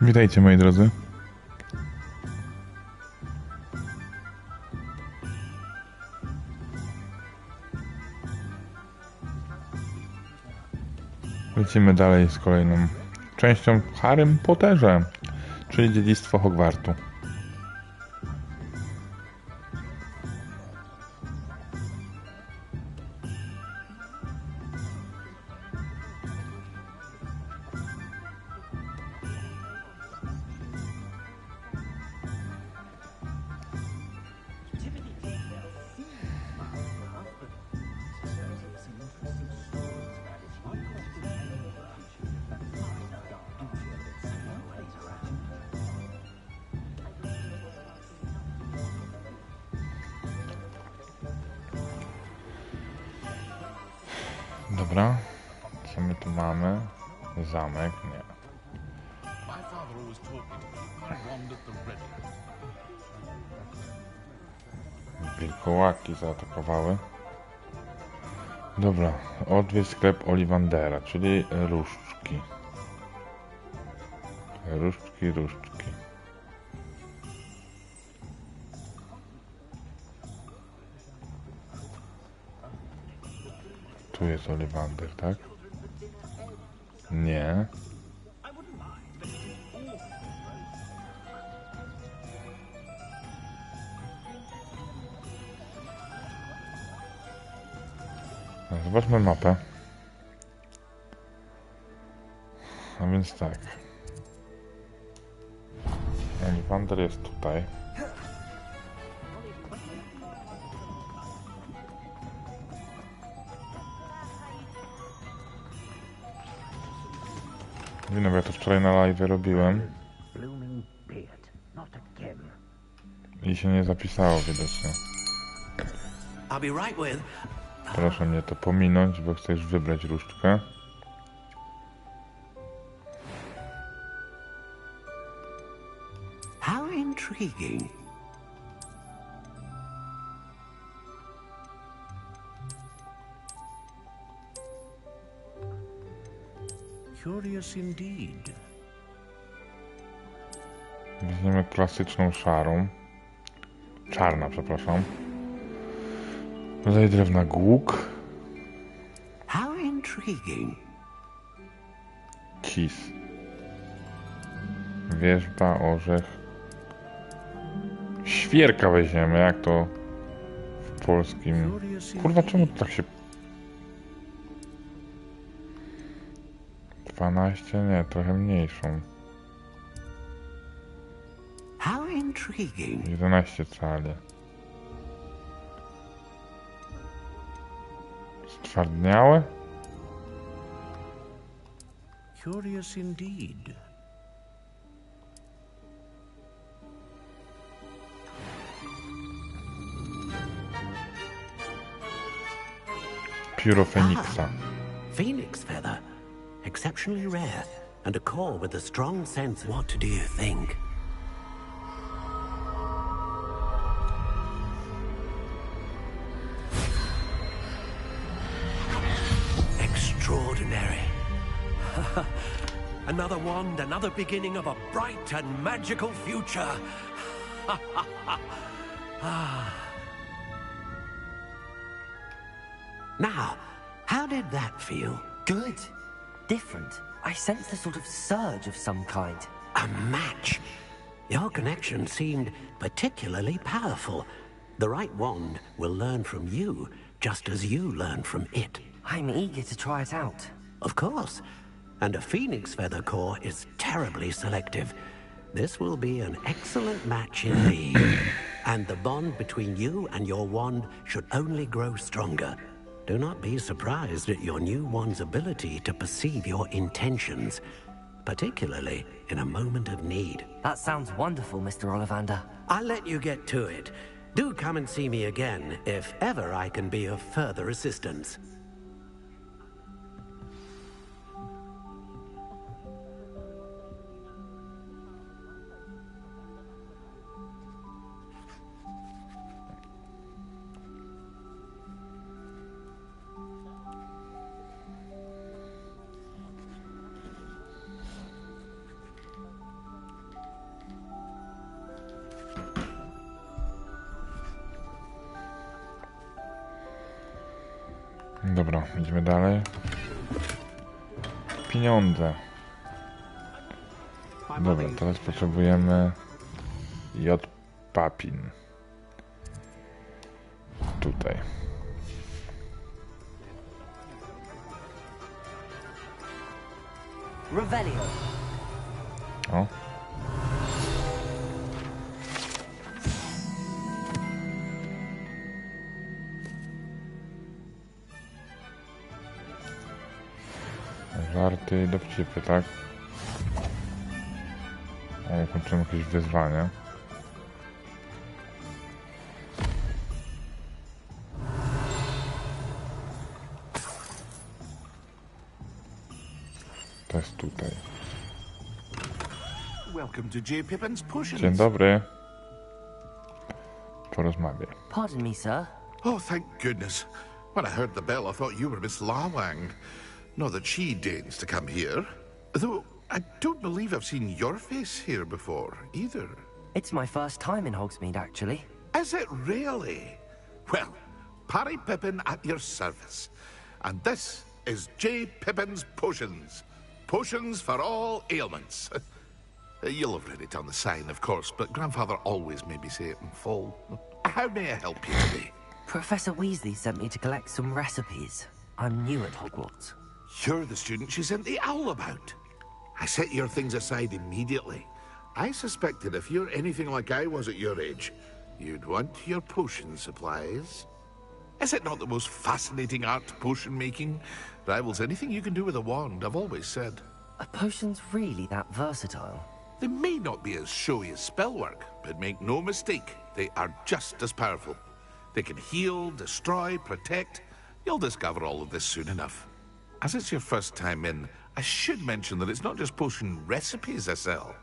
Witajcie, moi drodzy. Lecimy dalej z kolejną częścią w Harrym Potterze, czyli dziedzictwo Hogwartu. Dobra, co my tu mamy? Zamek? Nie. Wilkołaki zaatakowały. Dobra, odwiedź sklep Ollivandera, czyli różdżki. Różdżki. Tu jest Ollivander, tak? Nie. No, zobaczmy mapę. A więc tak. Ollivander jest tutaj. No bo ja to wczoraj na live robiłem i się nie zapisało widocznie. Proszę mnie to pominąć, bo chcę już wybrać różdżkę. How intriguing. Curious indeed. Weźmiemy klasyczną szarą. Czarna, przepraszam. Tutaj drewna głuk. How intriguing. Cis. Wierzba, orzech. Świerka weźmiemy, jak to w polskim. Kurwa, czemu to tak się... 12? Nie, trochę mniejszą. How intriguing. 11 cali. Stwardniałe? Curious indeed. Pióro Feniksa. Phoenix feather. Exceptionally rare. And a core with a strong sense. What do you think? Extraordinary. Another wand, another beginning of a bright and magical future. Now, how did that feel? Good. Different. I sensed a sort of surge of some kind. A match. Your connection seemed particularly powerful. The right wand will learn from you, just as you learn from it. I'm eager to try it out. Of course. And a phoenix feather core is terribly selective. This will be an excellent match indeed. And the bond between you and your wand should only grow stronger. Do not be surprised at your new wand's ability to perceive your intentions, particularly in a moment of need. That sounds wonderful, Mr. Ollivander. I'll let you get to it. Do come and see me again if ever I can be of further assistance. Dobra, idziemy dalej. Pieniądze. Dobra, teraz potrzebujemy papin. Tutaj. Revelio. O. Żarty i dowcipy, tak? O, kończymy jakieś wyzwanie. To jest tutaj. Dzień dobry. Porozmawiaj. Pardon me, sir. Oh, thank goodness. When I heard the bell, I thought you were Miss Lawang. Not that she deigns to come here. Though, I don't believe I've seen your face here before, either. It's my first time in Hogsmeade, actually. Is it really? Well, Parry Pippin at your service. And this is J. Pippin's Potions. Potions for all ailments. You'll have read it on the sign, of course, but Grandfather always made me say it in full. How may I help you today? Professor Weasley sent me to collect some recipes. I'm new at Hogwarts. You're the student she sent the owl about. I set your things aside immediately. I suspected if you're anything like I was at your age, you'd want your potion supplies. Is it not the most fascinating art, potion making? Rivals anything you can do with a wand, I've always said. Are potions really that versatile? They may not be as showy as spellwork, but make no mistake, they are just as powerful. They can heal, destroy, protect. You'll discover all of this soon enough. As it's your first time in, I should mention that it's not just potion recipes I sell.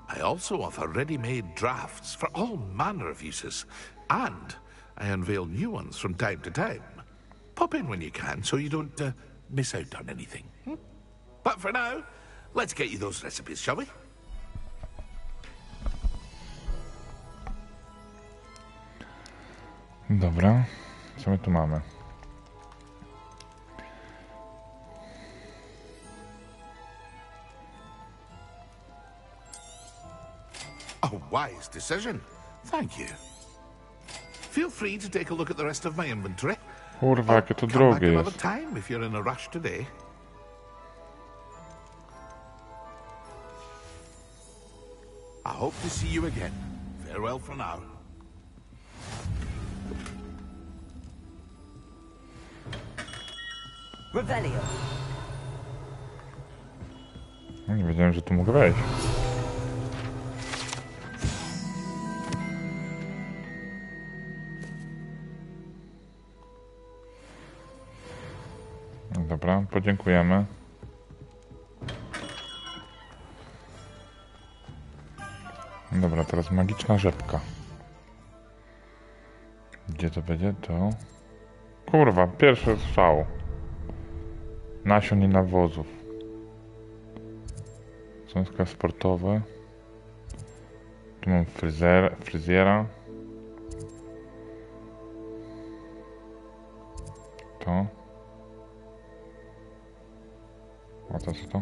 I also offer ready-made drafts for all manner of uses, and I unveil new ones from time to time. Pop in when you can so you don't miss out on anything. But for now, let's get you those recipes, shall we? Dobra, co my tu mamy? A wise decision. Thank you. Feel free to take a look at the rest of my inventory. Kurwa, jakie to Come back drogie another jest. time if you're in a rush today. I hope to see you again. Farewell for now. Revelio. No, nie wiedziałem, że tu mogę wejść. No dobra, podziękujemy. Dobra, teraz magiczna rzepka. Gdzie to będzie? To... Kurwa, pierwszy strzał. Nasion i nawozów. Cząstka sportowe. Tu mam fryzjera. To. A to co to?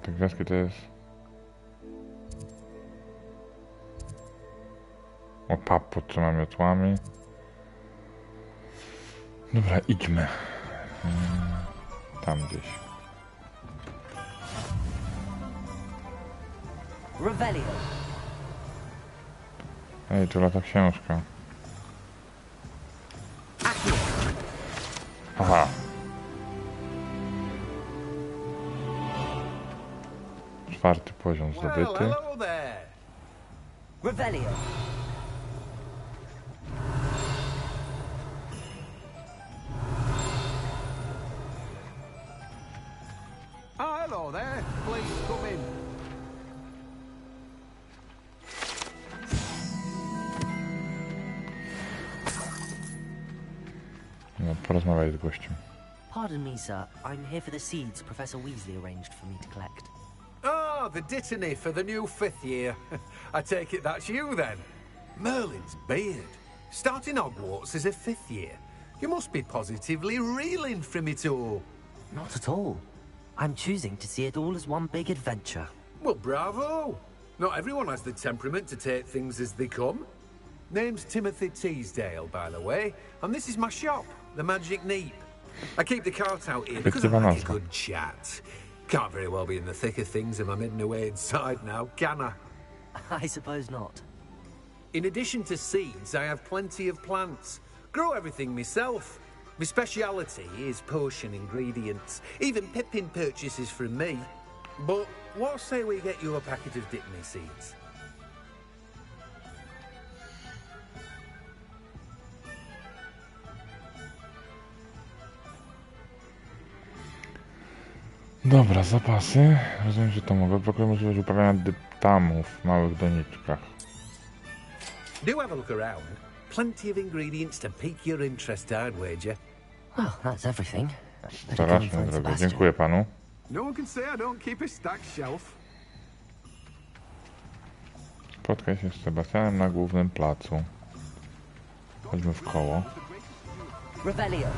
Te gwiazdki to jest... O, pap podtrzyma miotłami. Dobra, idźmy. Tam gdzieś. Revelio. Ej, tu lata książka. Aha. Czwarty poziom zdobyty. Hello there. Revelio. Oh, hello there. Please come in. No, porozmawiaj z gościem. Pardon me, sir. I'm here for the seeds Professor Weasley arranged for me to collect. Oh, the dittany for the new 5th year. I take it that's you then. Merlin's beard. Starting Hogwarts as a 5th year. You must be positively reeling from it all. Not at all. I'm choosing to see it all as one big adventure. Well, bravo. Not everyone has the temperament to take things as they come. Name's Timothy Teasdale, by the way, and this is my shop, the Magic Neep. I keep the cart out here because I like a good chat. Can't very well be in the thick of things if I'm hidden away inside now, can I? I suppose not. In addition to seeds, I have plenty of plants. Grow everything myself. My speciality is potion ingredients. Even Pippin purchases from me. But what say we get you a packet of Dittany seeds? Dobra, zapasy. Rozumiem, że to mogę. Odblokuje możliwość uprawiania dyptamów w małych doniczkach. Do have a look around. Plenty of ingredients to pique your interest, I'd wager. Well, that's everything. Better go Zaraz and find zrobię. Sebastian. Dziękuję panu. No one can say I don't keep a stacked shelf. Spotkaj się z Sebastianem na głównym placu. Chodźmy w koło. Revelio.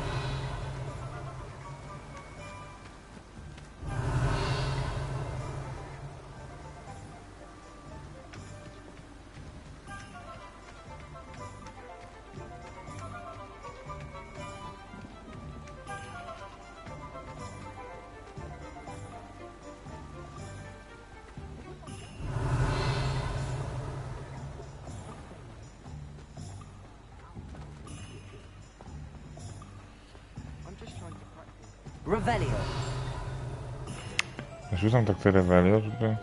Revelio. Rzucam tak te Revelio, żeby...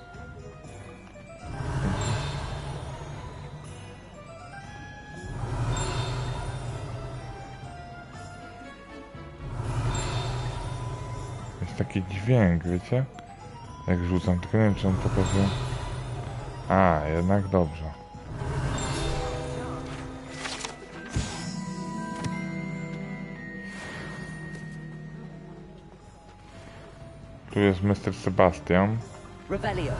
Jest taki dźwięk, wiecie? Jak rzucam, tylko nie wiem, czy on pokazuje... A, jednak dobrze. Tu jest Mr. Sebastian. Revelio.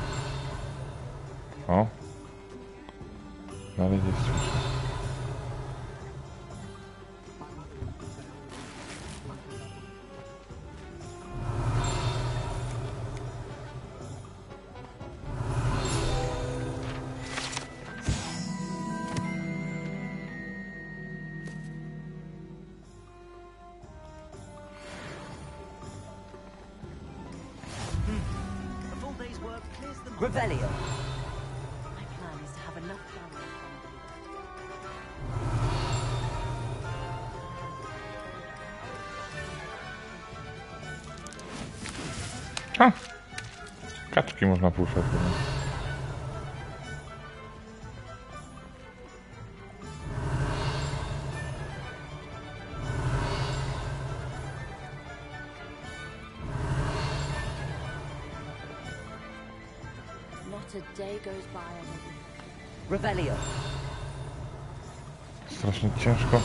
O. Dalej jest cisza. Revelio. My plan is to have enough family. Ha! Kaczki można puszczać. Not a day goes by I don't... Revelio. Strasznie ciężko.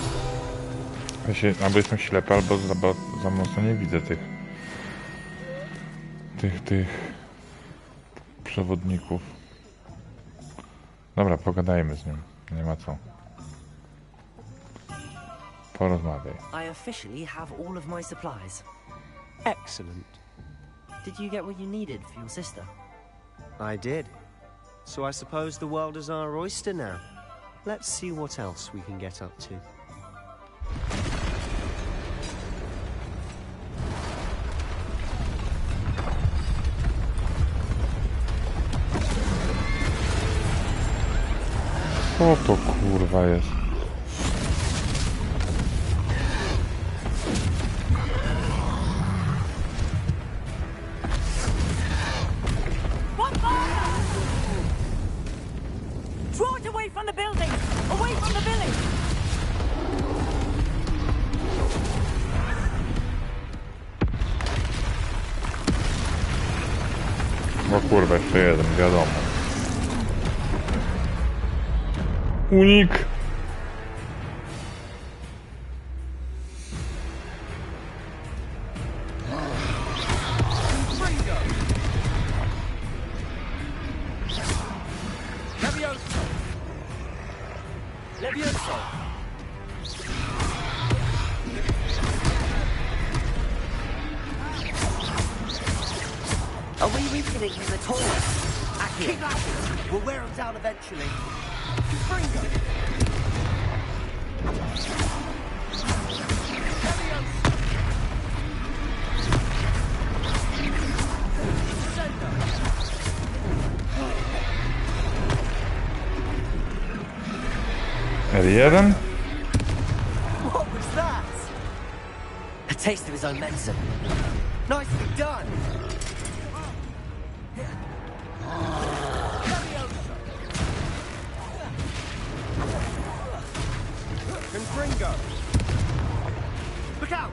Ja się, albo jestem ślepy, albo za mocno nie widzę tych przewodników. Dobra, pogadajmy z nim. Nie ma co. Porozmawiaj. I officially have all of my supplies. Excellent. Did you get what you needed for your sister? I did. So I suppose the world is our oyster now. Let's see what else we can get up to. Co to kurwa jest? Draw it away from the building! Away from the village! No kurwa, jeszcze jeden, wiadomo. Unik! Are we refilling him at all? Keep at it. We'll wear him down eventually. R1? What was that? A taste of his own medicine. Nicely done. Look out!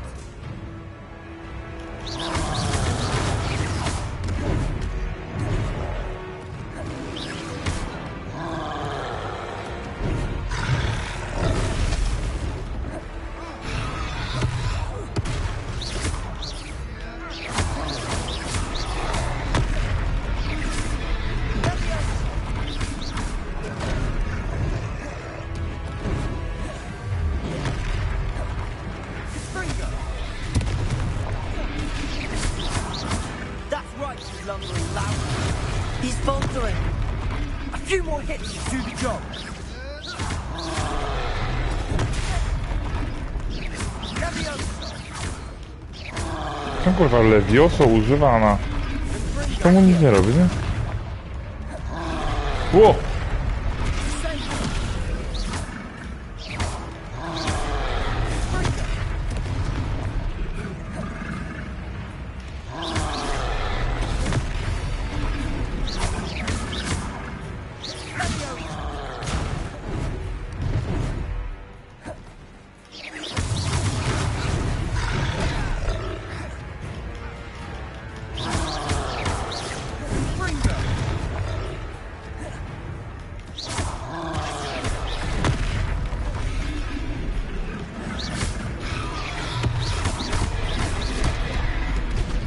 He's faltering. A few more hits to do the job. No kurwa, Levioso używa na... Czemu nic nie robi, nie? Ło!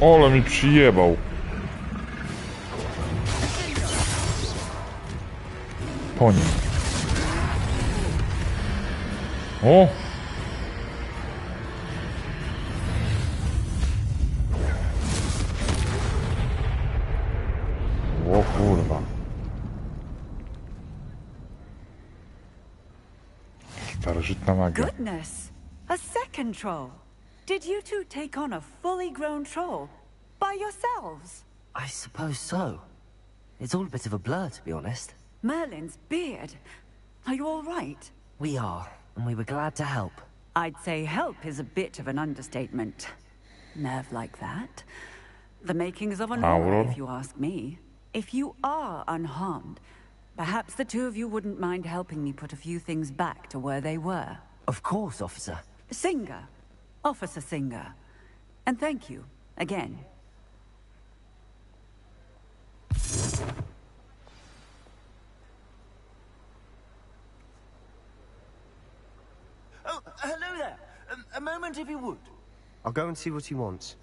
Ole mi przyjebał. Po nim. O! O kurwa. Starożytna magia. Goodness! A second troll. Did you two take on a fully grown troll by yourselves? I suppose so. It's all a bit of a blur, to be honest. Merlin's beard. Are you all right? We are, and we were glad to help. I'd say help is a bit of an understatement. Nerve like that. The makings of an aura, if you ask me. If you are unharmed, perhaps the two of you wouldn't mind helping me put a few things back to where they were. Of course, officer. Singer. Officer Singer. And thank you, again. Oh, hello there. A moment if you would. I'll go and see what he wants.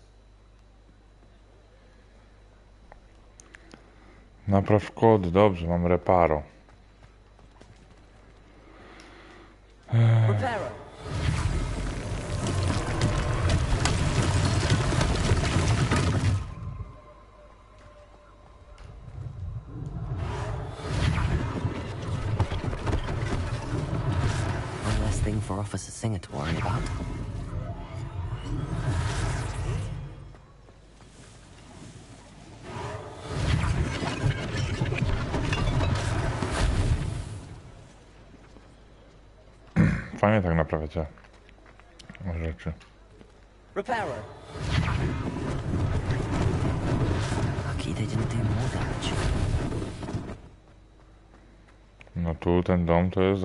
Napraw kod, dobrze, mam reparo. Reparo. One less thing for Officer Singer to worry about. Fajnie tak naprawiacie rzeczy. Reparo. Lucky they didn't do more damage. No tu ten dom to jest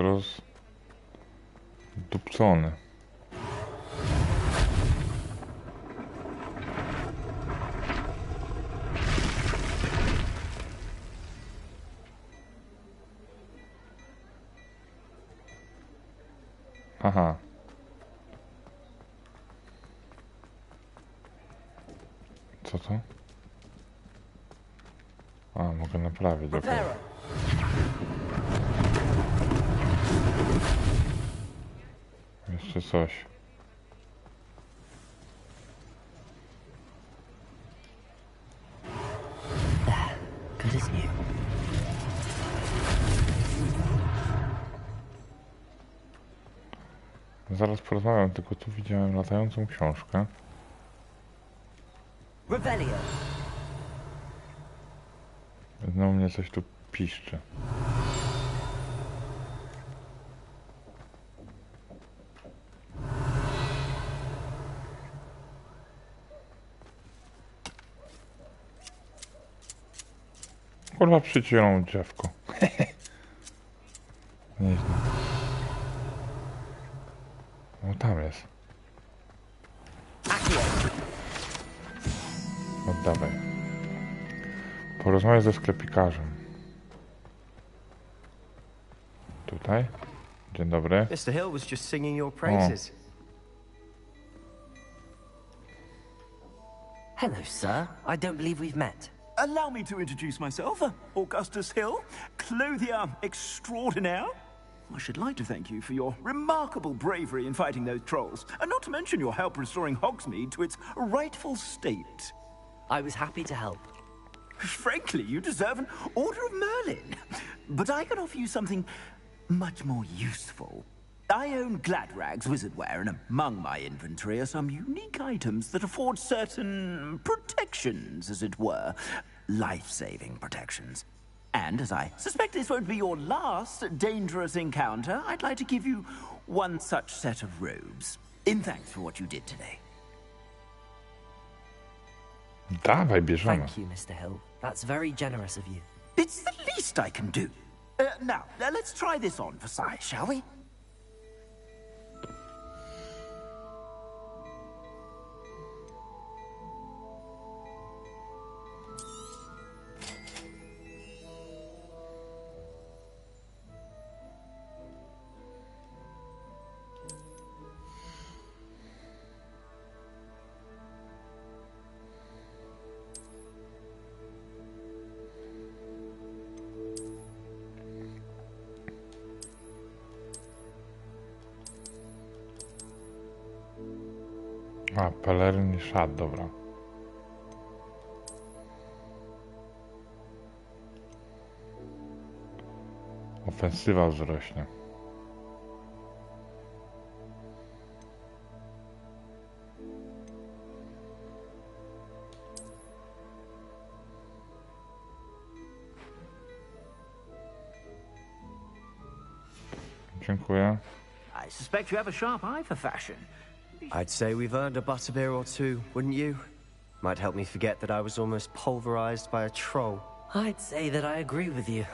rozdupcony. Aha. Co to? A, mogę naprawić. Okay. Jeszcze coś. Good as new. Zaraz porozmawiam, tylko tu widziałem latającą książkę. Revelio. Znowu mnie coś tu piszczy. Kurwa, przyciąłem drzewko. Nieźle. No tam jest. Oddawaj. Porozmawiaj ze sklepikarzem. Tutaj. Dzień dobry. Mr. Hill was just singing your praises. Hello, sir. I don't believe we've met. Allow me to introduce myself, Augustus Hill, clothier extraordinaire. I should like to thank you for your remarkable bravery in fighting those trolls, and not to mention your help restoring Hogsmeade to its rightful state. I was happy to help. Frankly, you deserve an Order of Merlin. But I can offer you something much more useful. I own Gladrag's wizardware, and among my inventory are some unique items that afford certain protections, as it were. Life-saving protections. And as I suspect this won't be your last dangerous encounter, I'd like to give you one such set of robes, in thanks for what you did today. Dawaj, bierzemy. Thank you, Mr. Hill. That's very generous of you. It's the least I can do. Now, let's try this on for size, shall we? A, peleryn i szat, dobra. Ofensywa wzrośnie. Dziękuję. I suspect you have a sharp eye for fashion. I'd say we've earned a butterbeer or two, wouldn't you? Might help me forget that I was almost pulverized by a troll. I'd say that I agree with you.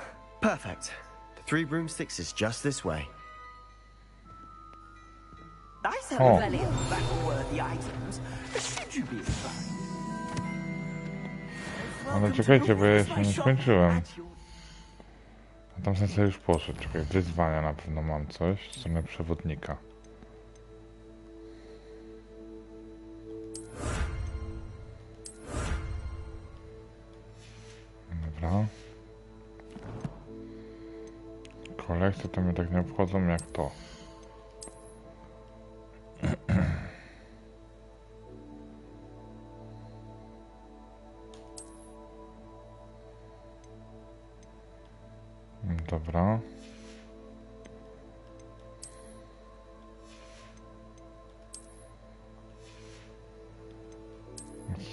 Perfect. The 3 broomsticks is just this way. I certainly feel battle-worthy items. Should you be inclined? Ale czekajcie, bo ja jeszcze nie skończyłem. A tam sensei już poszedł. Czekaj, wyzwania na pewno mam coś. Strony przewodnika. Dobra. Kolekcje to mnie tak nie obchodzą jak to. Dobra.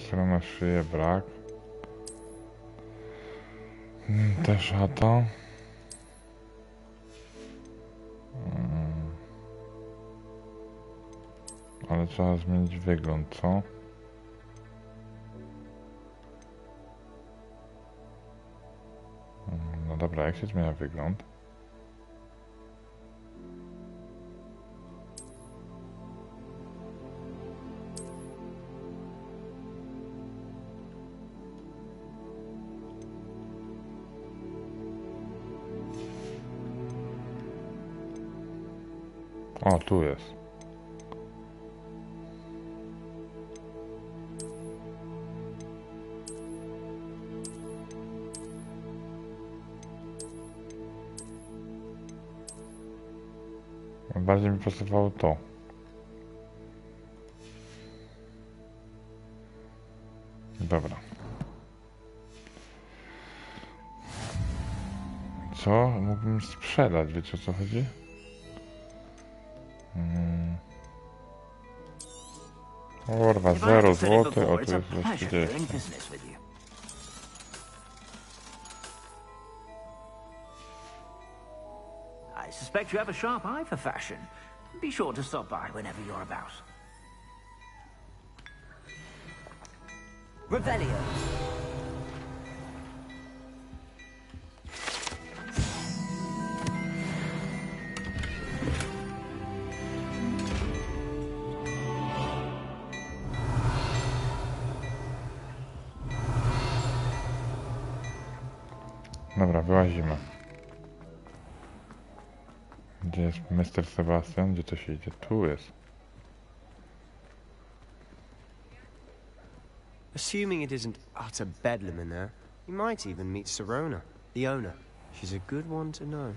Strona szyję brak. Ta szata. Ale trzeba zmienić wygląd, co? No dobra, jak się zmienia wygląd? O, tu jest. Bardziej mi pasowało to. Dobra. Co? Mógłbym sprzedać, wiecie o co chodzi? Kurwa, 0 złotych, o to jest za 30. I suspect you have a sharp eye for fashion. Be sure to stop by whenever you're about. Revelio. Dobra, wyłazimy. Gdzie jest Mr. Sebastian? Gdzie to się idzie? Tu jest. Assuming it isn't utter bedlam in there, you might even meet Sirona, the owner. She's a good one to know.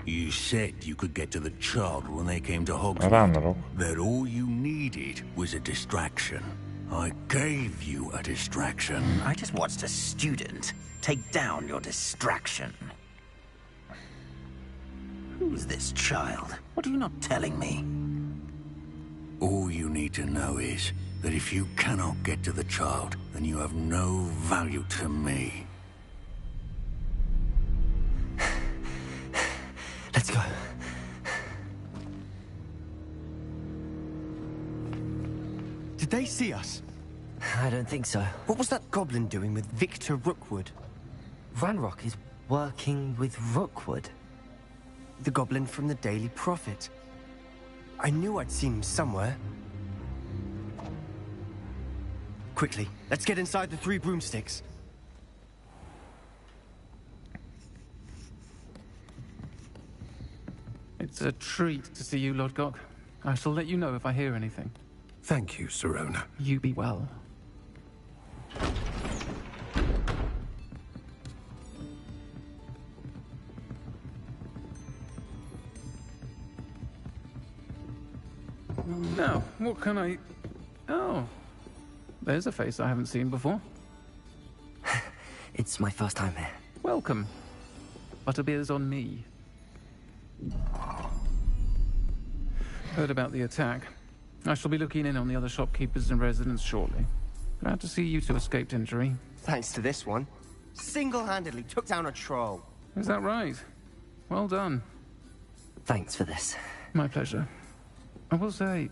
You said you could get to the child when they came to Hogwarts. Ranrok. That all you needed was a distraction. I gave you a distraction. I just watched a student take down your distraction. Who's this child? What are you not telling me? All you need to know is that if you cannot get to the child, then you have no value to me. Let's go. Did they see us? I don't think so. What was that goblin doing with Victor Rookwood? Ranrock is working with Rookwood. The goblin from the Daily Prophet. I knew I'd seen him somewhere. Quickly, let's get inside the 3 broomsticks. It's a treat to see you, Lodgok. I shall let you know if I hear anything. Thank you, Sirona. You be well. Now, what can I... Oh, there's a face I haven't seen before. It's my first time here. Welcome. Butterbeer's on me. Heard about the attack. I shall be looking in on the other shopkeepers and residents shortly. Glad to see you two escaped injury. Thanks to this one. Single-handedly took down a troll. Is that right? Well done. Thanks for this. My pleasure. I will say,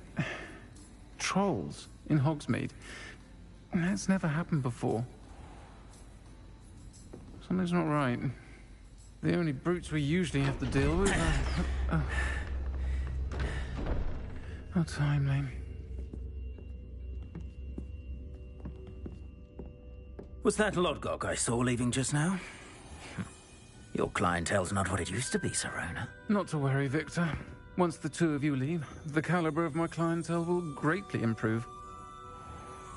trolls in Hogsmeade. That's never happened before. Something's not right. The only brutes we usually have to deal with are timely. Was that Lodgok I saw leaving just now? Your clientele's not what it used to be, Sirona. Not to worry, Victor. Once the two of you leave, the caliber of my clientele will greatly improve.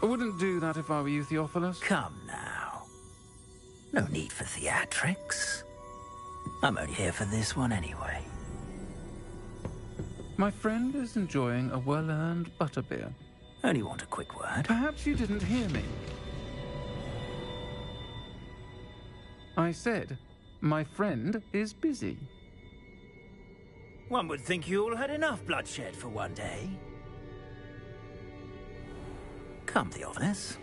I wouldn't do that if I were you, Theophilus. Come now. No need for theatrics. I'm only here for this one anyway. My friend is enjoying a well-earned butterbeer. Only want a quick word. Perhaps you didn't hear me. I said, my friend is busy. One would think you all had enough bloodshed for one day. Come, Theophilus.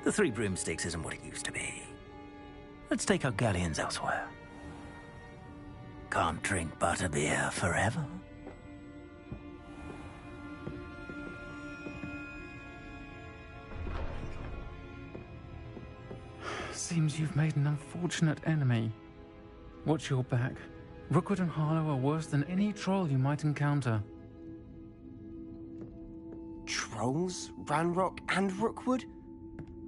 The Three Broomsticks isn't what it used to be. Let's take our galleons elsewhere. Can't drink butterbeer forever. Seems you've made an unfortunate enemy. Watch your back. Rookwood and Harlow are worse than any troll you might encounter. Trolls? Ranrock and Rookwood?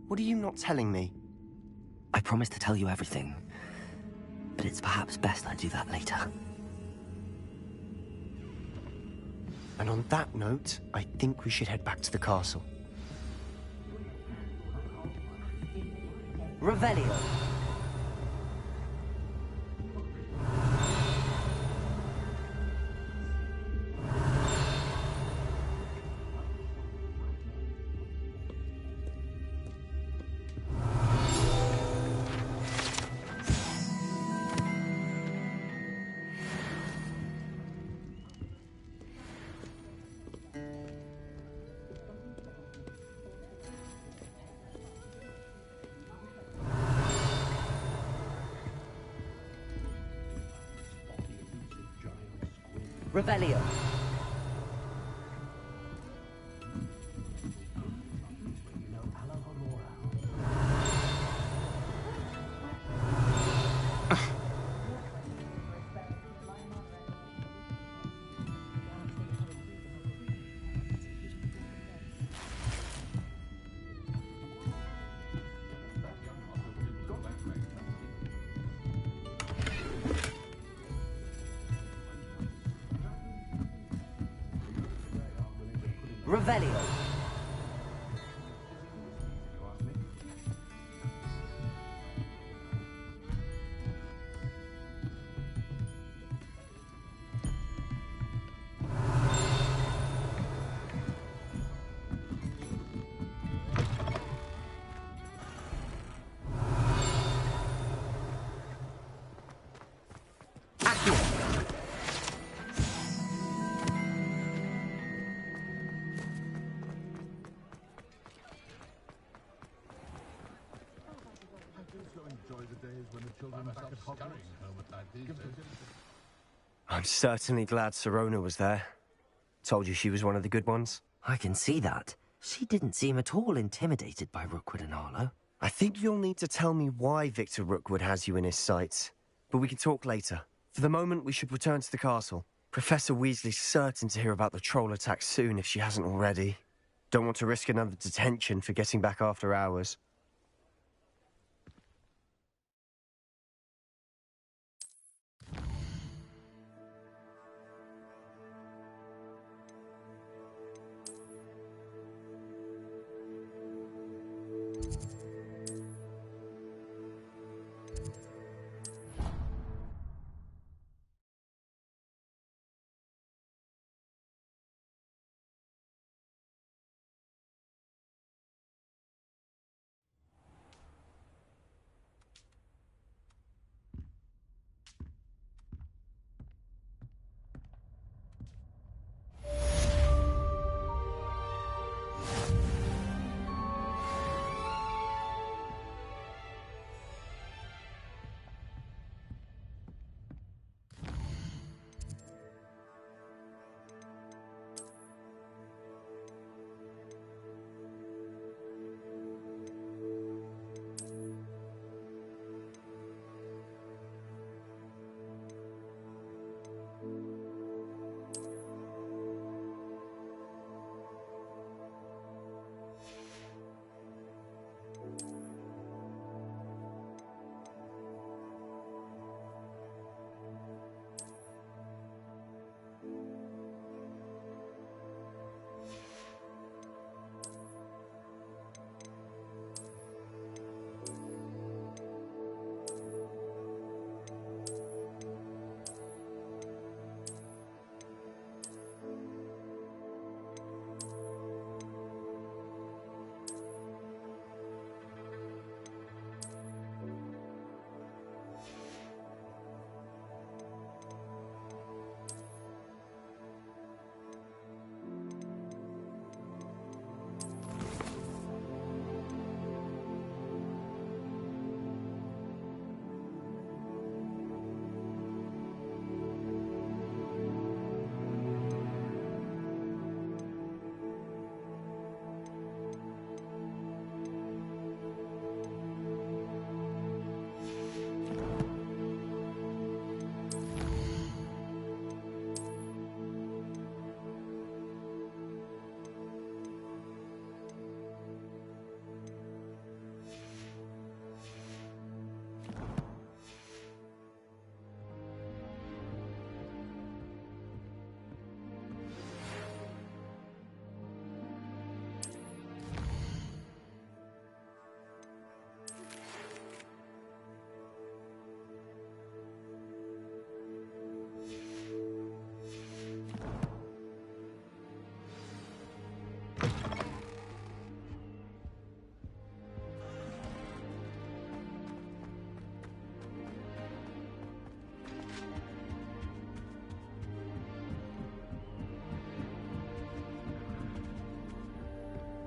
What are you not telling me? I promised to tell you everything, but it's perhaps best I do that later. And on that note, I think we should head back to the castle. Revelio. Revelio. Revelio. I'm certainly glad Sirona was there. Told you she was one of the good ones. I can see that. She didn't seem at all intimidated by Rookwood and Harlow. I think you'll need to tell me why Victor Rookwood has you in his sights. But we can talk later. For the moment, we should return to the castle. Professor Weasley's certain to hear about the troll attack soon if she hasn't already. Don't want to risk another detention for getting back after hours.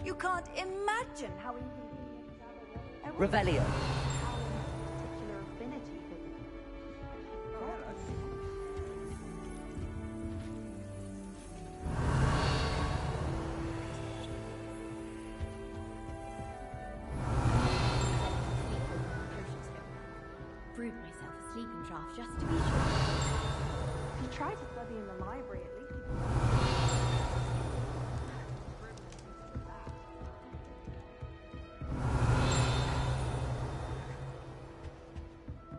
You can't imagine how inconvenient Revelio. particular affinity for Brewed myself a sleeping draft just to be sure. You try to study in the library at least.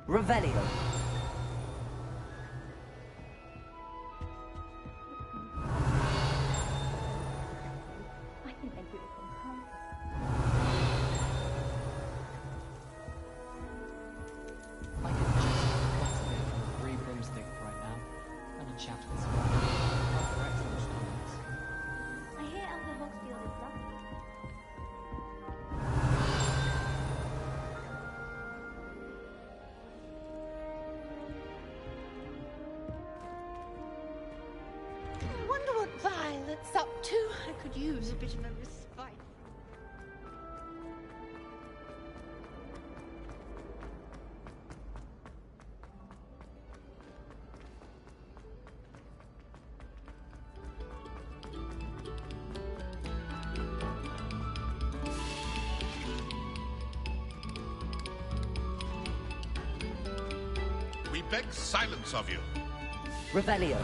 Revelio. I think they do it on purpose. I could just got a bit from a free broomstick right now, and a chat with someone. For excellent students. I hear Elder Hogsfield is lovely. I wonder what Violet's up to. I could use a bit of a respite. We beg silence of you. Revelio.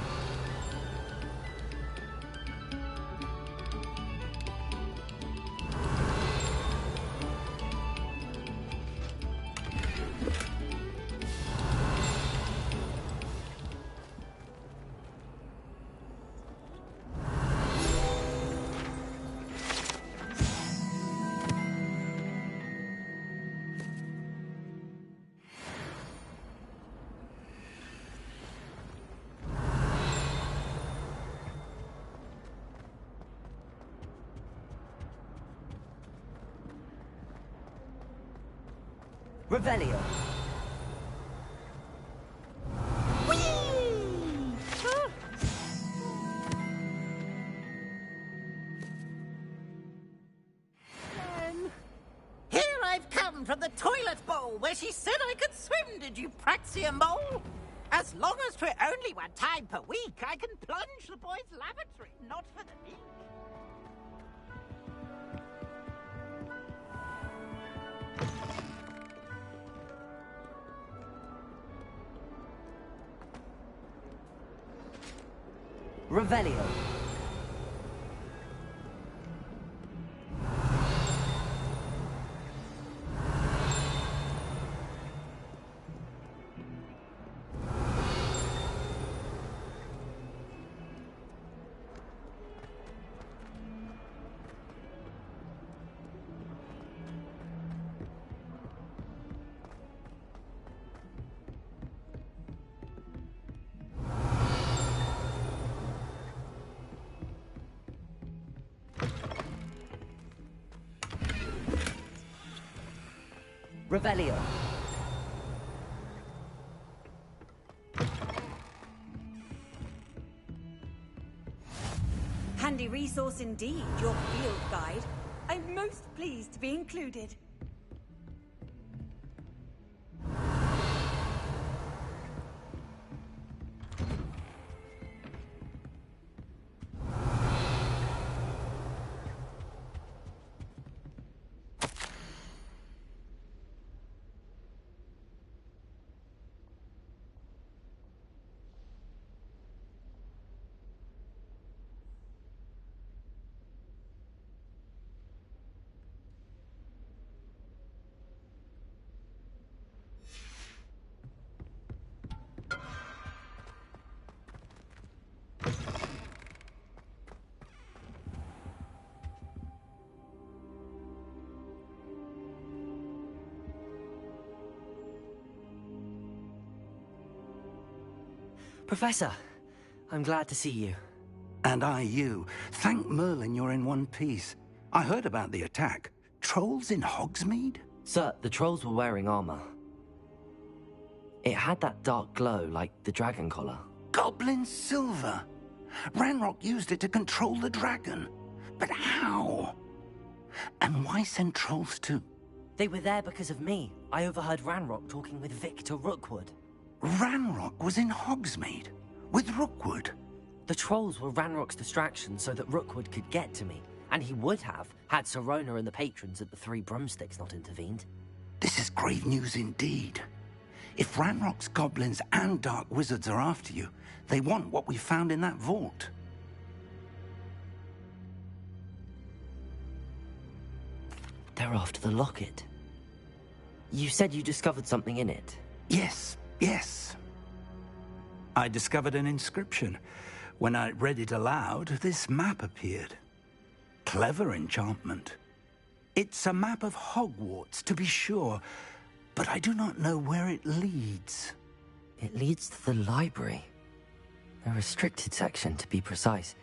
Revelio. Here I've come from the toilet bowl where she said I could swim, did you praxia mole? As long as for only 1 time per week, I can plunge the boys' lavatory, not for the meek. Revelio. Revelio. Handy resource indeed, your field guide. I'm most pleased to be included. Professor, I'm glad to see you. And I you. Thank Merlin you're in one piece. I heard about the attack. Trolls in Hogsmeade? Sir, the trolls were wearing armor. It had that dark glow like the dragon collar. Goblin silver. Ranrock used it to control the dragon. But how? And why send trolls too? They were there because of me. I overheard Ranrock talking with Victor Rookwood. Ranrock was in Hogsmeade with Rookwood. The trolls were Ranrock's distraction so that Rookwood could get to me. And he would have, had Sirona and the patrons at the Three Broomsticks not intervened. This is grave news indeed. If Ranrock's goblins and dark wizards are after you, they want what we found in that vault. They're after the locket. You said you discovered something in it. Yes. I discovered an inscription. When I read it aloud, this map appeared. Clever enchantment. It's a map of Hogwarts, to be sure, but I do not know where it leads. It leads to the library. A restricted section, to be precise,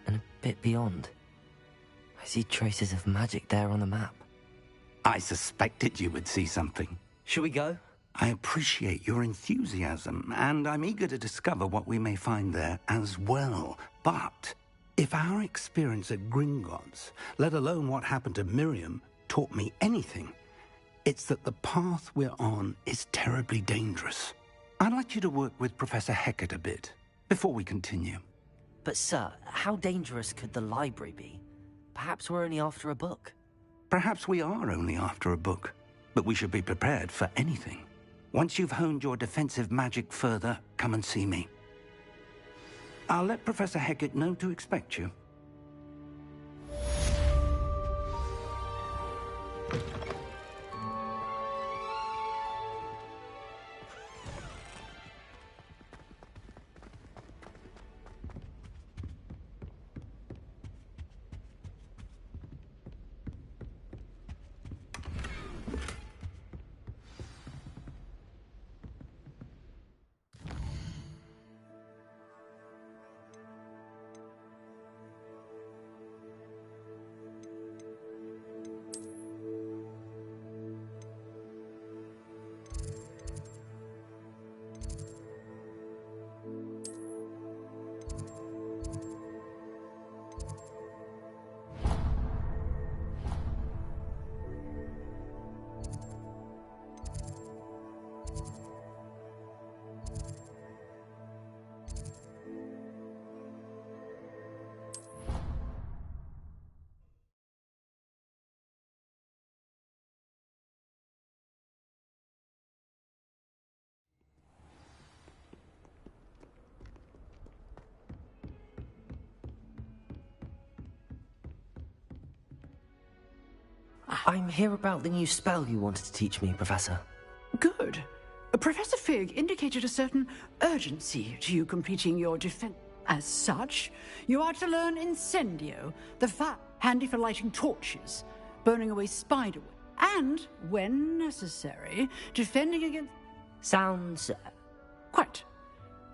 and a bit beyond. I see traces of magic there on the map. I suspected you would see something. Shall we go? I appreciate your enthusiasm, and I'm eager to discover what we may find there as well. But if our experience at Gringotts, let alone what happened to Miriam, taught me anything, it's that the path we're on is terribly dangerous. I'd like you to work with Professor Hecat a bit before we continue. But sir, how dangerous could the library be? Perhaps we're only after a book. Perhaps we are only after a book, but we should be prepared for anything. Once you've honed your defensive magic further, come and see me. I'll let Professor Hecat know to expect you. I'm here about the new spell you wanted to teach me, Professor. Good. Professor Fig indicated a certain urgency to you completing your defense. As such, you are to learn Incendio, the fire handy for lighting torches, burning away spiderweb, and, when necessary, defending against... Sounds... Quite.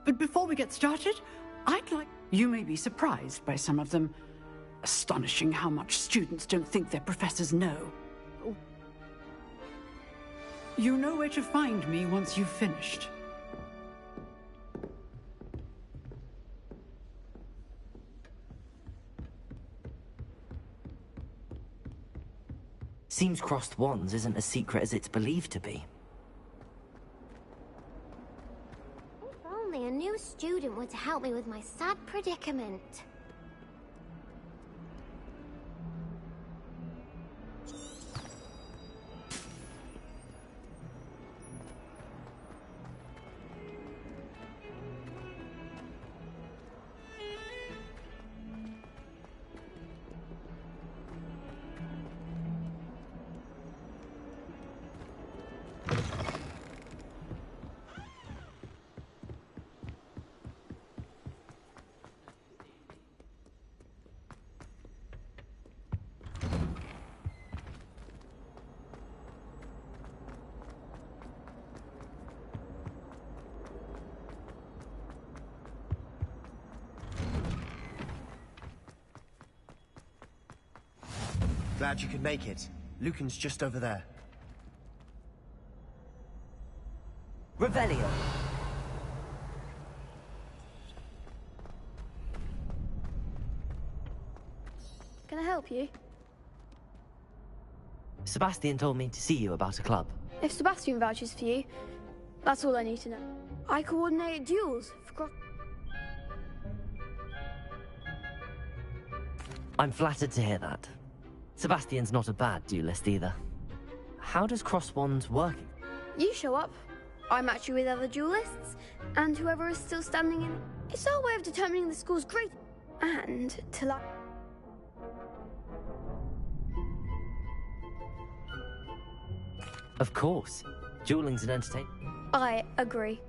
But before we get started, I'd like... You may be surprised by some of them. Astonishing how much students don't think their professors know. You know where to find me once you've finished. Seems crossed wands isn't as secret as it's believed to be. If only a new student were to help me with my sad predicament. Glad you could make it. Lucan's just over there. Revelio. Can I help you? Sebastian told me to see you about a club. If Sebastian vouches for you, that's all I need to know. I coordinate duels for I'm flattered to hear that. Sebastian's not a bad duelist either. How does cross wands work? You show up, I match you with other duelists, and whoever is still standing in. It's our way of determining the school's grade, and to like. Of course. Dueling's an entertainment. I agree.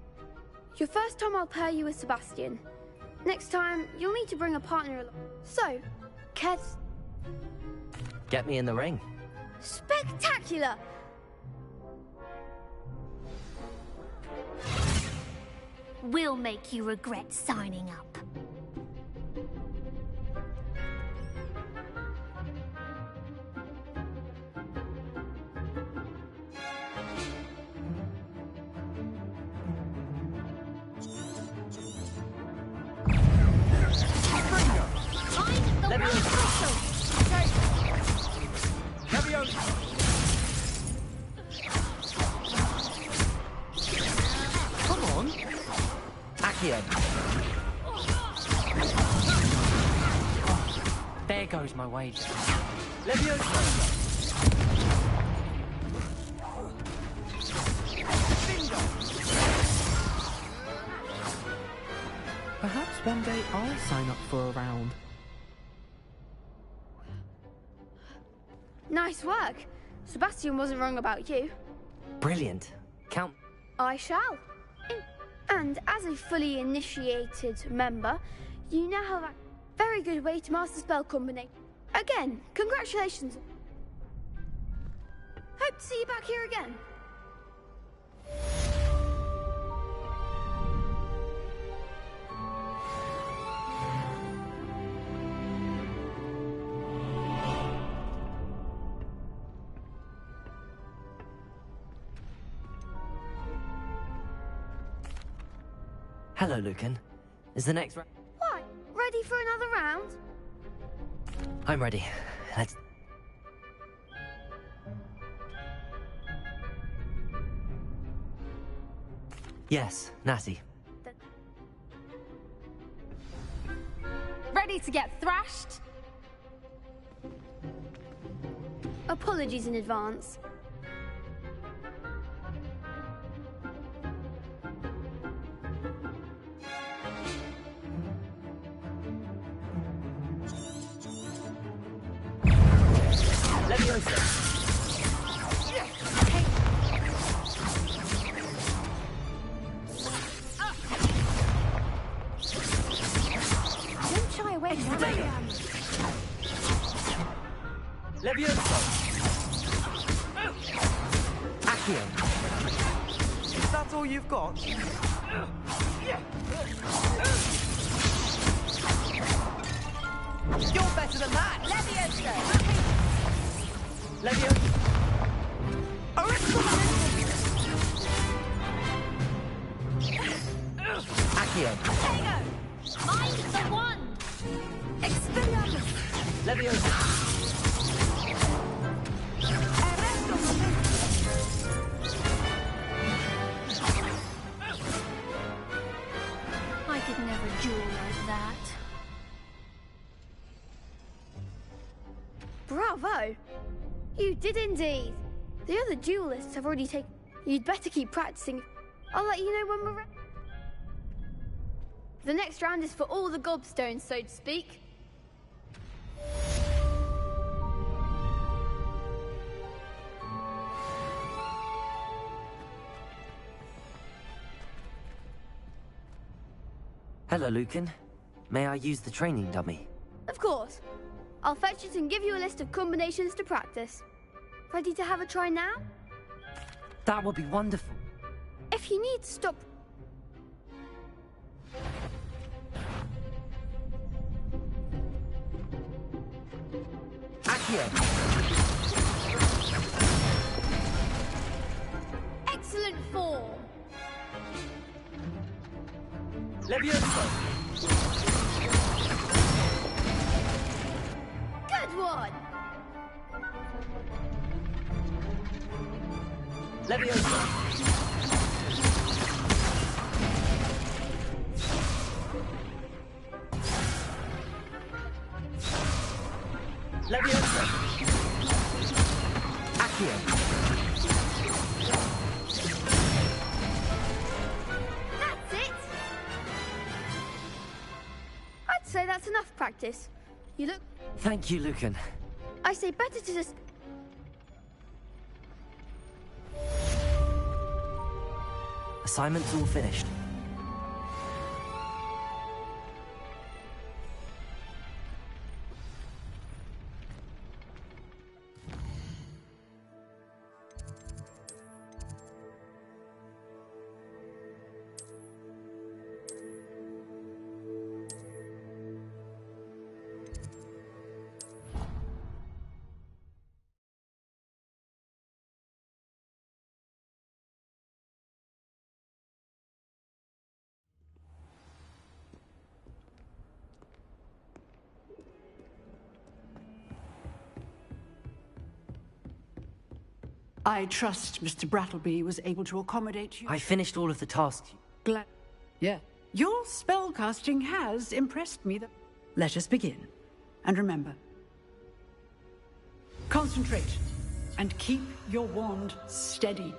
Your first time I'll pair you with Sebastian. Next time, you'll need to bring a partner along. So, Kez. Get me in the ring. Spectacular! We'll make you regret signing up. Come on. Accio. There goes my wager. Perhaps one day I'll sign up for a round. Nice work. Sebastian wasn't wrong about you. Brilliant. Count. I shall. And as a fully initiated member, you now have a very good way to master spell combination. Again, congratulations. Hope to see you back here again. Hello, Lucan. Is the next round? What? Ready for another round? I'm ready. Let's... Yes, Natty. Ready to get thrashed? Apologies in advance. Leviosa. Levioso! Accio! Is that all you've got? You're better than that! Levioso! Levioso! Accio! Tego! Mind the wand! Expelliarmus! Levioso! I could never duel like that. Bravo! You did indeed. The other duelists have already taken... You'd better keep practicing. I'll let you know when we're ready. The next round is for all the gobstones, so to speak. Hello, Lucan. May I use the training dummy? Of course. I'll fetch it and give you a list of combinations to practice. Ready to have a try now? That would be wonderful. If you need to stop... Accio! Excellent form! Levioso! Good one! Levioso! Levioso! Accio! That's it! I'd say that's enough practice. You look... Thank you, Lucan. I say better to just... Assignment's all finished. I trust Mr. Brattleby was able to accommodate you. I finished all of the tasks. Glad. Yeah. Your spellcasting has impressed me. Let us begin. And remember, concentrate and keep your wand steady.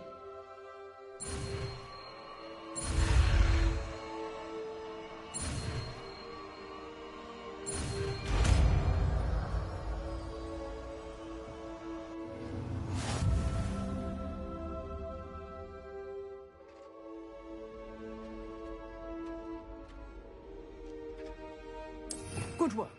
Good work.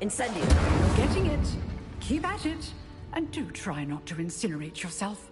Incendio. You're getting it. Keep at it. And do try not to incinerate yourself.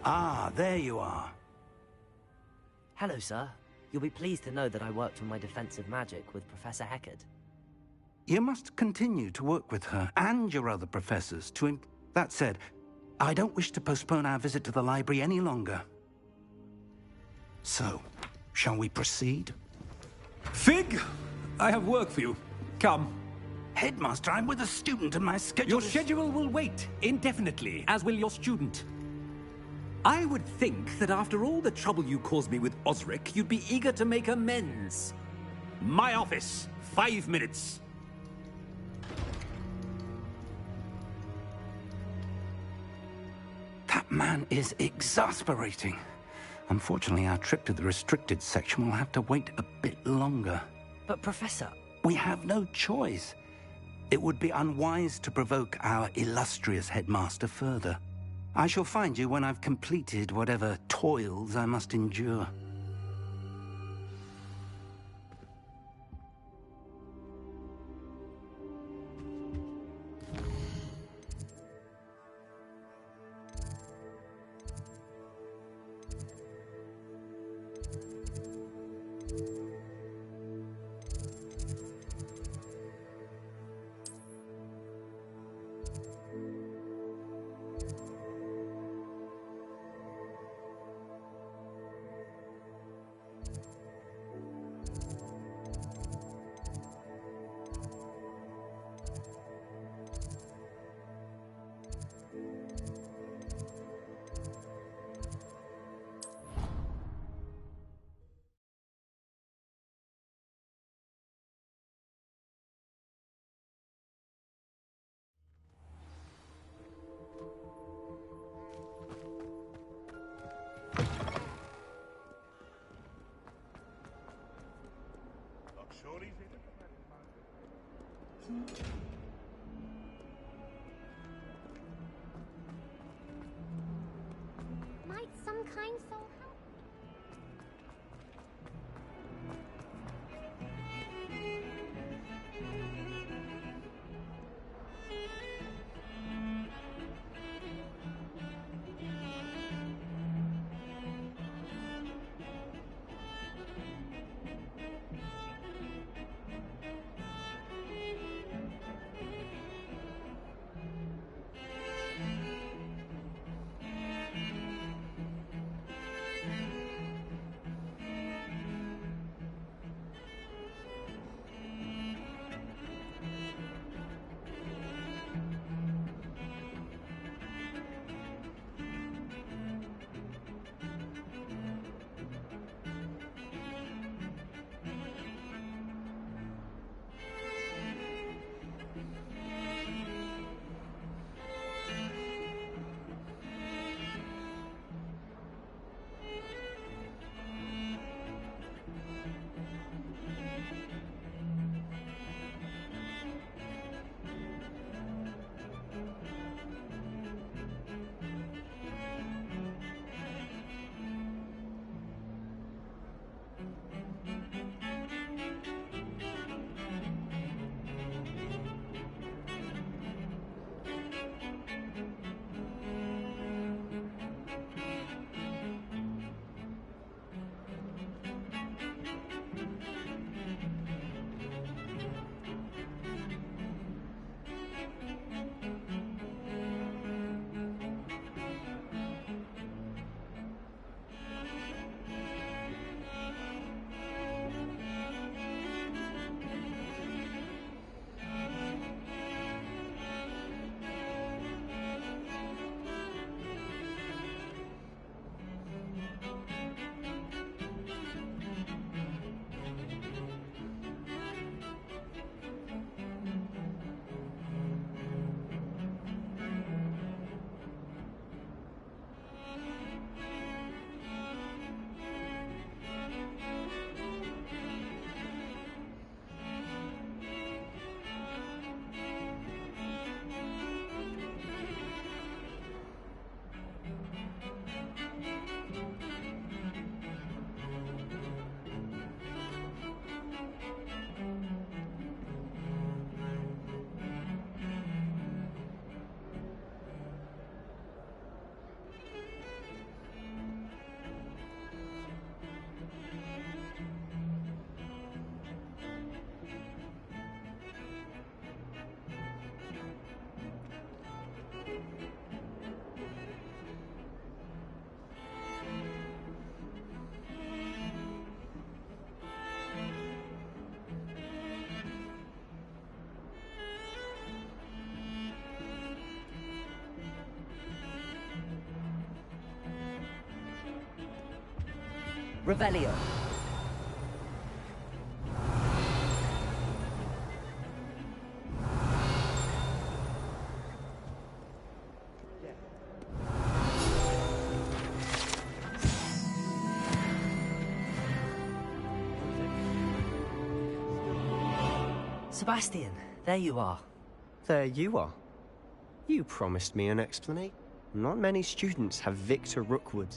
Ah, there you are. Hello, sir. You'll be pleased to know that I worked on my defense of magic with Professor Heckard. You must continue to work with her and your other professors to That said, I don't wish to postpone our visit to the library any longer. So, shall we proceed? Fig! I have work for you. Come. Headmaster, I'm with a student and my schedule Your schedule will wait indefinitely, as will your student. I would think that after all the trouble you caused me with Osric, you'd be eager to make amends. My office, 5 minutes. That man is exasperating. Unfortunately, our trip to the restricted section will have to wait a bit longer. But, Professor... We have no choice. It would be unwise to provoke our illustrious headmaster further. I shall find you when I've completed whatever toils I must endure. Might some kind soul help? Revelio. Sebastian, there you are. There you are. You promised me an explanation. Not many students have Victor Rookwood.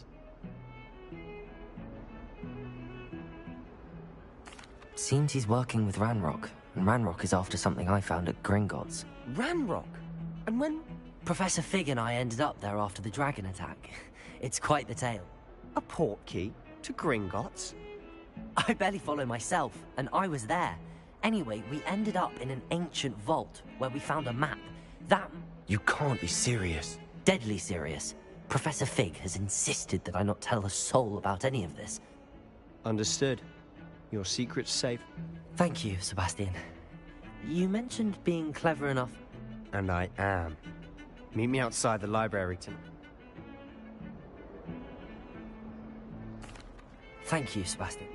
Seems he's working with Ranrock, and Ranrock is after something I found at Gringotts. Ranrock? And when? Professor Fig and I ended up there after the dragon attack. It's quite the tale. A portkey to Gringotts? I barely follow myself, and I was there. Anyway, we ended up in an ancient vault where we found a map. That... You can't be serious. Deadly serious. Professor Fig has insisted that I not tell a soul about any of this. Understood. Your secret's safe. Thank you, Sebastian. You mentioned being clever enough... And I am. Meet me outside the library tonight. Thank you, Sebastian.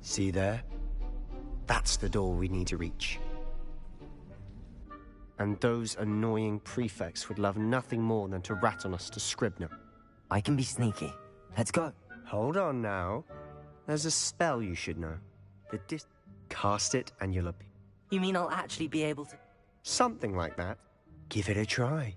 See there? That's the door we need to reach. And those annoying prefects would love nothing more than to rat on us to Scribner. I can be sneaky. Let's go. Hold on now. There's a spell you should know. Cast it and you'll appear. You mean I'll actually be able to... Something like that. Give it a try.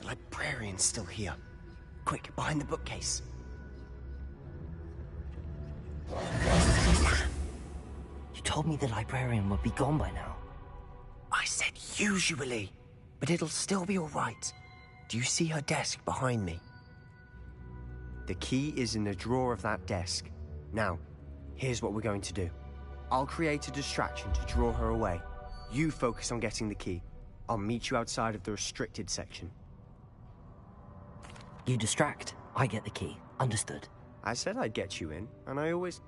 Librarian's still here. Quick, behind the bookcase. You told me the librarian would be gone by now. I said usually, but it'll still be all right. Do you see her desk behind me? The key is in the drawer of that desk. Now, here's what we're going to do. I'll create a distraction to draw her away. You focus on getting the key. I'll meet you outside of the restricted section. You distract, I get the key. Understood. I said I'd get you in, and I always...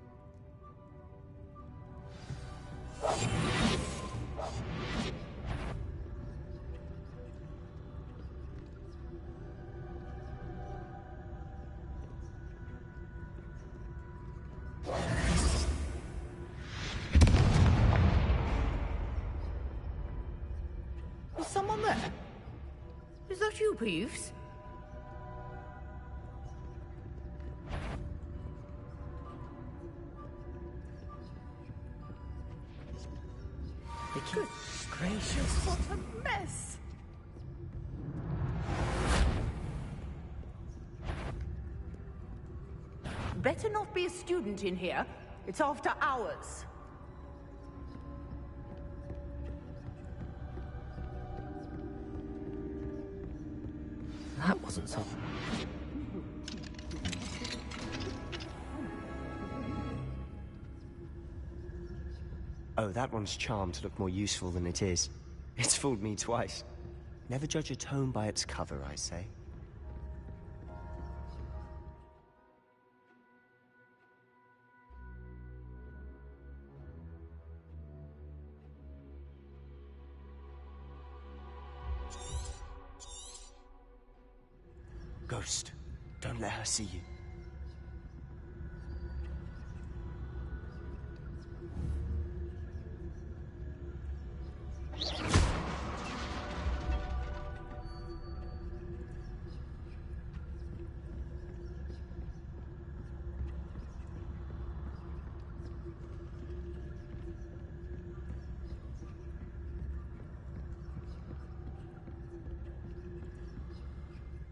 Is someone there? Is that you, Peeves? Good gracious, what a mess! Better not be a student in here. It's after hours. That wasn't so... Oh, that one's charmed to look more useful than it is. It's fooled me twice. Never judge a tome by its cover, I say. Ghost, don't let her see you.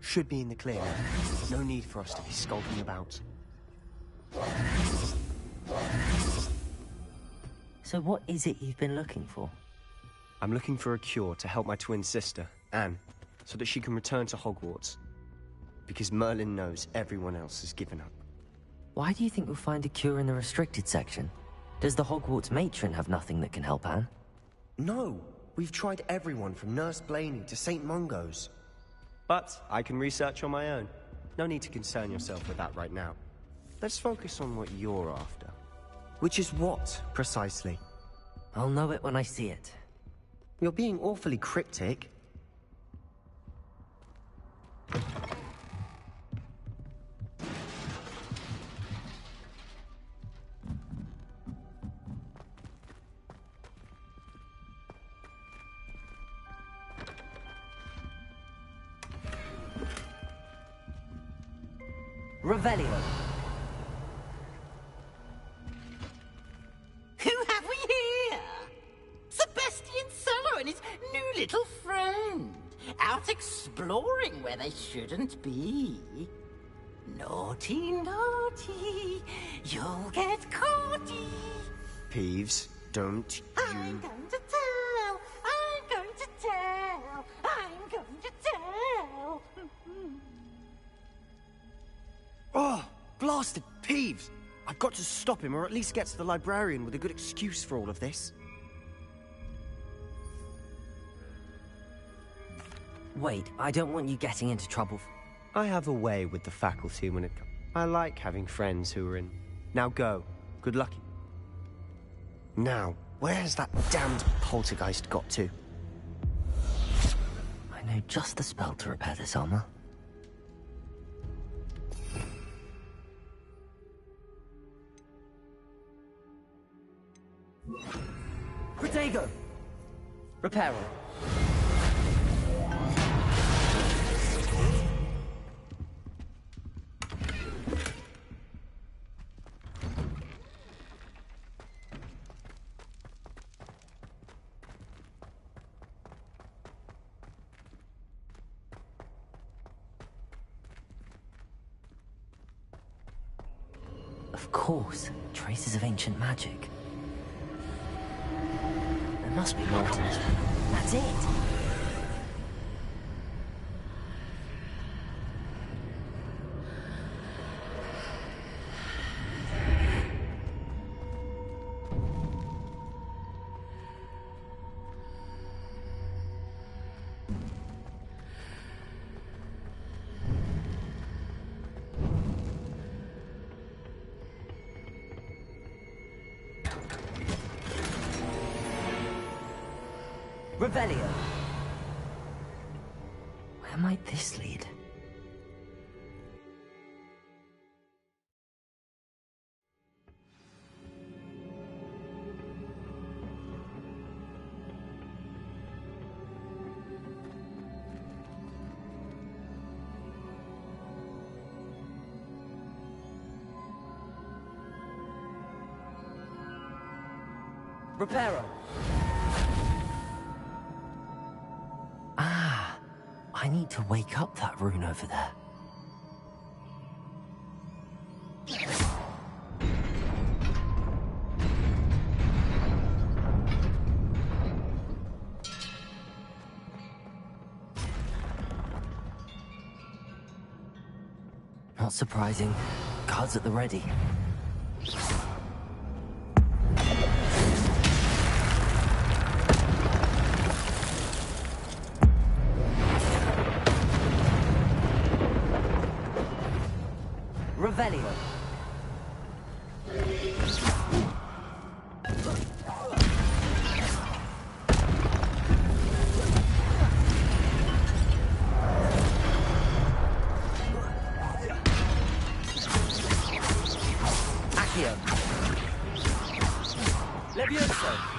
Should be in the clear. No need for us to be skulking about. So what is it you've been looking for? I'm looking for a cure to help my twin sister, Anne, so that she can return to Hogwarts. Because Merlin knows everyone else has given up. Why do you think we'll find a cure in the restricted section? Does the Hogwarts matron have nothing that can help Anne? No! We've tried everyone from Nurse Blainey to St. Mungo's. But I can research on my own. No need to concern yourself with that right now. Let's focus on what you're after. Which is what, precisely? I'll know it when I see it. You're being awfully cryptic. Revelio. Who have we here? Sebastian Sallow and his new little friend. Out exploring where they shouldn't be. Naughty, naughty. You'll get caughty. Peeves, don't you... I'm going to tell. I'm going to tell. I'm going to tell. Oh, blasted Peeves! I've got to stop him, or at least get to the librarian with a good excuse for all of this. Wait, I don't want you getting into trouble. I have a way with the faculty when it comes. I like having friends who are in. Now go. Good luck. Now, where's that damned poltergeist got to? I know just the spell to repair this armor. Protego! Reparo. Of course, traces of ancient magic. There must be more to this. That's it! Revelio. Where might this lead? Reparo. I need to wake up that rune over there. Not surprising. Guards at the ready. Revelio. Accio. Levioso.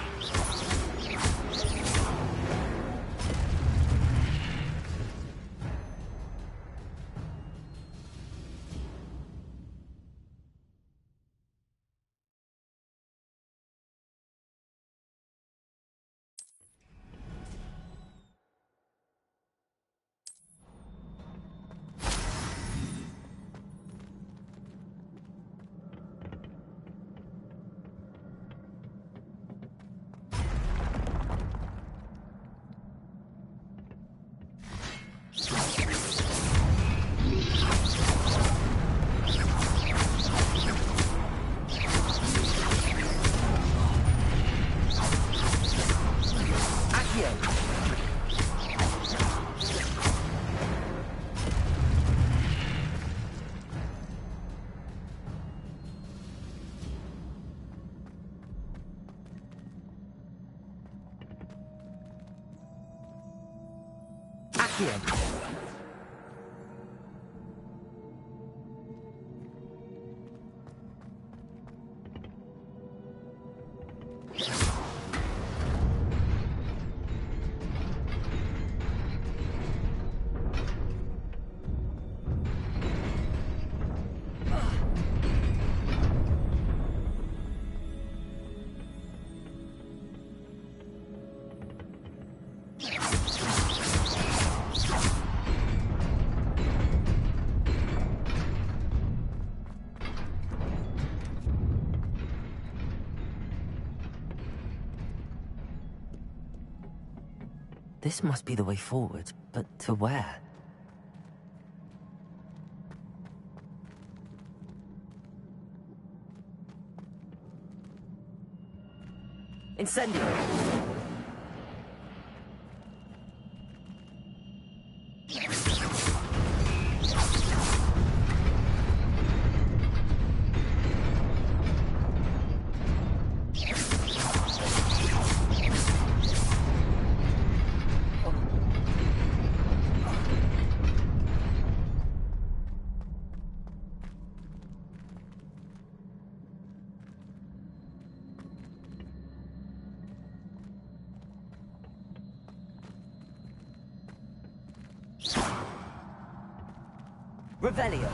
This must be the way forward, but to where? Incendio! Revelio.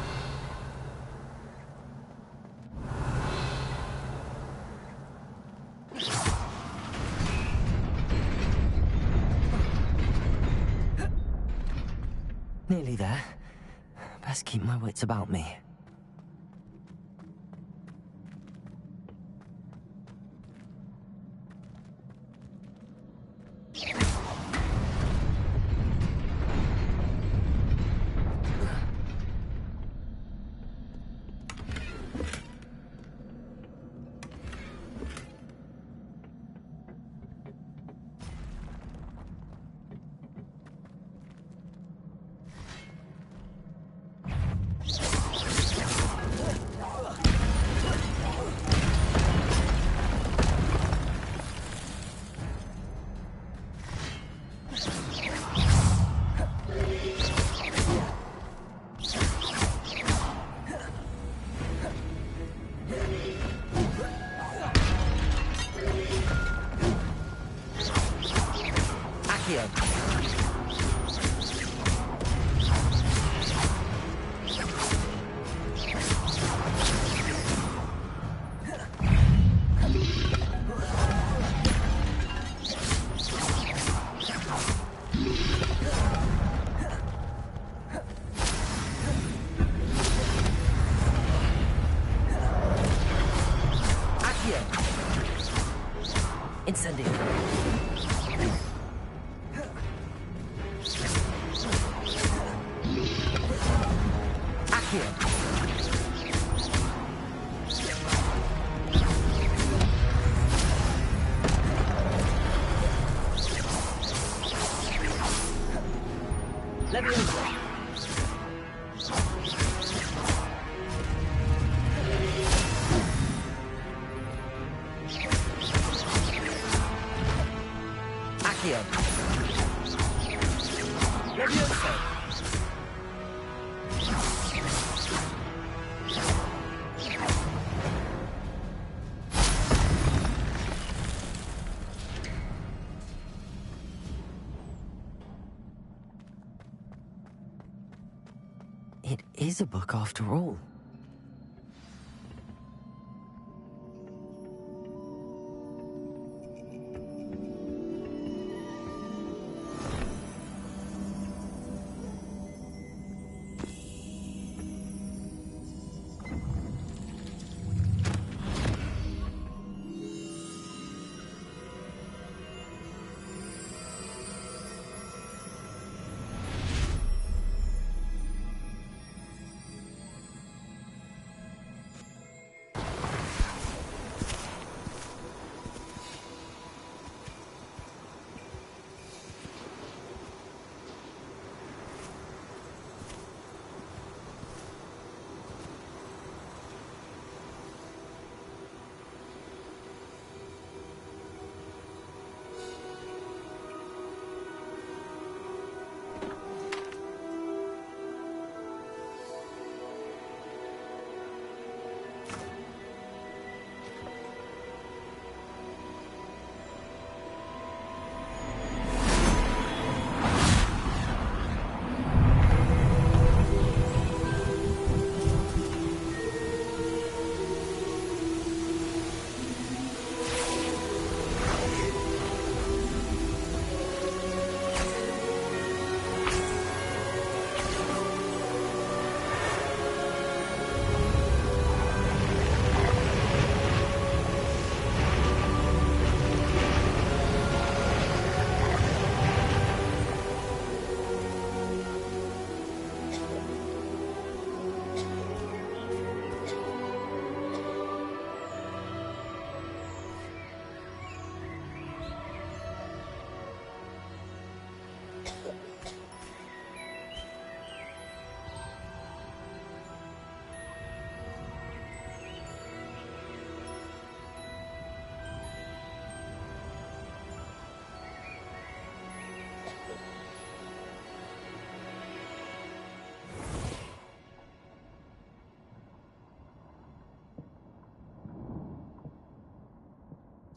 Nearly there. Best keep my wits about me. Incendio. Accio. Levioso. Here. Leviosa. It is a book after all.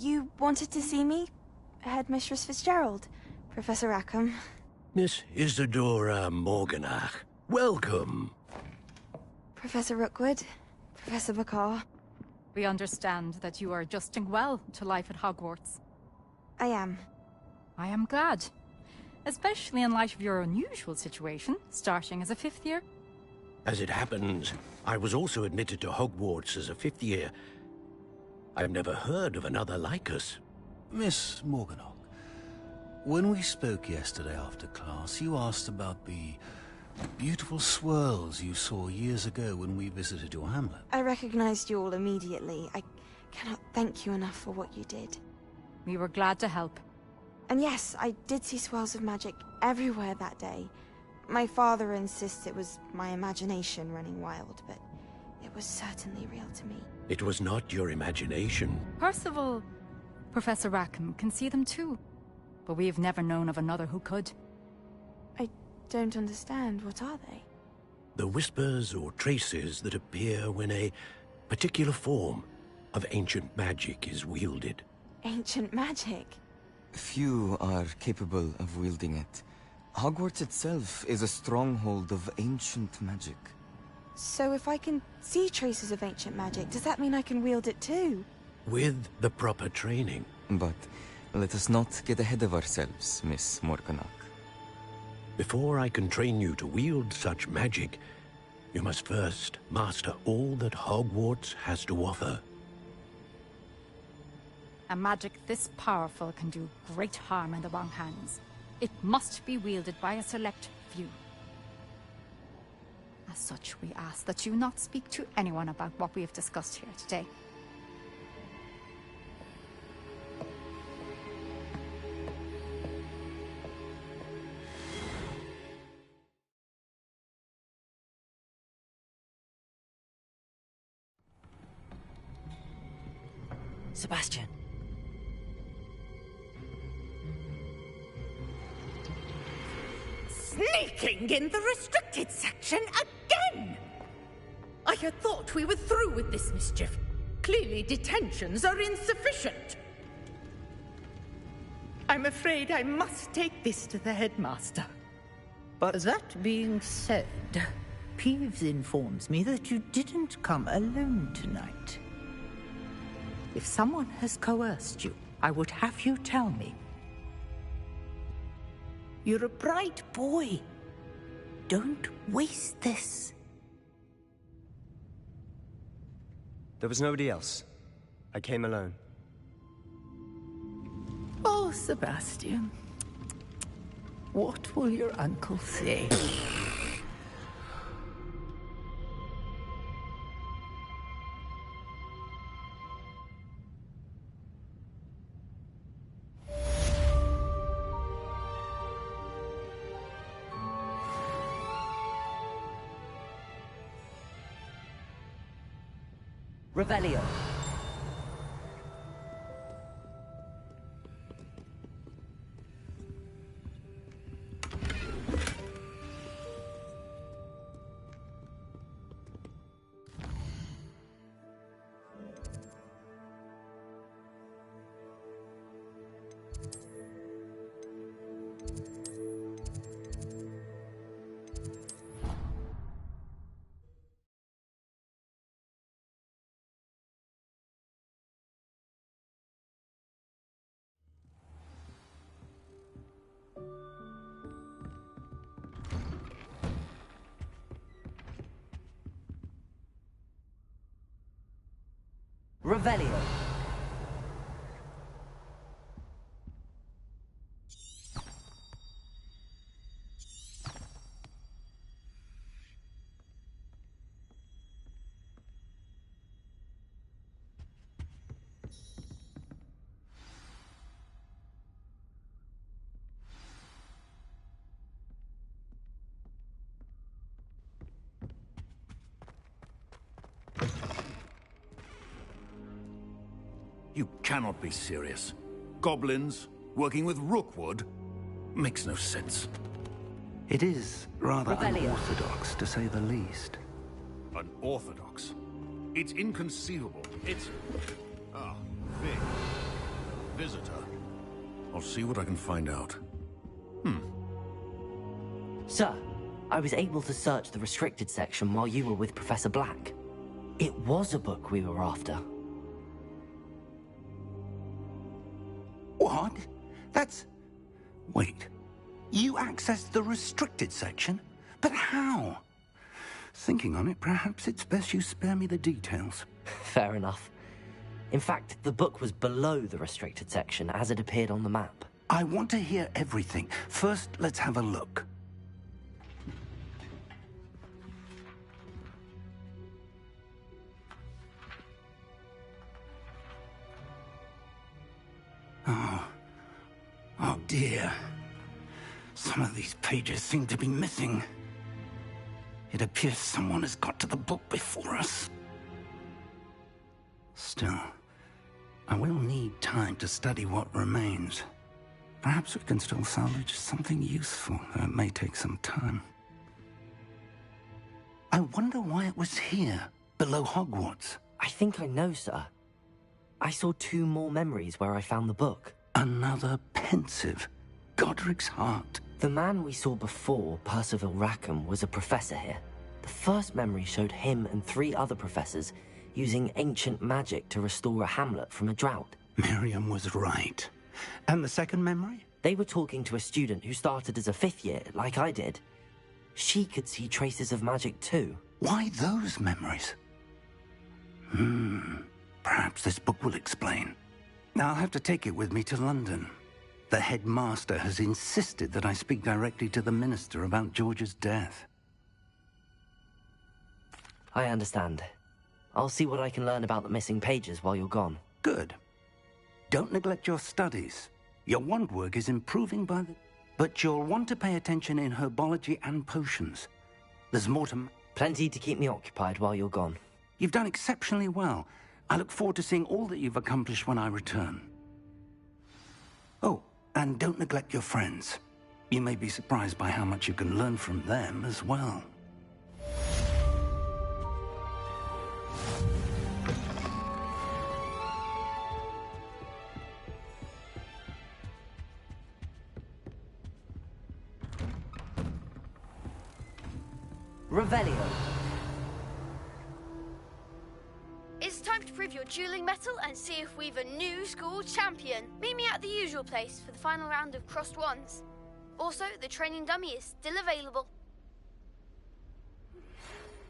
You wanted to see me? Headmistress Fitzgerald, Professor Rackham. Miss Isadora Morganach, welcome. Professor Rookwood, Professor Bakar. We understand that you are adjusting well to life at Hogwarts. I am. I am glad. Especially in light of your unusual situation, starting as a 5th year. As it happens, I was also admitted to Hogwarts as a 5th year. I've never heard of another like us. Miss Morganach, when we spoke yesterday after class, you asked about the beautiful swirls you saw years ago when we visited your hamlet. I recognized you all immediately. I cannot thank you enough for what you did. We were glad to help. And yes, I did see swirls of magic everywhere that day. My father insists it was my imagination running wild, but it was certainly real to me. It was not your imagination. Percival, Professor Rackham can see them too. But we have never known of another who could. I don't understand. What are they? The whispers or traces that appear when a particular form of ancient magic is wielded. Ancient magic? Few are capable of wielding it. Hogwarts itself is a stronghold of ancient magic. So if I can see traces of ancient magic, does that mean I can wield it too? With the proper training. But let us not get ahead of ourselves, Miss Morganach. Before I can train you to wield such magic, you must first master all that Hogwarts has to offer. A magic this powerful can do great harm in the wrong hands. It must be wielded by a select few. As such, we ask that you not speak to anyone about what we have discussed here today. Sebastian. Sneaking in the restricted section again! I had thought we were through with this mischief. Clearly detentions are insufficient. I'm afraid I must take this to the headmaster. But that being said, Peeves informs me that you didn't come alone tonight. If someone has coerced you, I would have you tell me. You're a bright boy. Don't waste this. there was nobody else. I came alone. Oh, Sebastian. What will your uncle say? Revelio. Revelio. You cannot be serious. Goblins working with Rookwood makes no sense. It is rather Revelio. unorthodox, to say the least. Unorthodox? It's inconceivable. It's... Ah, Vic. Visitor. I'll see what I can find out. Sir, I was able to search the restricted section while you were with Professor Black. It was a book we were after. What? That's... Wait. You accessed the restricted section? But how? Thinking on it, perhaps it's best you spare me the details. Fair enough. In fact, the book was below the restricted section as it appeared on the map. I want to hear everything. First, let's have a look. Oh dear. Some of these pages seem to be missing. It appears someone has got to the book before us. Still, I will need time to study what remains. Perhaps we can still salvage something useful, though it may take some time. I wonder why it was here, below Hogwarts. I think I know, sir. I saw 2 more memories where I found the book. Another pensive. Godric's heart. The man we saw before, Percival Rackham, was a professor here. The first memory showed him and 3 other professors using ancient magic to restore a hamlet from a drought. Miriam was right. And the second memory? They were talking to a student who started as a 5th year, like I did. She could see traces of magic too. Why those memories? Perhaps this book will explain. I'll have to take it with me to London. The headmaster has insisted that I speak directly to the minister about George's death. I understand. I'll see what I can learn about the missing pages while you're gone. Good. Don't neglect your studies. Your wand work is improving by the... But you'll want to pay attention in herbology and potions. There's more to... Plenty to keep me occupied while you're gone. You've done exceptionally well. I look forward to seeing all that you've accomplished when I return. Oh, and don't neglect your friends. You may be surprised by how much you can learn from them as well. Revelio. It's time to prove your dueling mettle and see if we've a new school champion. Meet me at the usual place for the final round of crossed wands. Also, the training dummy is still available.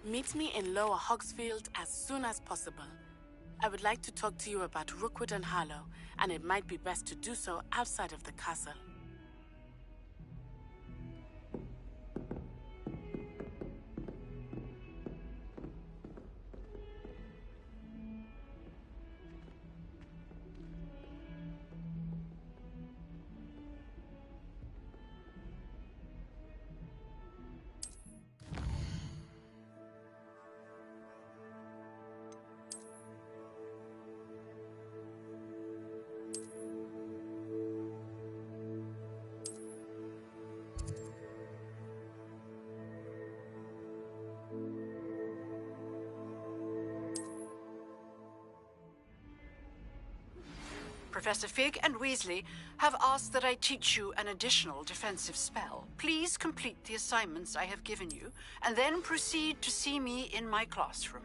Meet me in Lower Hogsfield as soon as possible. I would like to talk to you about Rookwood and Harlow, and it might be best to do so outside of the castle. Professor Fig and Weasley have asked that I teach you an additional defensive spell. Please complete the assignments I have given you, and then proceed to see me in my classroom.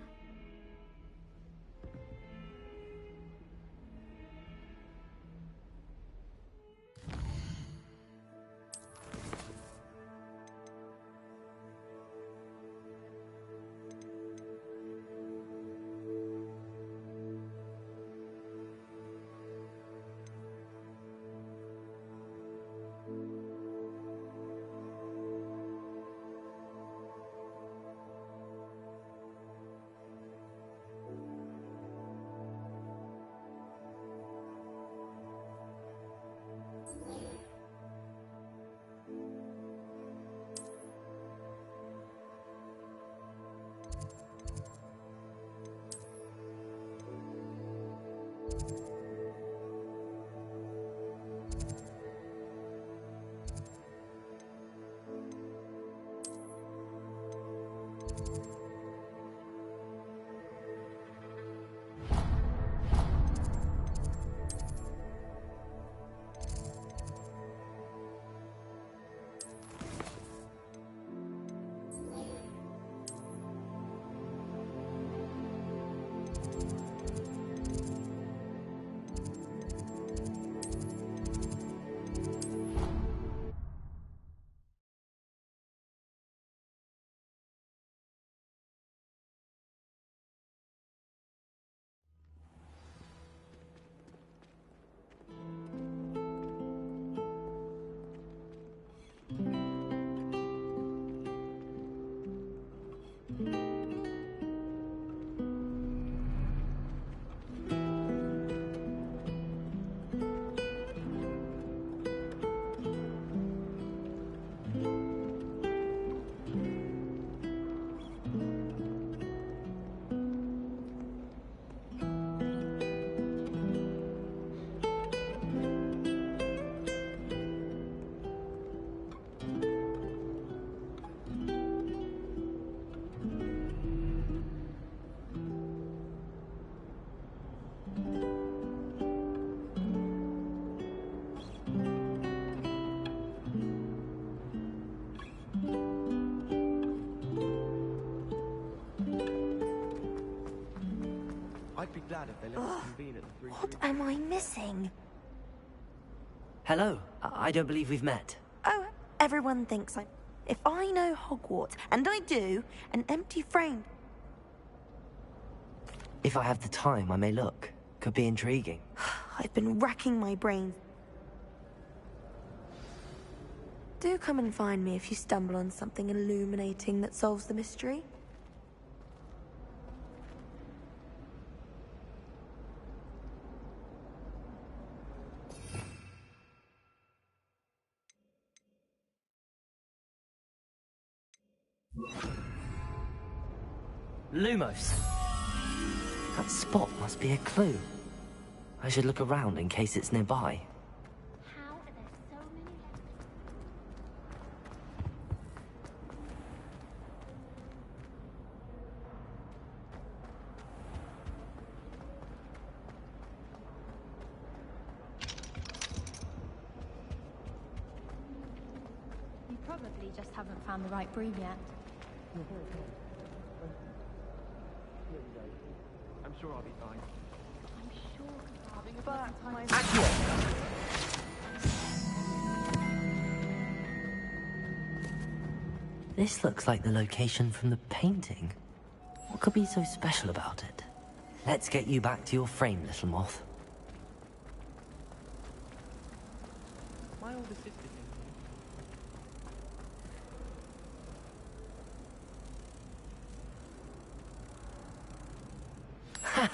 What am I missing? Hello. I don't believe we've met. Oh, everyone thinks I'm... If I know Hogwarts, and I do, an empty frame... If I have the time, I may look. Could be intriguing. I've been racking my brains. Do come and find me if you stumble on something illuminating that solves the mystery. Lumos. That spot must be a clue. I should look around in case it's nearby. probably just haven't found the right broom yet. I'm sure I'll be fine. I'm sure having a But my This looks like the location from the painting. What could be so special about it? Let's get you back to your frame, little moth. My older sister did. Ha!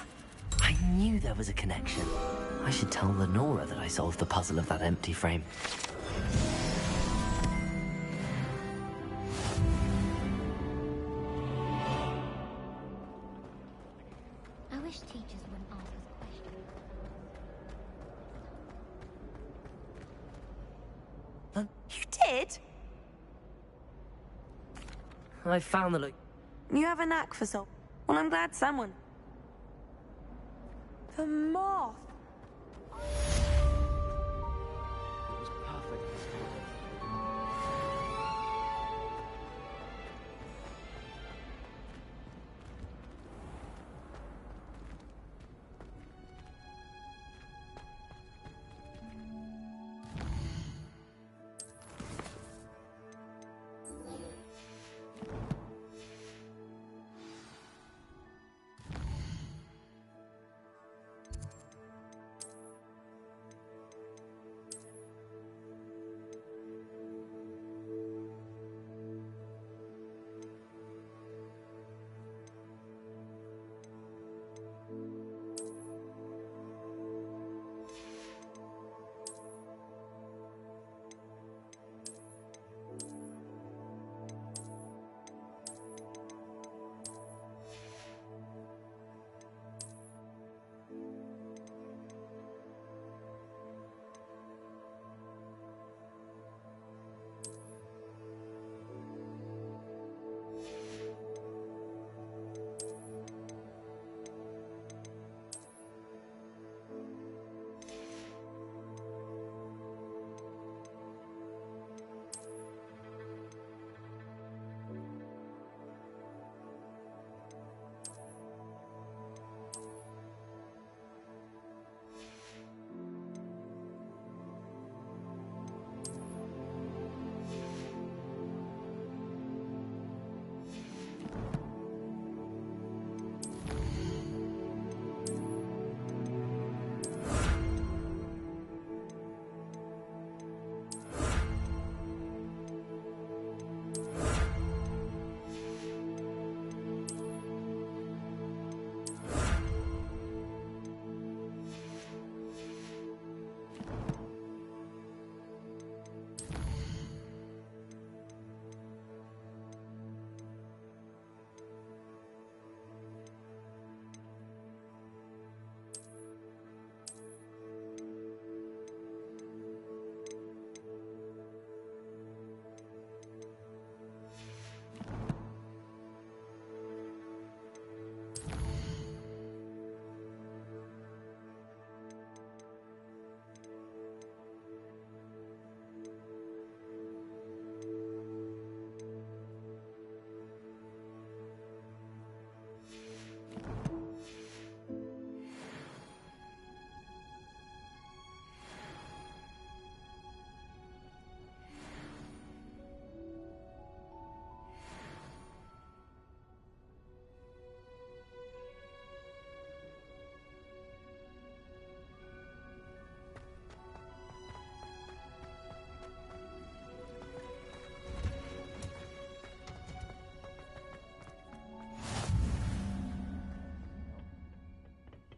I knew there was a connection. I should tell Lenora that I solved the puzzle of that empty frame. I wish teachers wouldn't ask us questions. You did? I found the You have a knack for sol. Well, I'm glad someone. The moth. It was perfect.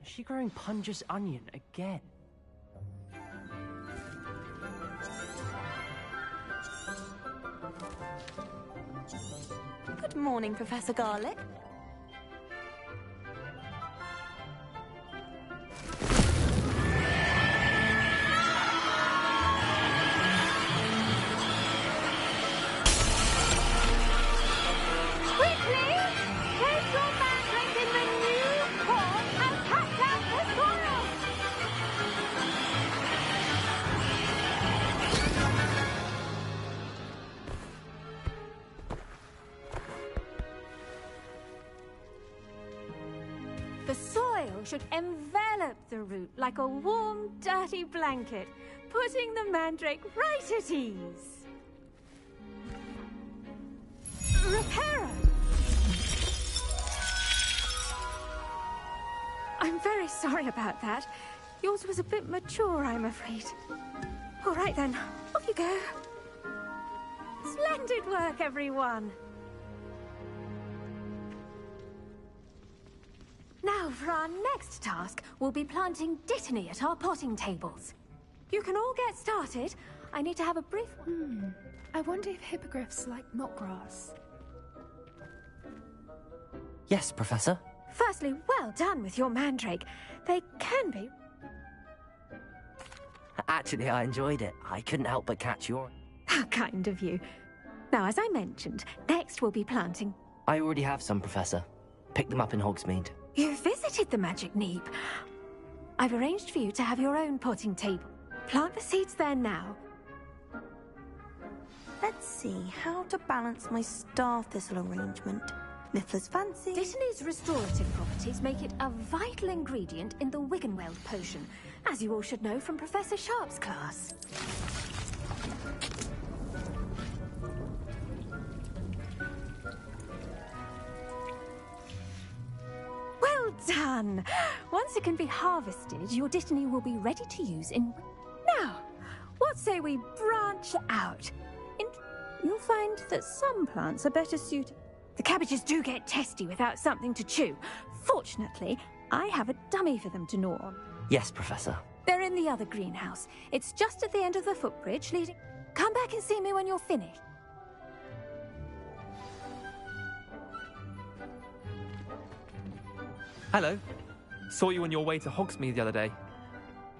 Is she growing Punja's onion again? Good morning, Professor Garlic. should envelop the root like a warm, dirty blanket, putting the mandrake right at ease. Reparo! I'm very sorry about that. Yours was a bit mature, I'm afraid. All right then, off you go. Splendid work, everyone. Now, for our next task, we'll be planting dittany at our potting tables. You can all get started. I need to have a brief... I wonder if hippogriffs like knotgrass. Yes, Professor. Firstly, well done with your mandrake. They can be... Actually, I enjoyed it. I couldn't help but catch your... How kind of you. Now, as I mentioned, next we'll be planting... I already have some, Professor. Picked them up in Hogsmeade. You visited the Magic Neep. I've arranged for you to have your own potting table. Plant the seeds there now. Let's see how to balance my star thistle arrangement. Niffler's fancy. Dittany's restorative properties make it a vital ingredient in the Wiggenweld potion, as you all should know from Professor Sharp's class. Well done! Once it can be harvested, your dittany will be ready to use in... Now, what say we branch out? You'll find that some plants are better suited... The cabbages do get testy without something to chew. Fortunately, I have a dummy for them to gnaw on. Yes, Professor. They're in the other greenhouse. It's just at the end of the footbridge leading... Come back and see me when you're finished. Hello. Saw you on your way to Hogsmeade the other day.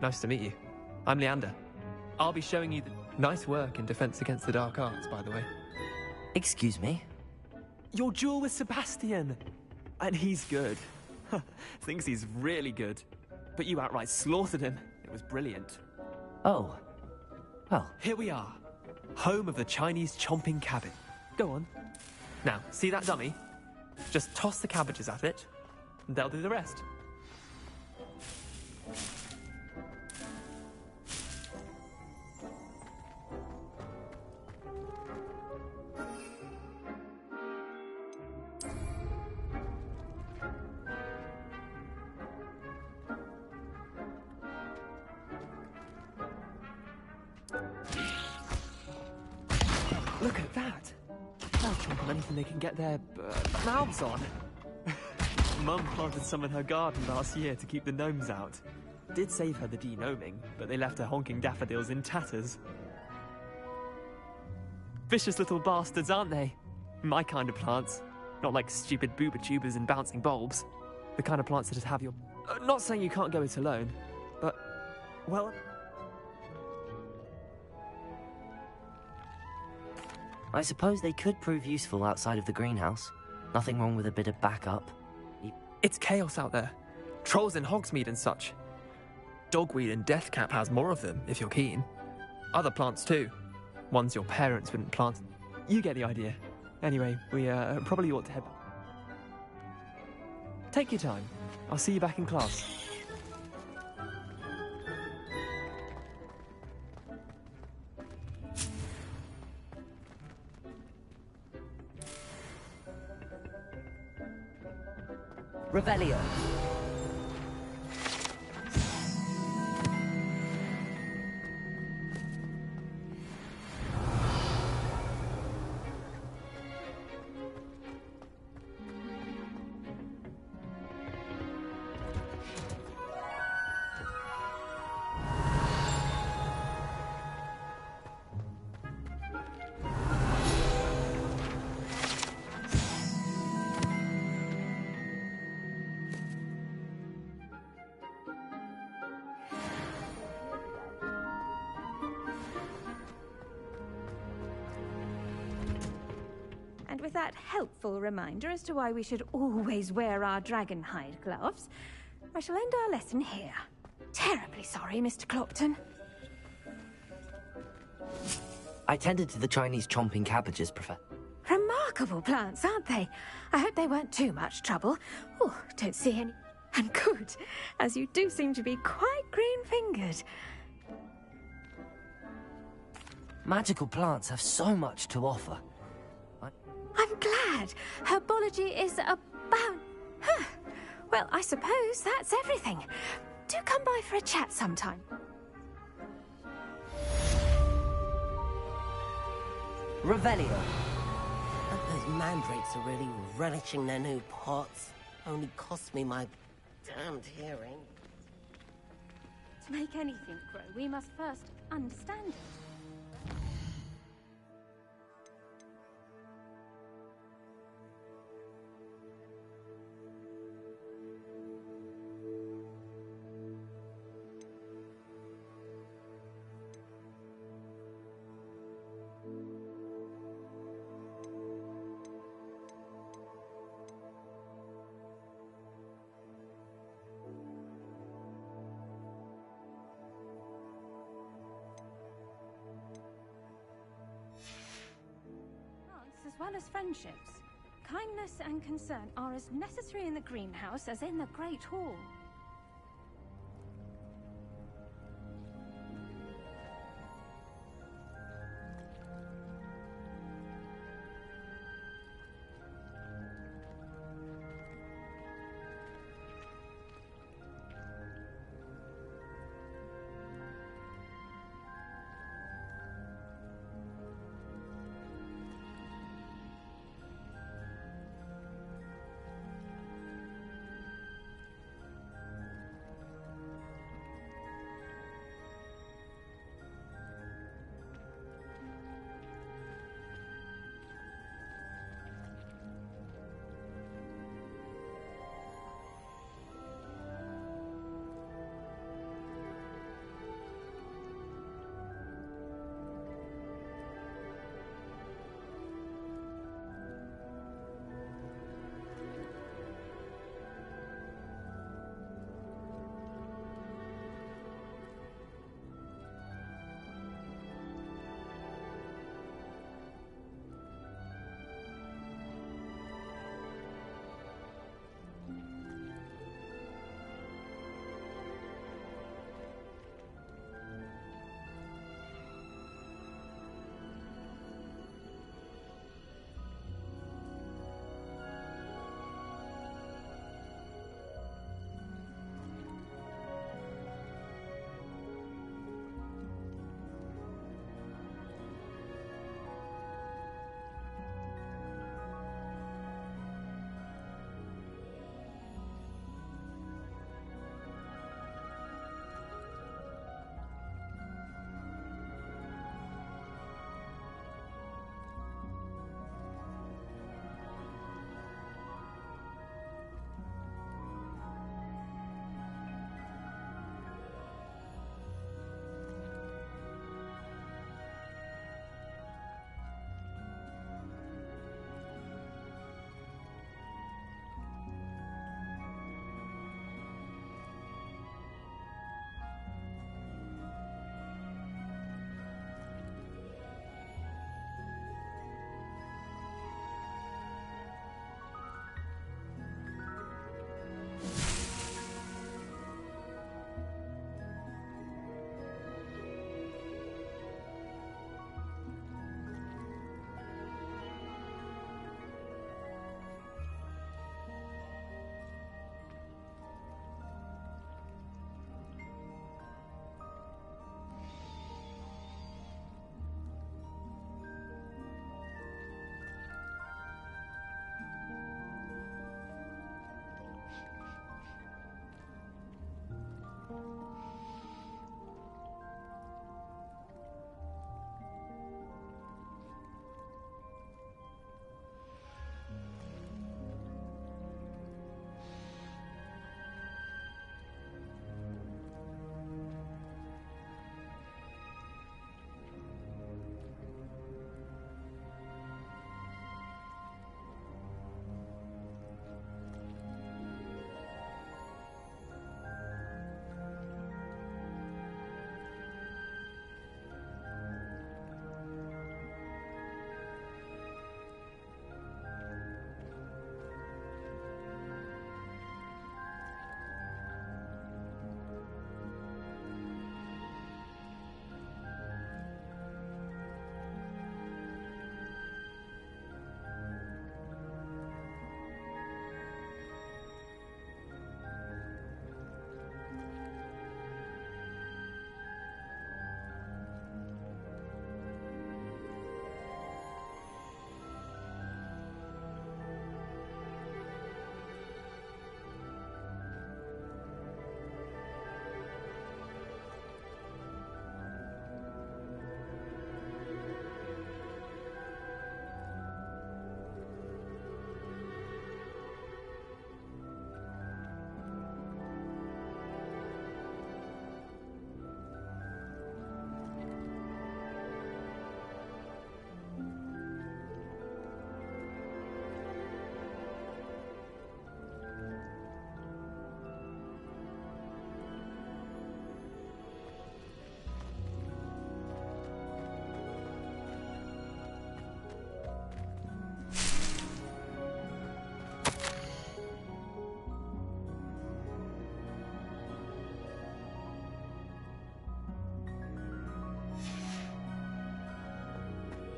Nice to meet you. I'm Leander. I'll be showing you the... Nice work in Defense Against the Dark Arts, by the way. Excuse me? Your duel with Sebastian! And he's good. Thinks he's really good. But you outright slaughtered him. It was brilliant. Oh. Well. Here we are. Home of the Chinese chomping cabbage. Go on. Now, see that dummy? Just toss the cabbages at it, and they'll do the rest. Look at that! They'll chomp on anything they can get their mouths on. Mum planted some in her garden last year to keep the gnomes out. Did save her the de-gnoming, but they left her honking daffodils in tatters. Vicious little bastards, aren't they? My kind of plants. Not like stupid booba tubers and bouncing bulbs. The kind of plants that have your... not saying you can't go it alone, but... well... I suppose they could prove useful outside of the greenhouse. Nothing wrong with a bit of backup. It's chaos out there. Trolls in Hogsmeade and such. Dogweed and Deathcap has more of them, if you're keen. Other plants too. Ones your parents wouldn't plant. You get the idea. Anyway, we probably ought to head back. Take your time. I'll see you back in class. Revelio. And with that helpful reminder as to why we should always wear our dragon hide gloves, I shall end our lesson here. Terribly sorry, Mr. Clopton. I tended to the Chinese chomping cabbages, Professor. Remarkable plants, aren't they? I hope they weren't too much trouble. Oh, don't see any. And good, as you do seem to be quite green-fingered. Magical plants have so much to offer. I'm glad. Herbology is about... Huh. Well, I suppose that's everything. Do come by for a chat sometime. Revelio. Those mandrakes are really relishing their new pots. Only cost me my damned hearing. To make anything grow, we must first understand it. As well as friendships, kindness and concern are as necessary in the greenhouse as in the Great Hall.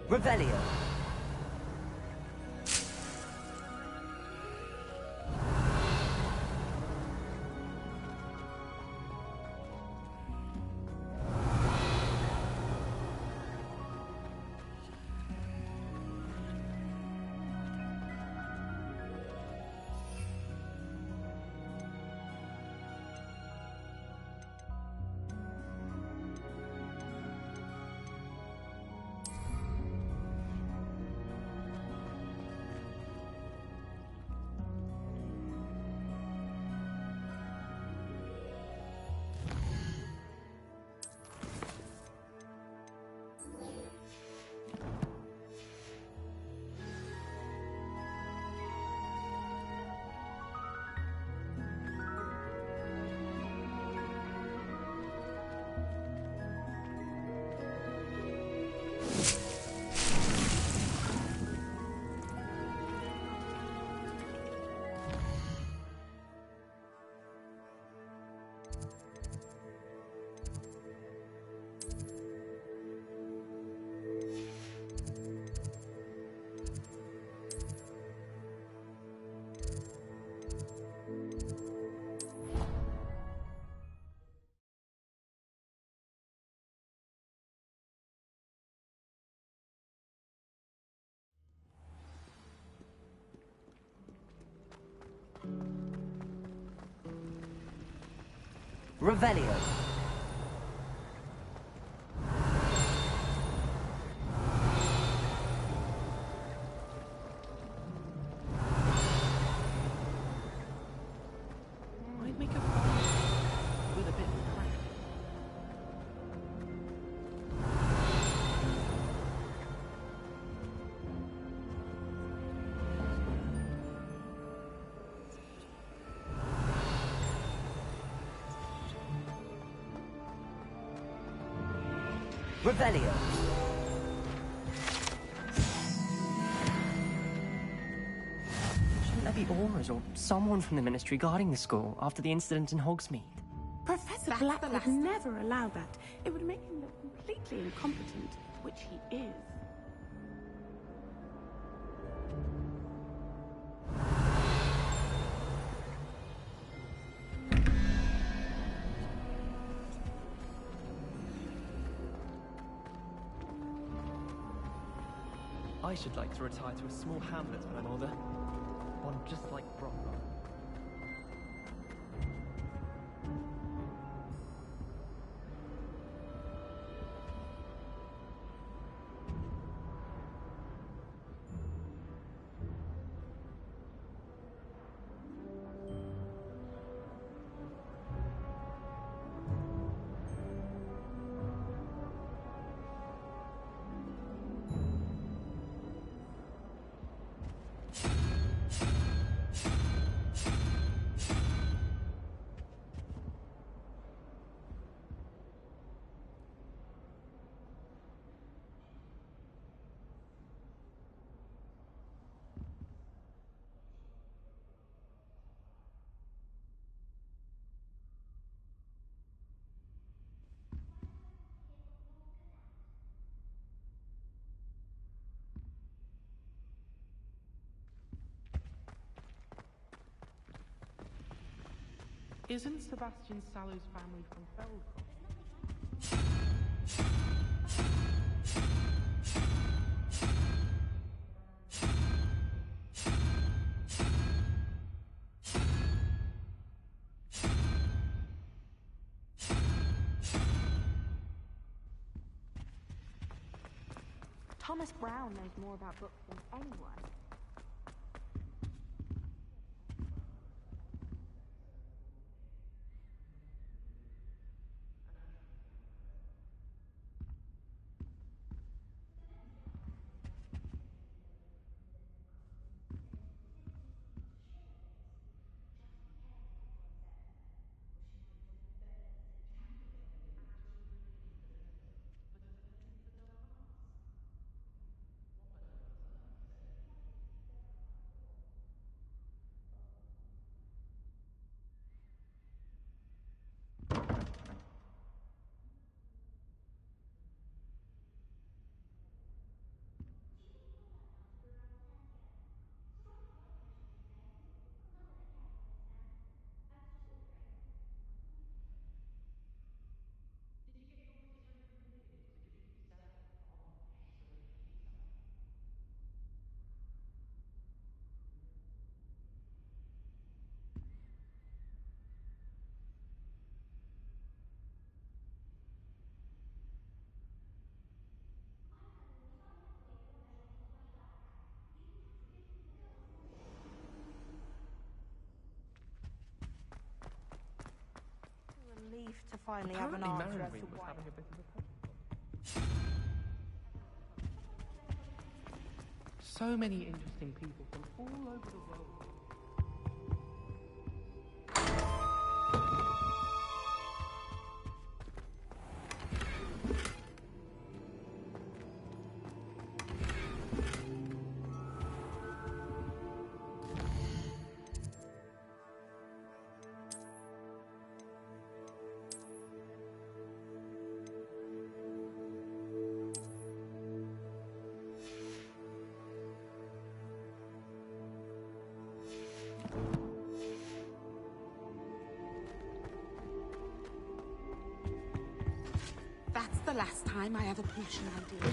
Revelio. Revelio. Might make a fire with a bit of crack. Revelio. Shouldn't there be auras or someone from the ministry guarding the school after the incident in Hogsmeade? Professor Black would never allow that. It would make him look completely incompetent, which he is. I should like to retire to a small hamlet when I'm older. One just like Brock. Isn't Sebastian Sallow's family from Feldcroft? Thomas Brown knows more about books than anyone. relief to finally have an answer as to why. So many interesting people from all over the world. That's the last time I have a potion idea.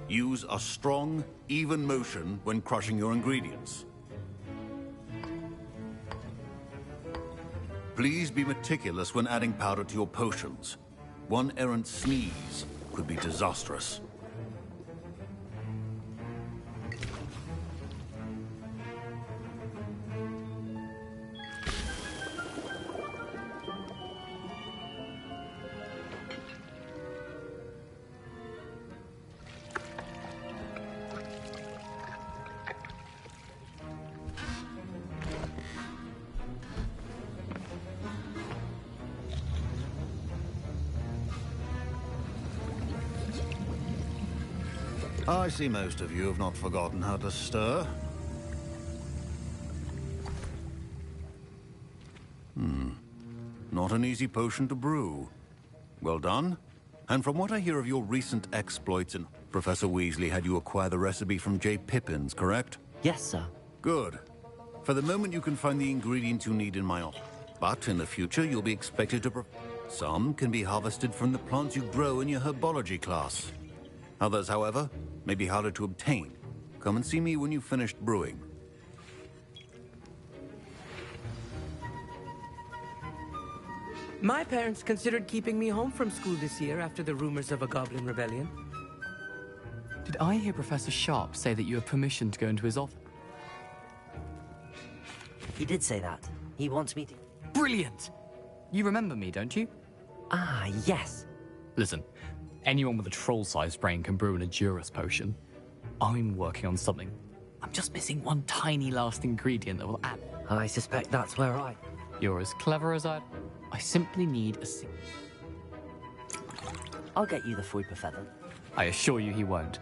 Use a strong, even motion when crushing your ingredients. Please be meticulous when adding powder to your potions. One errant sneeze could be disastrous. I see most of you have not forgotten how to stir. Not an easy potion to brew. Well done. And from what I hear of your recent exploits, Professor Weasley had you acquire the recipe from J. Pippin's, correct? Yes, sir. Good. For the moment, you can find the ingredients you need in my office. But in the future, you'll be expected to... Some can be harvested from the plants you grow in your herbology class. Others, however, may be harder to obtain. Come and see me when you've finished brewing. My parents considered keeping me home from school this year after the rumors of a goblin rebellion. Did I hear Professor Sharp say that you have permission to go into his office? He did say that. He wants me to... Brilliant! You remember me, don't you? Ah, yes. Listen, anyone with a troll-sized brain can brew an Edurus potion. I'm working on something. I'm just missing one tiny last ingredient that will add... I suspect that's where I... You're as clever as I simply need a... I'll get you the Fuipa feather. I assure you he won't.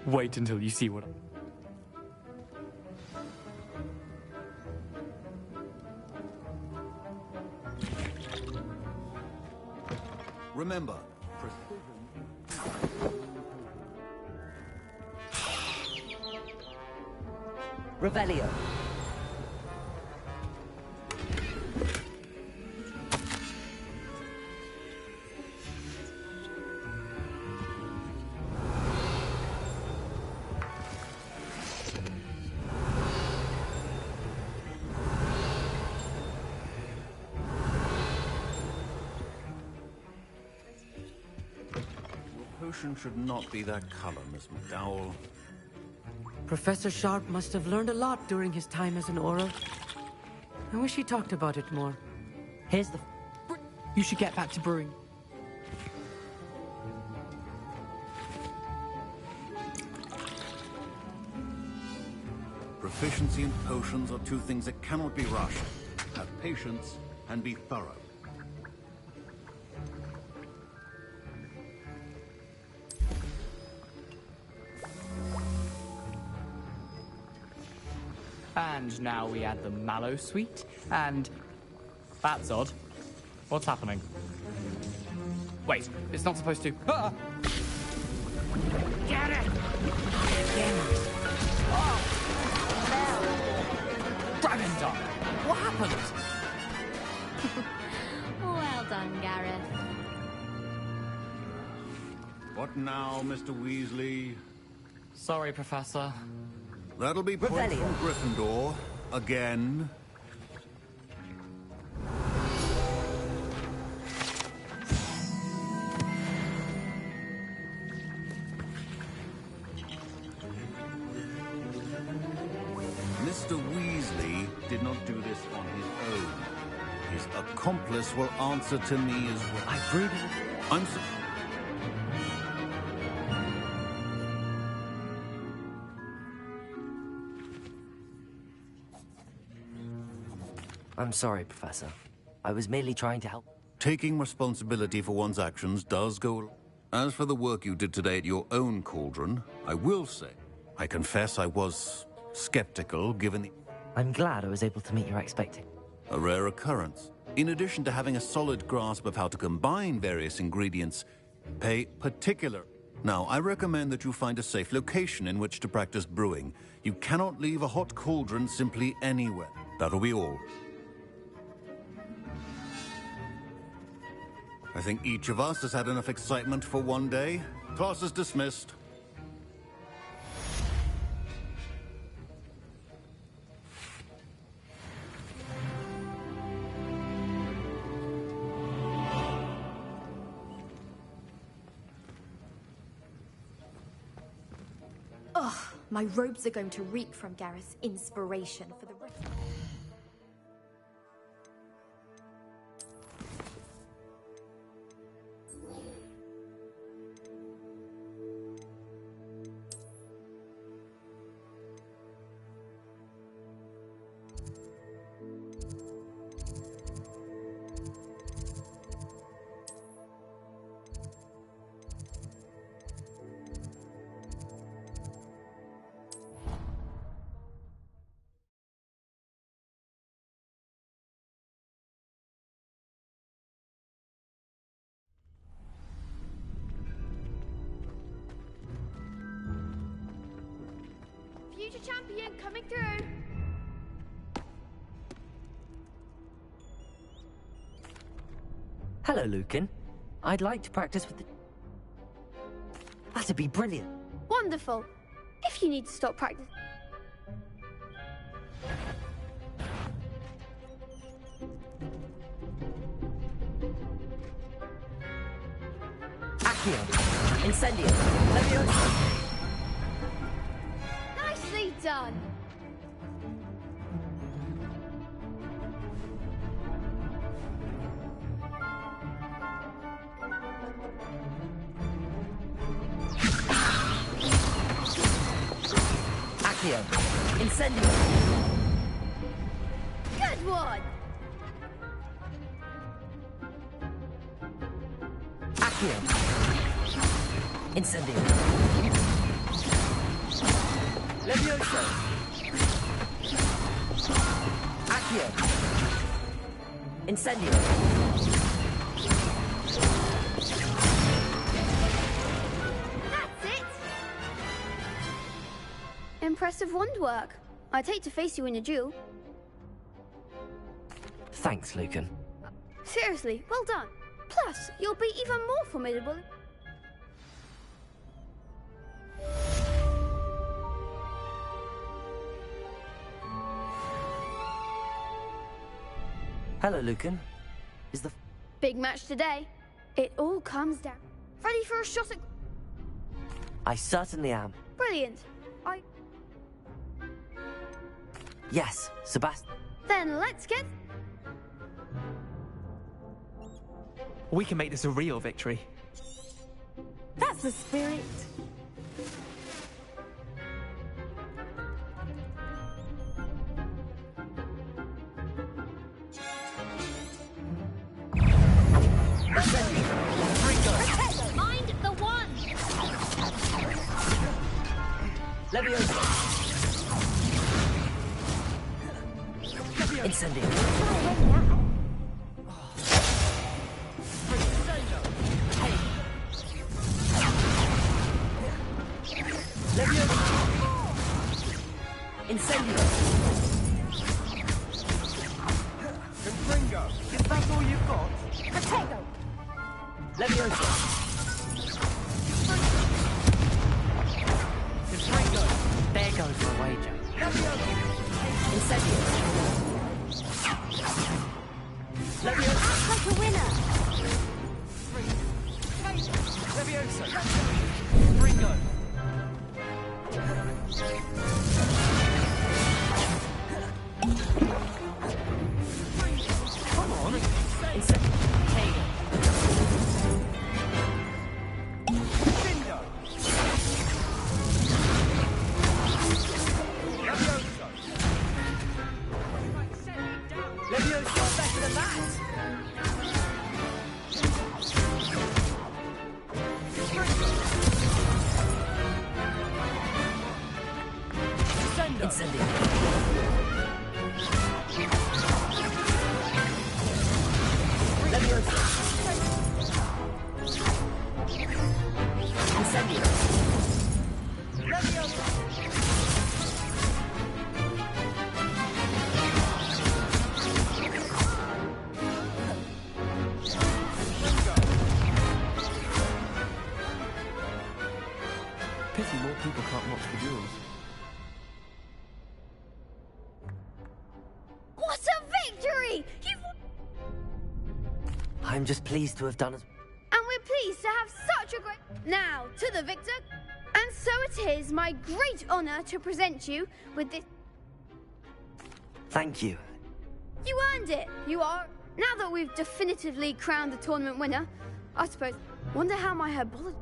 Wait until you see what... Remember, Revelio. should not be that color, Miss McDowell. Professor Sharp must have learned a lot during his time as an Auror. I wish he talked about it more. Here's the... You should get back to brewing. Proficiency in potions are two things that cannot be rushed. Have patience and be thorough. And now we add the mallow sweet, and... That's odd. What's happening? Wait, it's not supposed to... Ah! Get it! Oh! Dragon Dog! What happened? Well done, Gareth. What now, Mr. Weasley? Sorry, Professor. That'll be point from Gryffindor. Again. Mr. Weasley did not do this on his own. His accomplice will answer to me as well. I'm sorry, Professor. I was merely trying to help. Taking responsibility for one's actions does go... As for the work you did today at your own cauldron, I will say, I confess I was skeptical given the... I'm glad I was able to meet your expectations. A rare occurrence. In addition to having a solid grasp of how to combine various ingredients, pay particular... Now, I recommend that you find a safe location in which to practice brewing. You cannot leave a hot cauldron simply anywhere. That'll be all. I think each of us has had enough excitement for one day. Class is dismissed. Ugh, my robes are going to reek from Gareth's inspiration for the rest. Future champion coming through. Hello, Lucan. I'd like to practice with the... That'd be brilliant. Wonderful. If you need to stop practice. Accio. Incendio. Leviosa. Nicely done. Accio. Incendio. Good one. Accio. Incendio. Leviosa. Accio. Incendio. That's it. Impressive wand work. I'd hate to face you in a duel. Thanks, Lucan. Seriously, well done. Plus, you'll be even more formidable. Hello, Lucan. Is the... Big match today. It all comes down. Ready for a shot at... I certainly am. Brilliant. Yes, Sebastian. Then let's get... We can make this a real victory. That's the spirit. Mind the one! Leviosa. Incendio. Leviosa. Incendio. Confringo. Is that all you've got? Potato. Leviosa. Confringo. Act like a winner! Ringo! Come on! Leviosa better than that! Pity more people can't watch the duels. What a victory! I'm just pleased to have done as... And we're pleased to have such a great... Now, to the victor. And so it is my great honor to present you with this... Thank you. You earned it! You are... Now that we've definitively crowned the tournament winner, I suppose... Wonder how my herbology...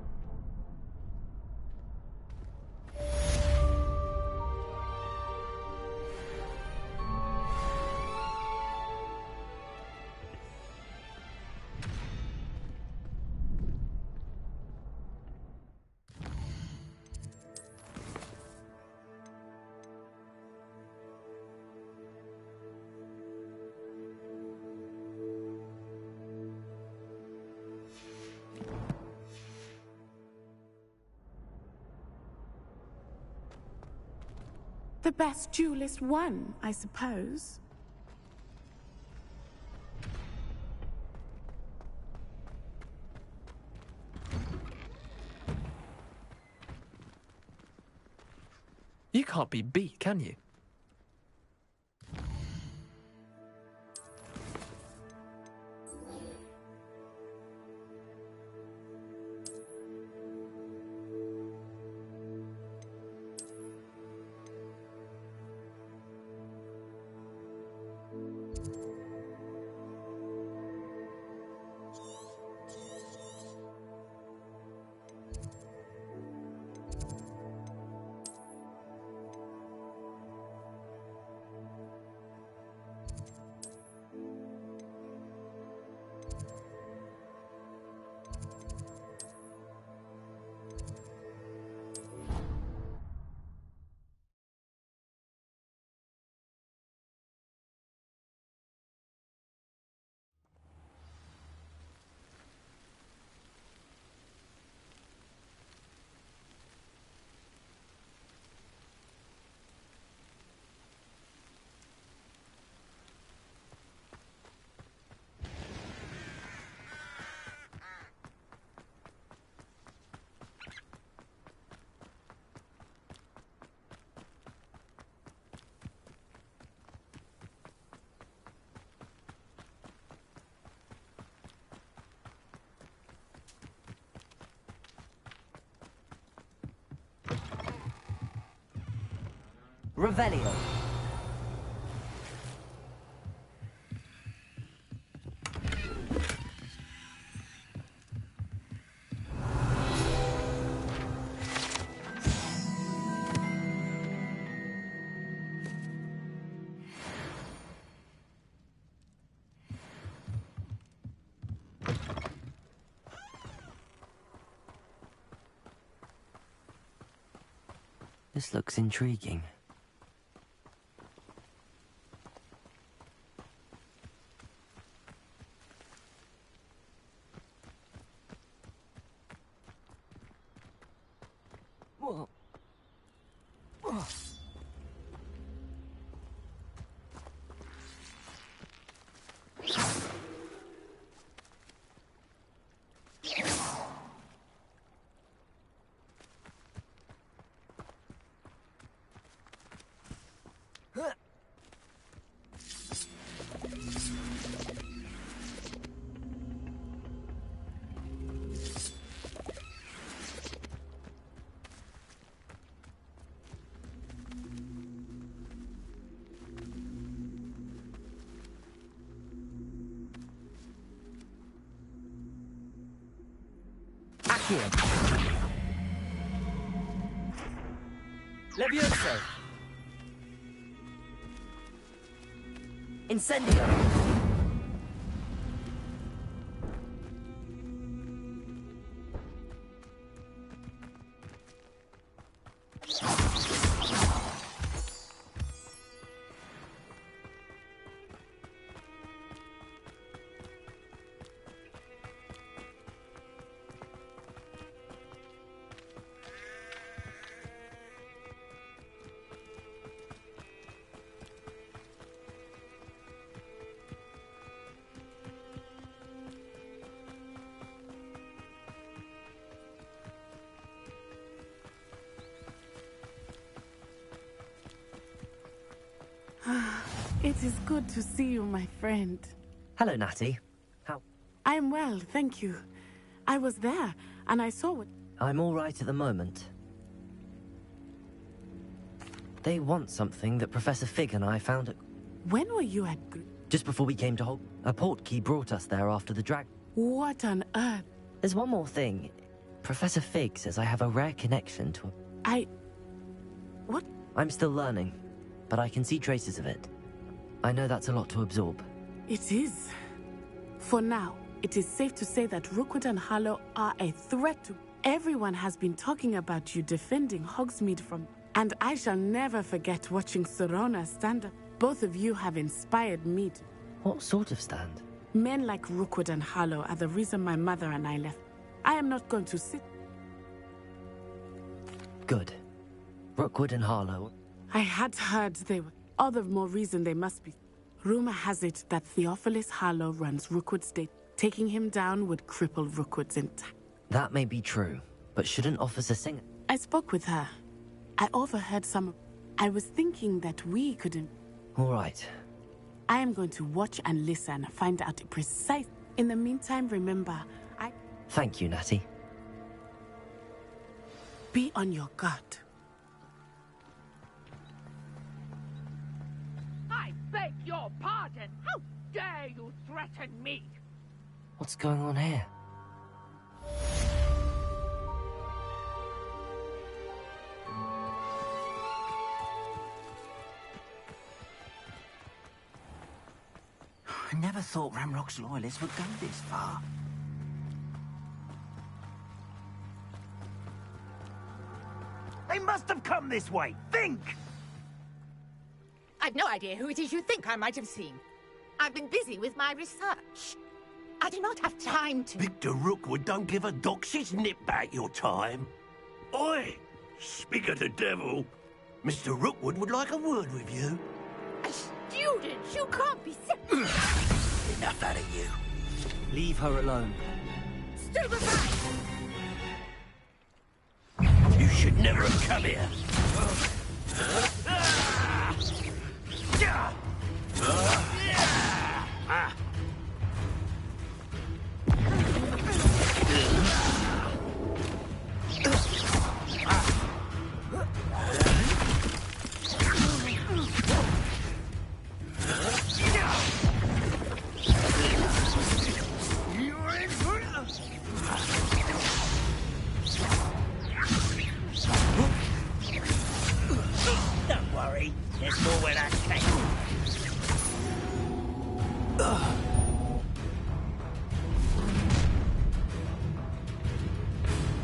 The best duelist won, I suppose. You can't be beat, can you? Revelio. This looks intriguing. Here. Levioso. Incendio. It is good to see you, my friend. Hello, Natty. How? I'm well, thank you. I was there, and I saw what... I'm all right at the moment. They want something that Professor Fig and I found at... When were you at... Just before we came to Hog... A portkey brought us there after the drag... What on earth? There's one more thing. Professor Fig says I have a rare connection to a... What? I'm still learning, but I can see traces of it. I know that's a lot to absorb. It is. For now, it is safe to say that Rookwood and Harlow are a threat to... Everyone has been talking about you defending Hogsmeade from... And I shall never forget watching Sorona stand up. Both of you have inspired me to... What sort of stand? Men like Rookwood and Harlow are the reason my mother and I left. I am not going to sit... Good. Rookwood and Harlow... I had heard they were... All the more reason they must be. Rumor has it that Theophilus Harlow runs Rookwood's State. Taking him down would cripple Rookwood's entire... That may be true, but shouldn't Officer Singer... I spoke with her. I overheard some... I was thinking that we couldn't... All right. I am going to watch and listen, find out precise... In the meantime, remember, Thank you, Natty. Be on your guard. I beg your pardon. How dare you threaten me? What's going on here? I never thought Ramrock's loyalists would go this far. They must have come this way. Think! I've no idea who it is you think I might have seen. I've been busy with my research. I do not have time to... Victor Rookwood don't give a doxy's nip back your time. Oi! Speak of the devil. Mr. Rookwood would like a word with you. A student? You can't be serious. Enough out of you. Leave her alone. Still back! You should never have come here. Don't worry, there's more where that came.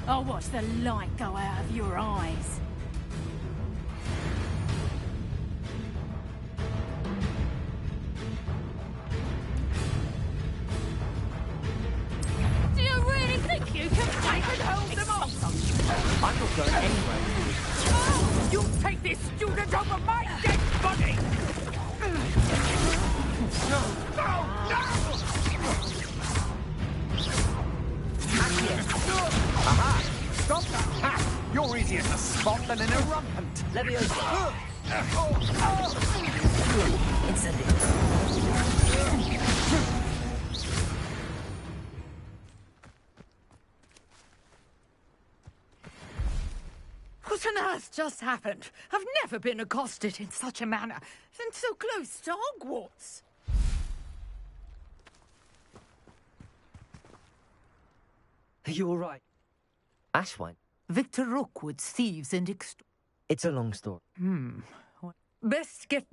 I'll watch the light go out of your eyes. Do you really think you can take and hold them off? I'm not going anywhere. Oh, you take this student over my dead body! No! No! Aha! Stop that hack! You're easier to spot than an irrumpent. Levioso. What on earth just happened? I've never been accosted in such a manner, and so close to Hogwarts. Are you all right? Ashwine? Victor Rookwood's thieves and It's a long story. Best get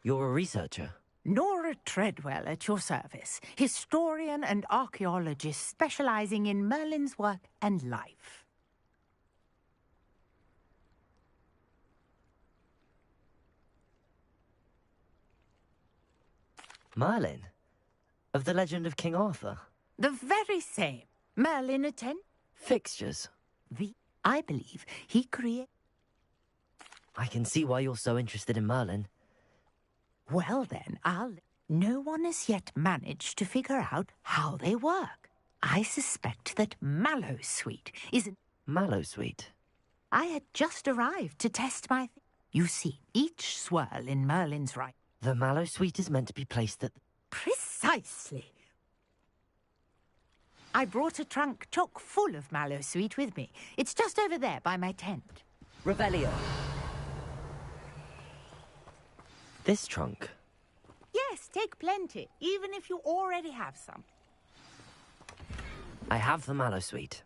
You're a researcher? Nora Treadwell at your service, historian and archaeologist specializing in Merlin's work and life. Merlin? Of the legend of King Arthur? The very same. Merlin attend Fixtures? I believe he created... I can see why you're so interested in Merlin. Well then, no one has yet managed to figure out how they work. I suspect that Mallowsweet is... Mallowsweet? I had just arrived to test my... You see, each swirl in Merlin's right... The Mallowsweet is meant to be placed at... Precisely. I brought a trunk chock full of Mallowsweet with me. It's just over there by my tent. Revelio. This trunk? Yes, take plenty, even if you already have some. I have the Mallowsweet.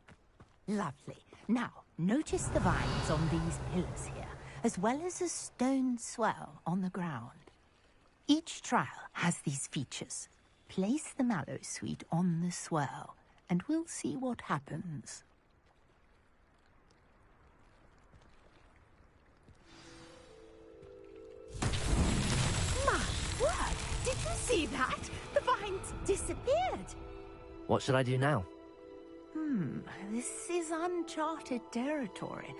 Lovely. Now, notice the vines on these pillars here, as well as a stone swirl on the ground. Each trial has these features. Place the Mallowsweet on the swirl, and we'll see what happens. My word! Did you see that? The vines disappeared! What should I do now? This is uncharted territory.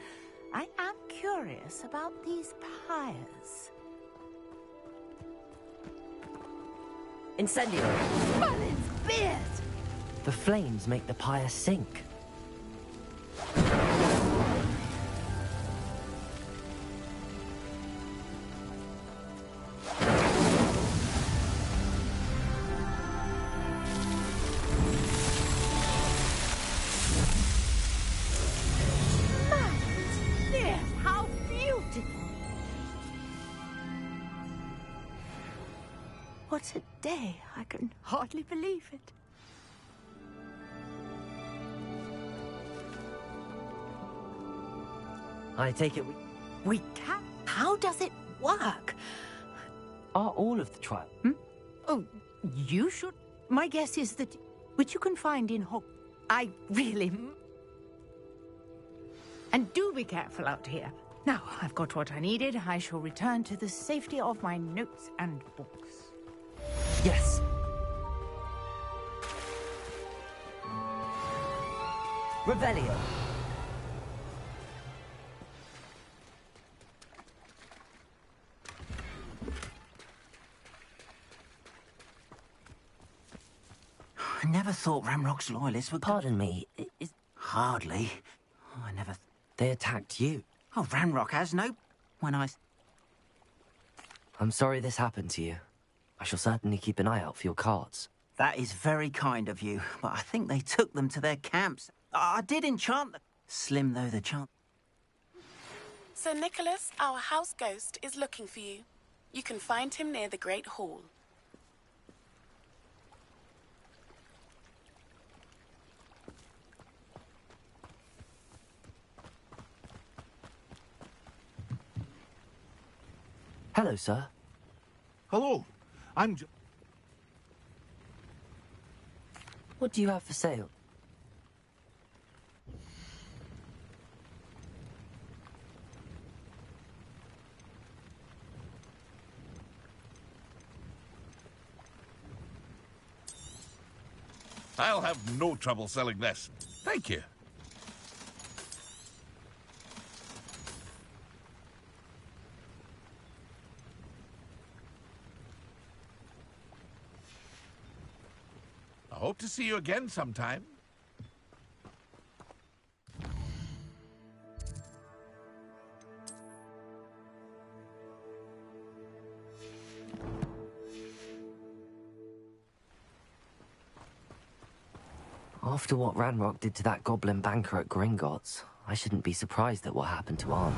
I am curious about these pyres. Incendio! Merlin's beard! The flames make the pyre sink. How beautiful! What a day! I can hardly believe it. I take it we can. How does it work? Are all of the trials? Oh, you should. My guess is that which you can find in I really. And do be careful out here. Now, I've got what I needed. I shall return to the safety of my notes and books. Yes. Revelio. I never thought Ramrock's loyalists would... Pardon me, is... Hardly. Oh, I never... They attacked you. Oh, Ramrock has no... When I... I'm sorry this happened to you. I shall certainly keep an eye out for your cards. That is very kind of you, but I think they took them to their camps. I did enchant them. Slim though the chance. Sir Nicholas, our house ghost, is looking for you. You can find him near the Great Hall. Hello, sir. Hello. What do you have for sale? I'll have no trouble selling this. Thank you. I hope to see you again sometime. After what Ranrock did to that goblin banker at Gringotts, I shouldn't be surprised at what happened to Arm.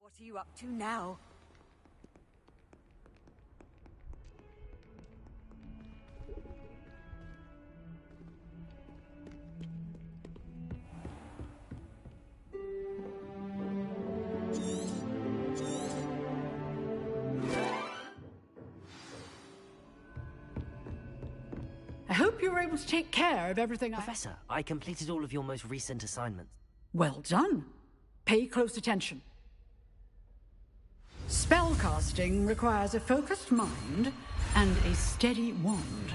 What are you up to now? I hope you were able to take care of everything. Professor, I completed all of your most recent assignments. Well done. Pay close attention. Spellcasting requires a focused mind and a steady wand.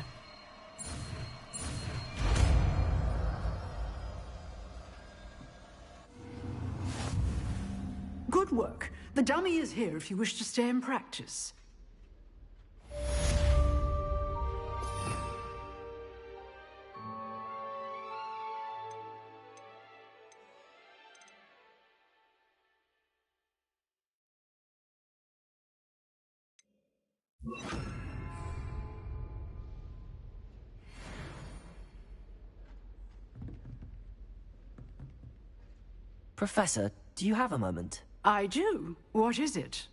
Good work. The dummy is here if you wish to stay and practice. Professor, do you have a moment? I do. What is it?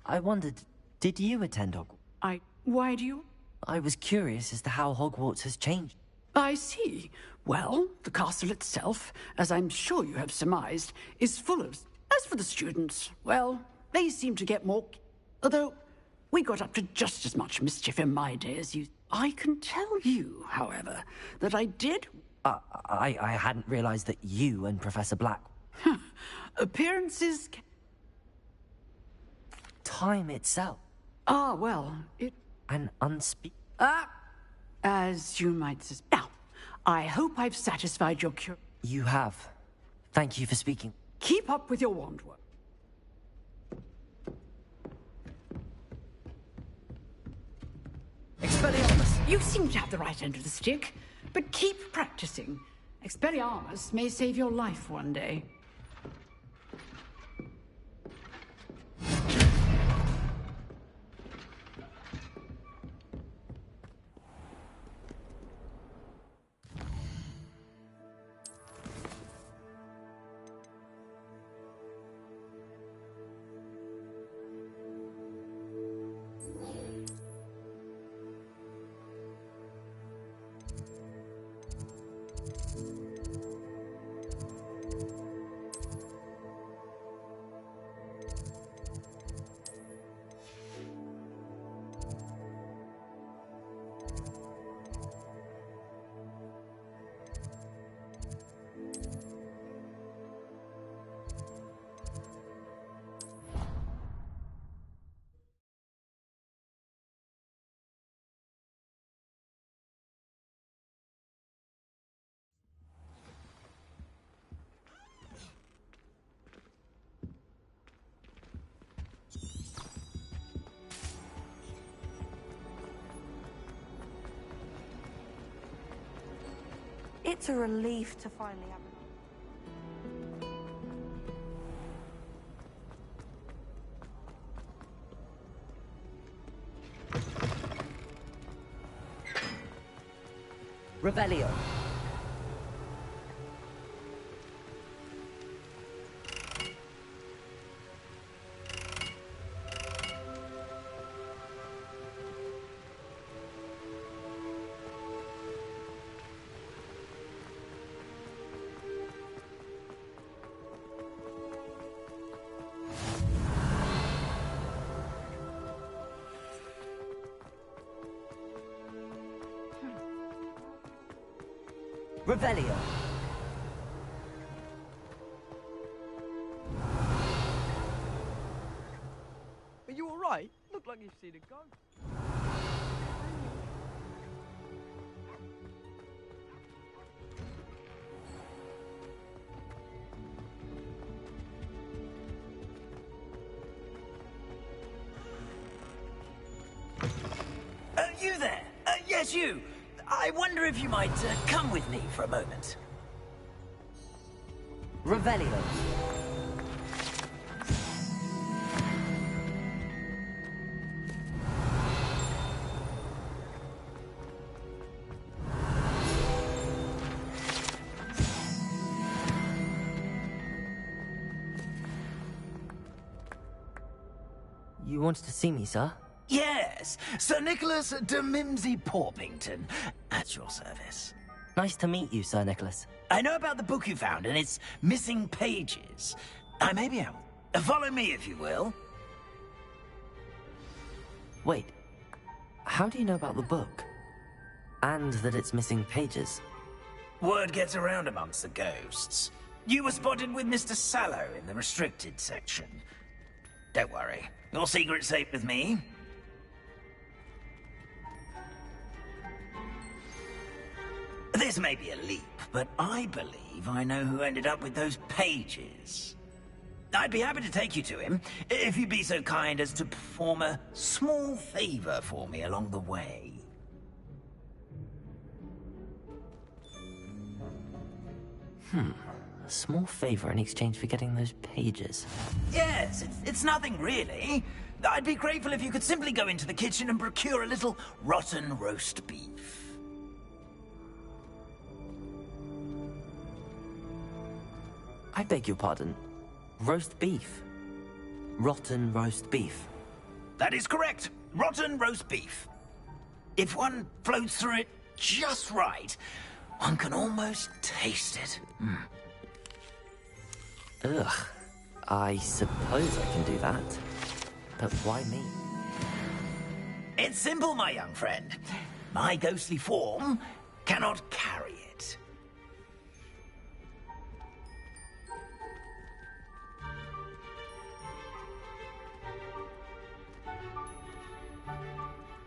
I wondered, did you attend Hogwarts? Why do you? I was curious as to how Hogwarts has changed. I see. Well, the castle itself, as I'm sure you have surmised, is full of... As for the students, well, they seem to get more... Although, we got up to just as much mischief in my day as you... I can tell you, however, that I did... I hadn't realized that you and Professor Black... Appearances... Time itself. Ah, well, it... An as you might suspect. Now, I hope I've satisfied your curiosity. You have. Thank you for speaking. Keep up with your wand work. Expelliarmus, you seem to have the right end of the stick, but keep practicing. Expelliarmus may save your life one day. It's a relief to finally have an... Revelio. Revelio. you've seen a ghost. You there? Yes, you. I wonder if you might come with me for a moment. Revelio. You wanted to see me, sir? Yes, Sir Nicholas de Mimsy Porpington, at your service. Nice to meet you, Sir Nicholas. I know about the book you found and its missing pages. I may be able. Follow me, if you will. Wait, how do you know about the book? And that it's missing pages? Word gets around amongst the ghosts. You were spotted with Mr. Sallow in the restricted section. Don't worry, your secret's safe with me. This may be a leap, but I believe I know who ended up with those pages. I'd be happy to take you to him, if you'd be so kind as to perform a small favor for me along the way. A small favor in exchange for getting those pages. Yes, it's nothing really. I'd be grateful if you could simply go into the kitchen and procure a little rotten roast beef. I beg your pardon. Roast beef. Rotten roast beef. That is correct. Rotten roast beef. If one floats through it just right, one can almost taste it. Ugh. I suppose I can do that. But why me? It's simple, my young friend. My ghostly form cannot carry it.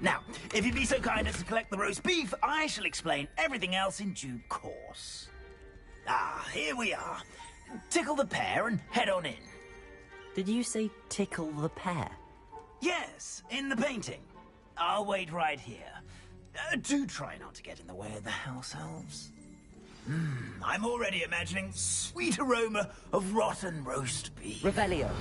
Now, if you'd be so kind as to collect the roast beef, I shall explain everything else in due course. Ah, here we are. Tickle the pear and head on in. Did you say tickle the pear? Yes, in the painting. I'll wait right here. Do try not to get in the way of the house elves. I'm already imagining sweet aroma of rotten roast beef. Revelio.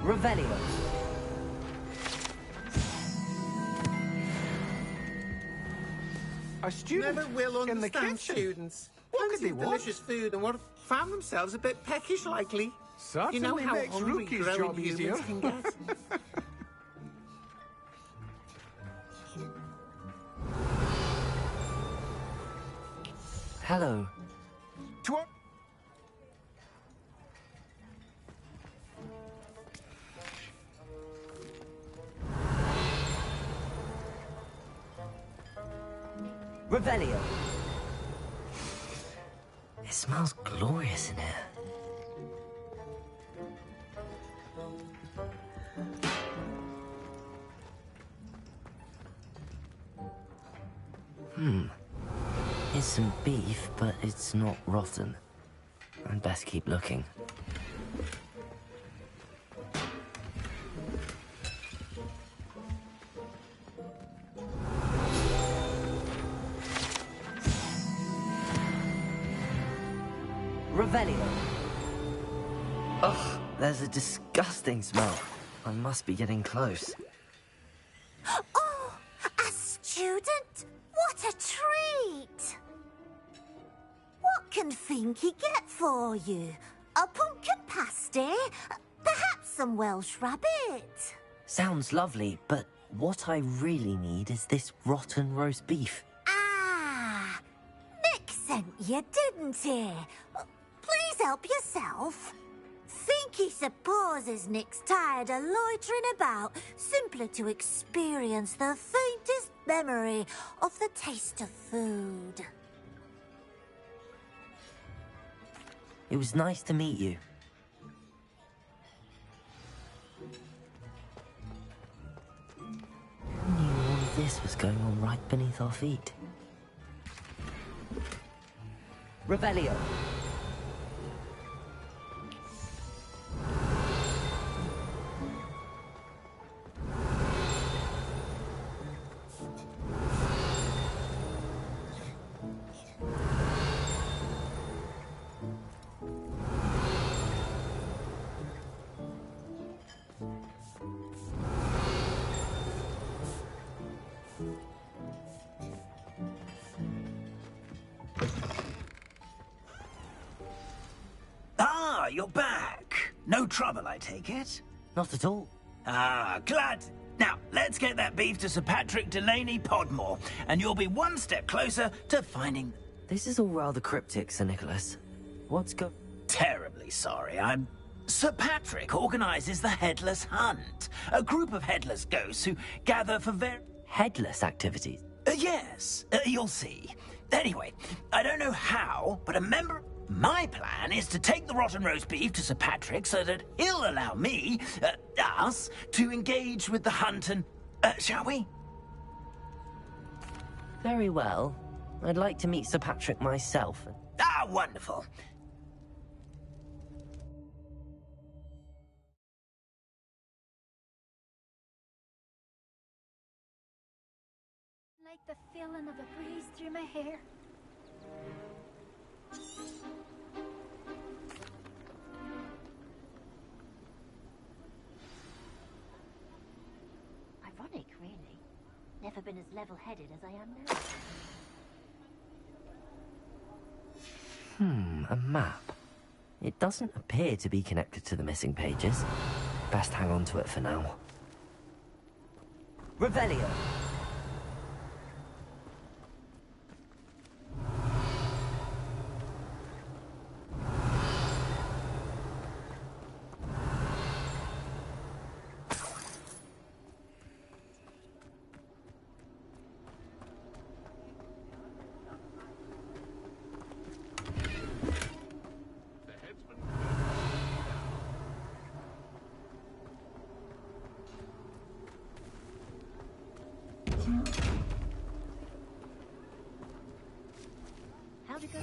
Revelio. A student never will in the understand kitchen. students. What could Fancy they want? delicious food and what found themselves a bit peckish likely. Certainly you know how makes hungry Rookie's growing job humans easier. can get. Hello. Revelio. It smells glorious in here. Here's some beef, but it's not rotten. I'd best keep looking. Revelio. Ugh, there's a disgusting smell. I must be getting close. Oh, a a treat! What can Finky get for you? A pumpkin pasty? Perhaps some Welsh rabbit? Sounds lovely, but what I really need is this rotten roast beef. Ah! Nick sent you, didn't he? Please help yourself. Finky supposes Nick's tired of loitering about simply to experience the faintest memory of the taste of food. It was nice to meet you. Who knew all of this was going on right beneath our feet? Revelio. You're back. No trouble, I take it? Not at all. Ah, glad. Now, let's get that beef to Sir Patrick Delaney Podmore, and you'll be one step closer to finding... This is all rather cryptic, Sir Nicholas. What's Terribly sorry, Sir Patrick organises the Headless Hunt, a group of headless ghosts who gather for Headless activities? Yes, you'll see. Anyway, I don't know how, but a member... My plan is to take the rotten roast beef to Sir Patrick so that he'll allow me, us, to engage with the hunt and... shall we? Very well. I'd like to meet Sir Patrick myself. Ah, wonderful. Like the feeling of a breeze through my hair. Ironic, really. Never been as level-headed as I am now. A map. It doesn't appear to be connected to the missing pages. Best hang on to it for now. Revelio. How'd it go?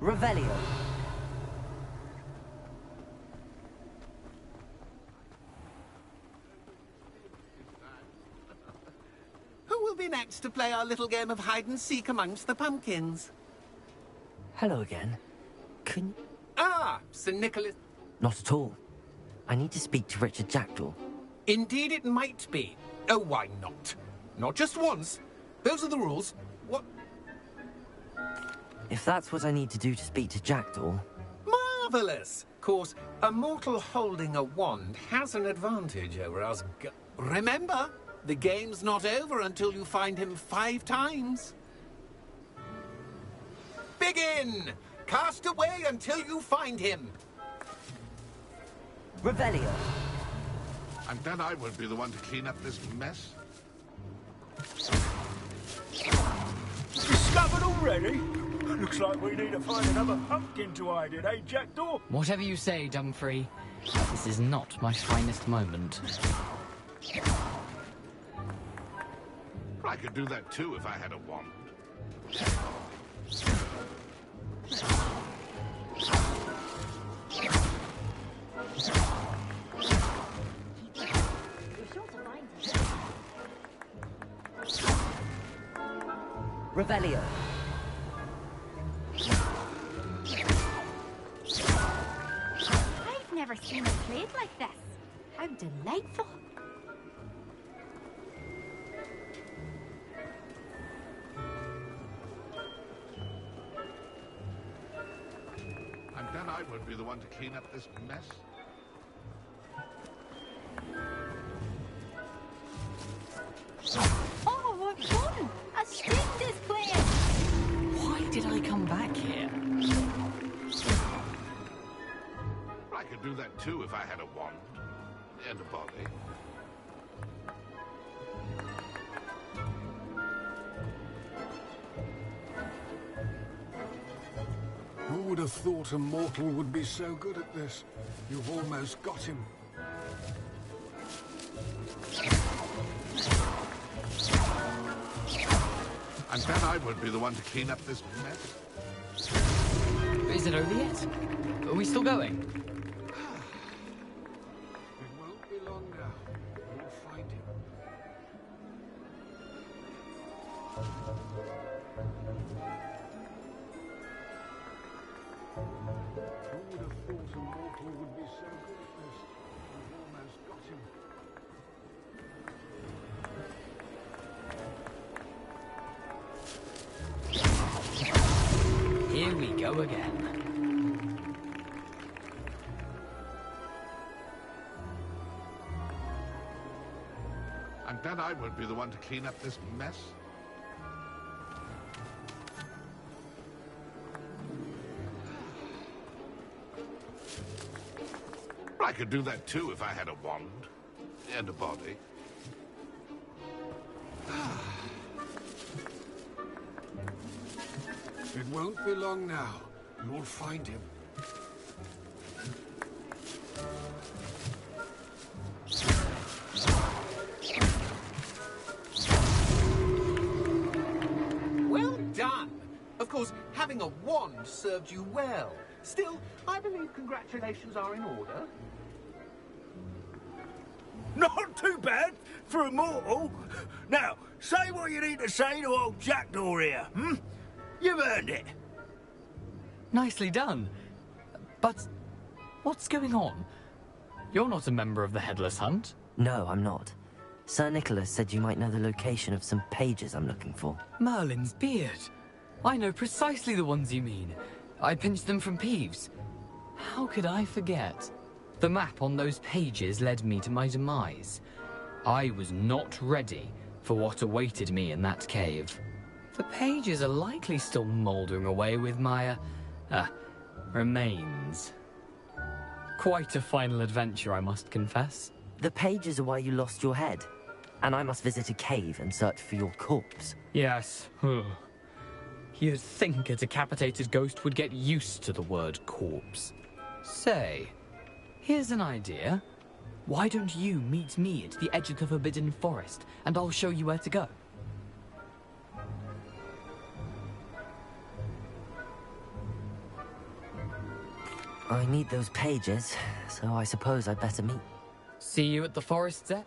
Revelio. Who will be next to play our little game of hide-and-seek amongst the pumpkins? Hello again. Can... Ah, Sir Nicholas... Not at all. I need to speak to Richard Jackdaw. Indeed it might be. Oh, why not? Not just once. Those are the rules. What? If that's what I need to do to speak to Jackdaw... Marvellous! Of course, a mortal holding a wand has an advantage over us Remember, the game's not over until you find him 5 times. Begin! Cast away until you find him. Revelio. I'm glad I won't be the one to clean up this mess. Discovered already? Looks like we need to find another pumpkin to hide in, eh, Jackdaw? Whatever you say, Dumfrey. This is not my finest moment. I could do that too if I had a wand. Revelio. I've never seen it played like this. How delightful. And then I won't be the one to clean up this mess. Oh, what fun! A stringed is playing! Why did I come back here? I could do that too if I had a wand and a body. Who would have thought a mortal would be so good at this? You've almost got him. And then I won't be the one to clean up this mess. Is it over yet? Are we still going? It won't be long now. You'll find him. Who would have thought a mortal would be so good at this? You've almost got him. Here we go again. And then I won't be the one to clean up this mess. I could do that too if I had a wand and a body. It won't be long now. You'll find him. Well done! Of course, having a wand served you well. Still, I believe congratulations are in order. Not too bad for a mortal. Now, say what you need to say to old Jackdaw here, hmm? You've earned it. Nicely done. But what's going on? You're not a member of the Headless Hunt. No, I'm not. Sir Nicholas said you might know the location of some pages I'm looking for. Merlin's beard. I know precisely the ones you mean. I pinched them from Peeves. How could I forget? The map on those pages led me to my demise. I was not ready for what awaited me in that cave. The pages are likely still mouldering away with my, remains. Quite a final adventure, I must confess. The pages are why you lost your head, and I must visit a cave and search for your corpse. Yes. You'd think a decapitated ghost would get used to the word corpse. Say, here's an idea. Why don't you meet me at the edge of the Forbidden Forest, and I'll show you where to go? I need those pages, so I suppose I'd better meet. See you at the forest's edge?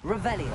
Revelio.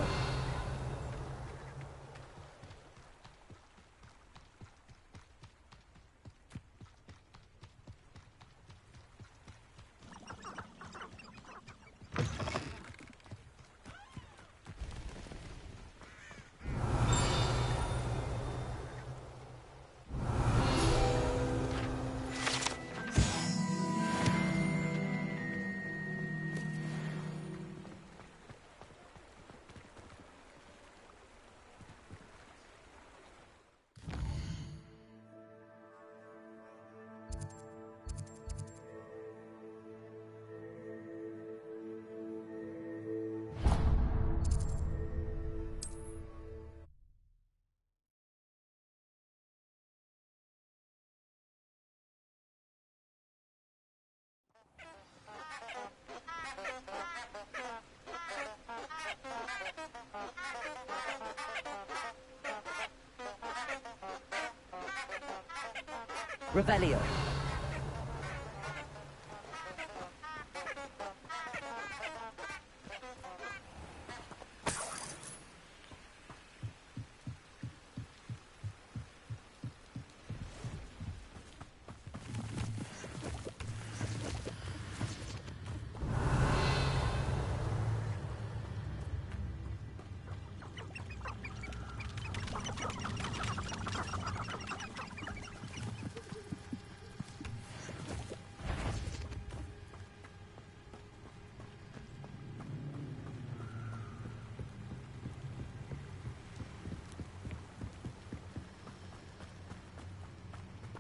Revelio.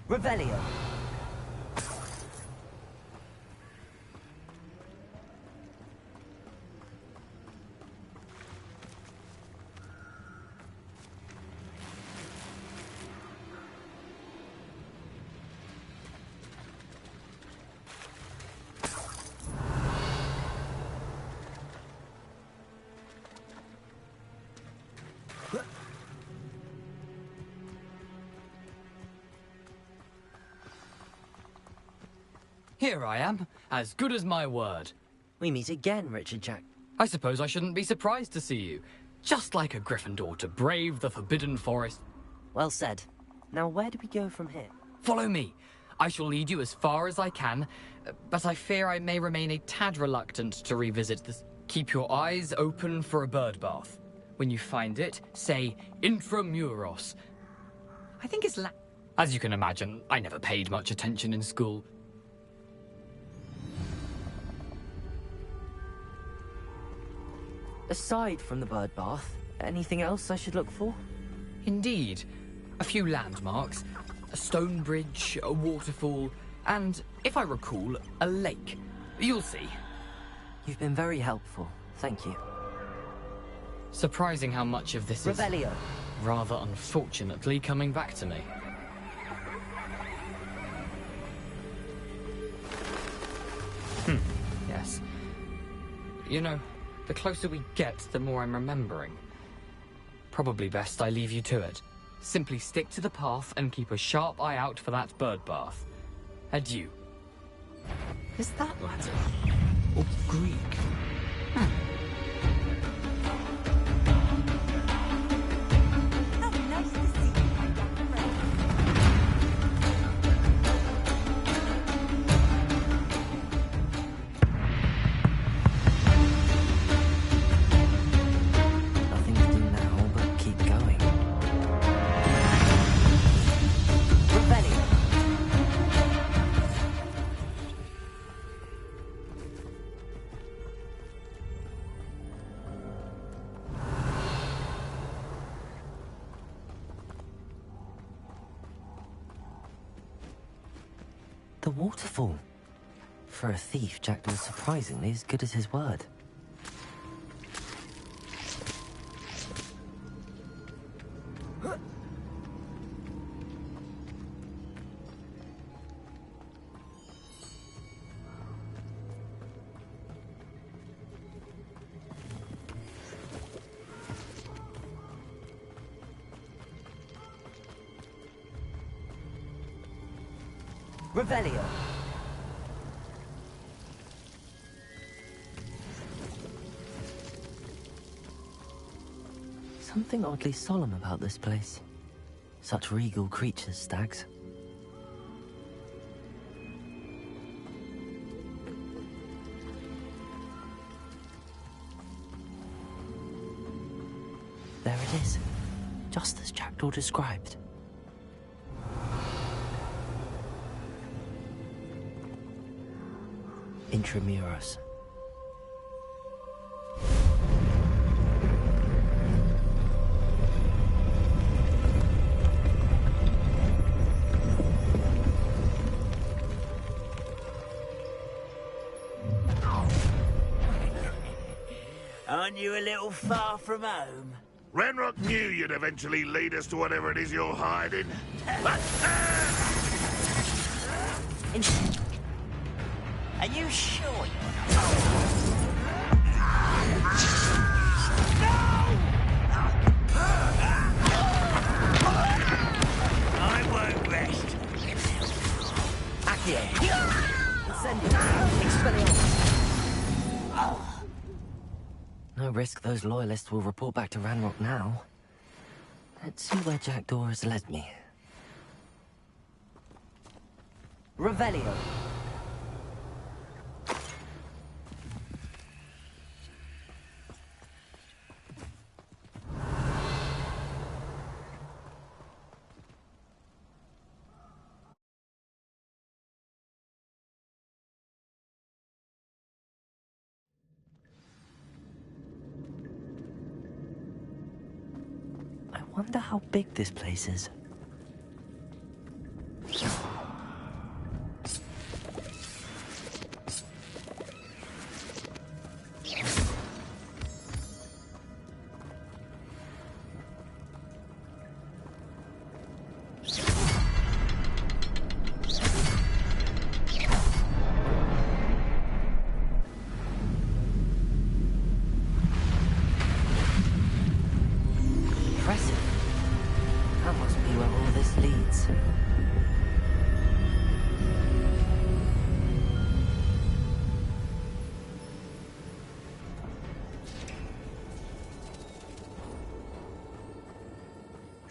Revelio. Here I am, as good as my word. We meet again, Richard Jack. I suppose I shouldn't be surprised to see you. Just like a Gryffindor to brave the Forbidden Forest. Well said. Now where do we go from here? Follow me. I shall lead you as far as I can, but I fear I may remain a tad reluctant to revisit this. Keep your eyes open for a bird bath. When you find it, say Intramuros. I think it's As you can imagine, I never paid much attention in school. Aside from the bird bath, anything else I should look for? Indeed. A few landmarks, a stone bridge, a waterfall, and, if I recall, a lake. You'll see. You've been very helpful. Thank you. Surprising how much of this Revelio. is, rather unfortunately, coming back to me. Yes. You know, the closer we get, the more I'm remembering. Probably best I leave you to it. Simply stick to the path and keep a sharp eye out for that bird bath. Adieu. Is that Latin? Or Greek? The waterfall. For a thief, Jack was surprisingly as good as his word. Revelio. something oddly solemn about this place. Such regal creatures, stags. There it is, just as Jackdaw described. Intramuros. Aren't you a little far from home? Ranrock knew you'd eventually lead us to whatever it is you're hiding. Are you sure you're I won't rest. Accio. Send it. Expelliarmus. No risk those loyalists will report back to Ranrock now. Let's see where Jackdaw has led me. Revelio. I wonder how big this place is.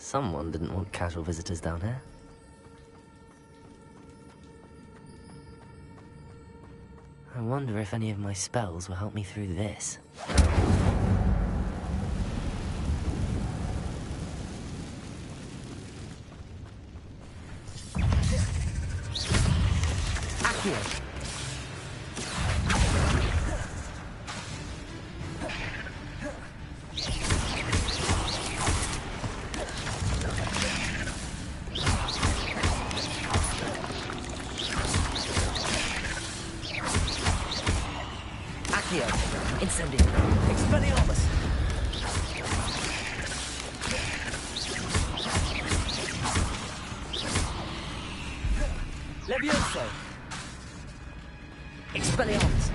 Someone didn't want casual visitors down here. I wonder if any of my spells will help me through this. Accio. Incendio. Expelliarmus. Levioso. Expelliarmus.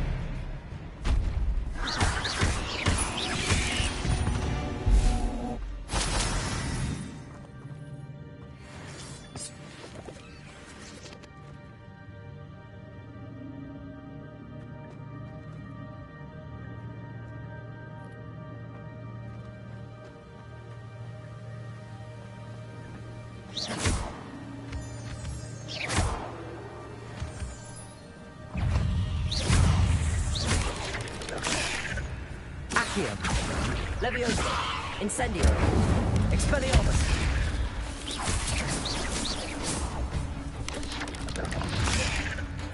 Levioso. Incendio. Expelliarmus.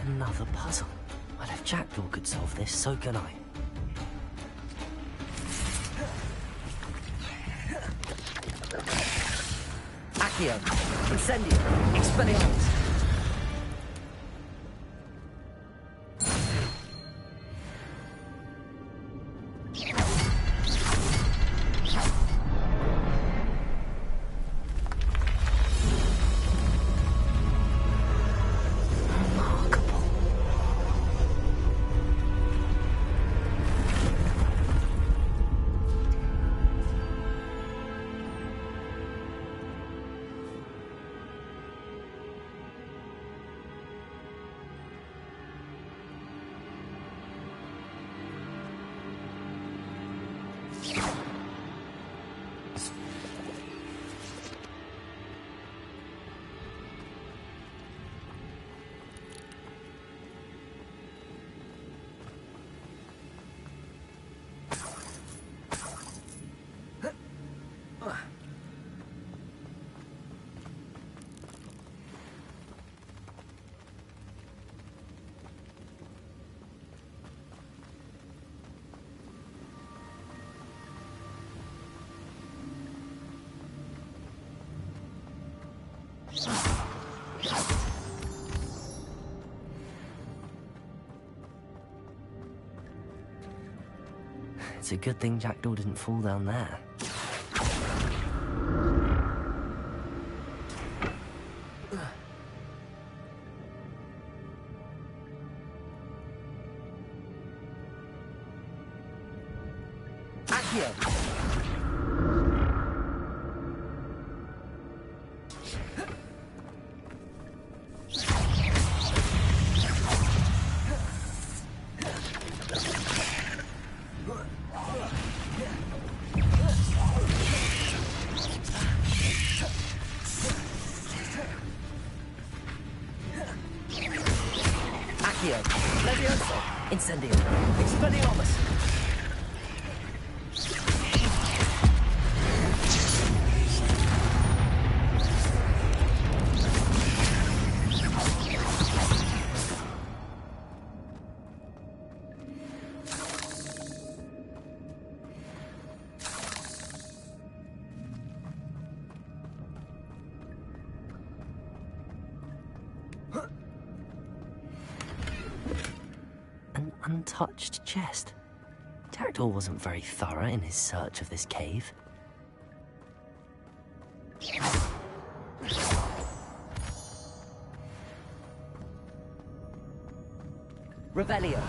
Another puzzle. Well, if Jackdaw could solve this, so can I. Accio. Incendio. Expelliarmus. It's a good thing Jackdaw didn't fall down there. Incendio. Expelliarmus. Untouched chest. Jackdaw wasn't very thorough in his search of this cave. Revelio.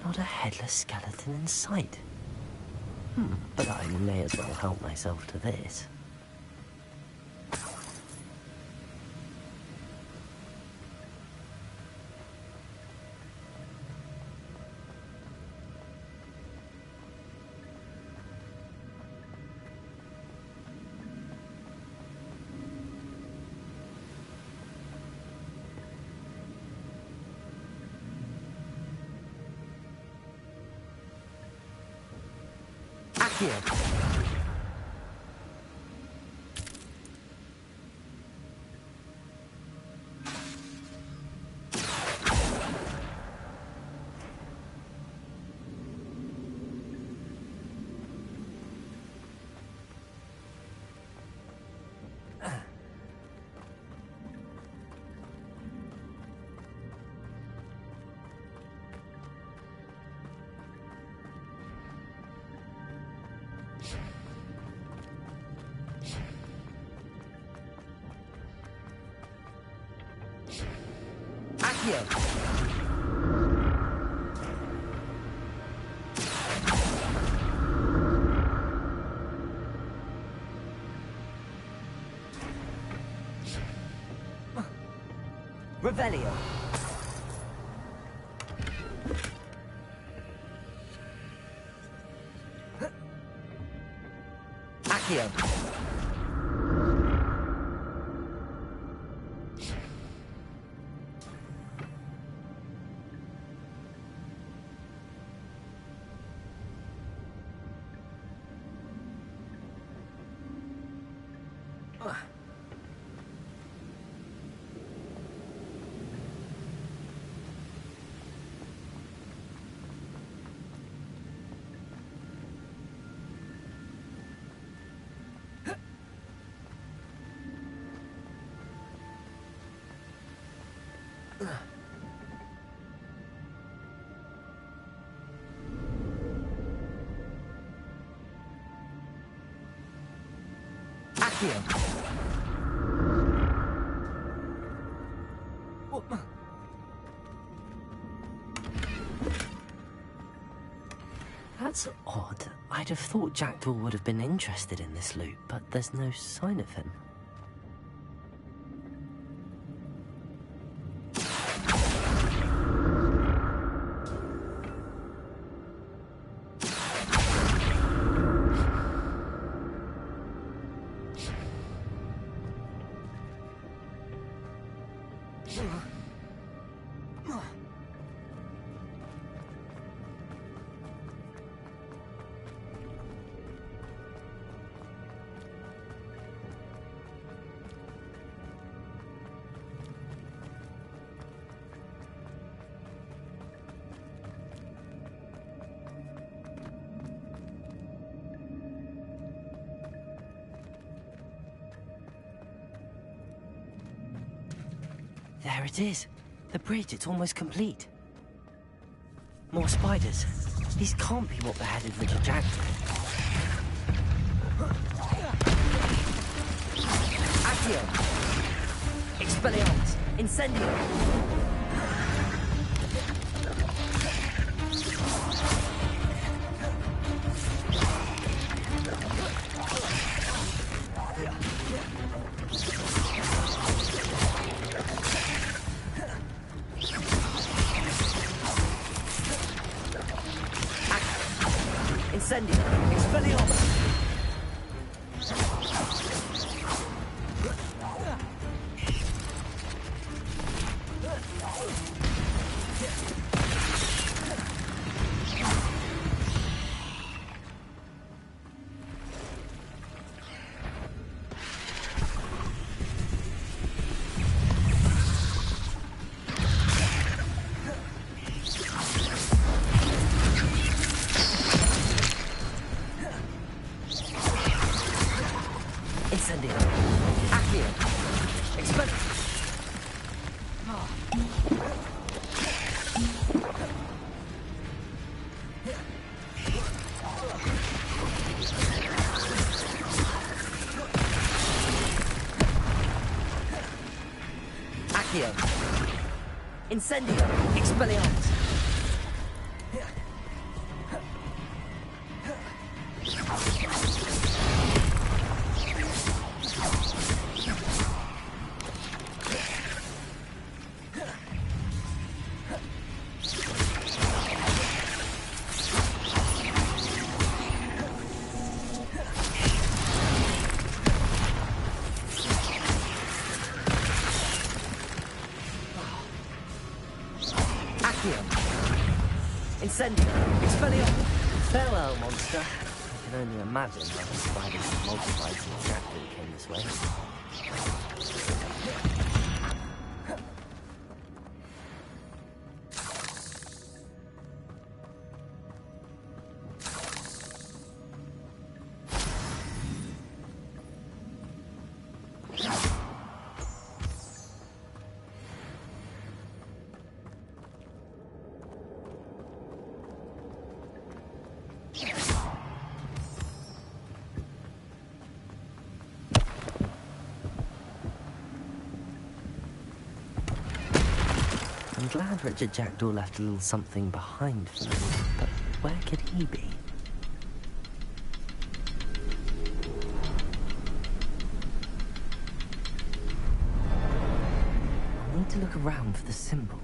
Not a headless skeleton in sight. But I may as well help myself to this. Revelio. Accio. That's odd. I'd have thought Jackdaw would have been interested in this loot, but there's no sign of him. There it is. The bridge, it's almost complete. More spiders. These can't be what beheaded Richard Jackdaw. Accio! Expelliarmus! Incendio! Incendio! Expelliarmus! Incendio! Expelliarmus! Incendio! Expelliarmus! Farewell, monster. I can only imagine how the spiders multiplied since Jackdaw came this way. I'm glad Richard Jackdaw left a little something behind for me, but where could he be? I need to look around for the symbol.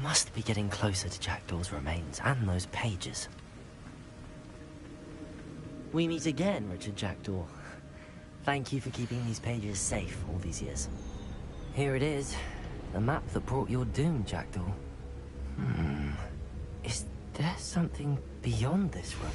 Must be getting closer to Jackdaw's remains and those pages. We meet again, Richard Jackdaw. Thank you for keeping these pages safe all these years. Here it is, the map that brought your doom, Jackdaw. Is There's something beyond this room.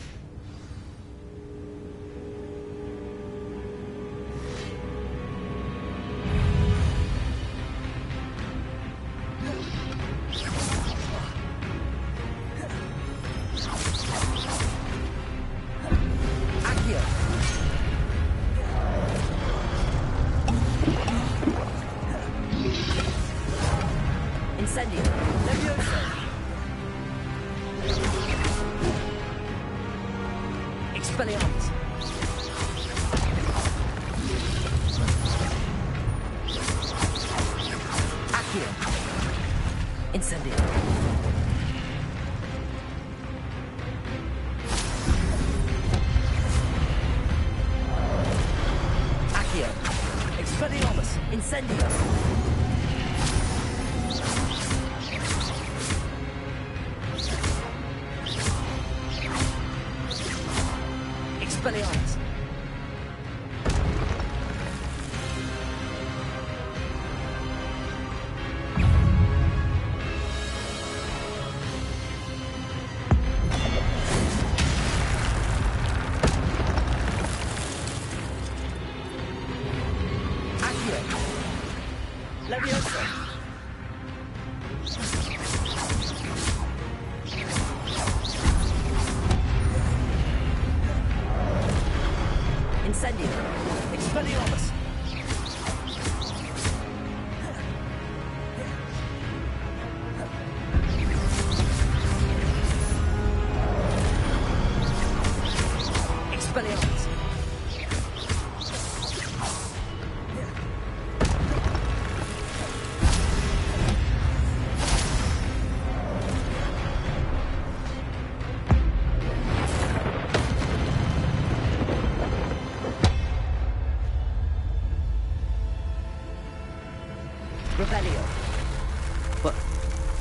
But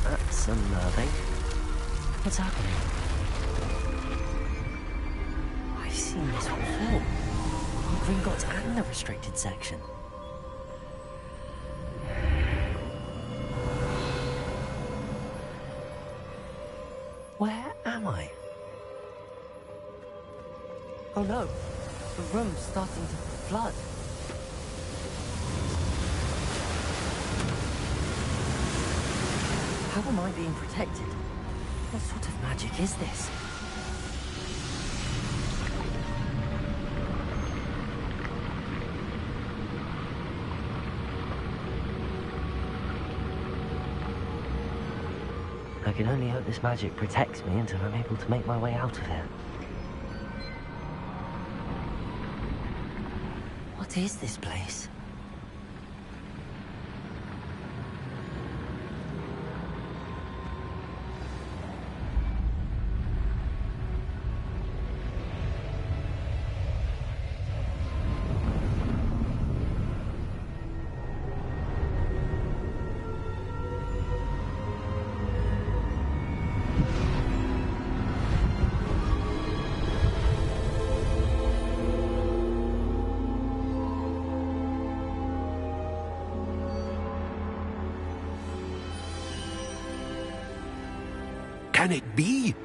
that's unnerving. What's happening? I've seen this before. On Gringotts and the restricted section. Where am I? Oh no, the room's starting to flood. How am I being protected? What sort of magic is this? I can only hope this magic protects me until I'm able to make my way out of here. What is this place? Can it be?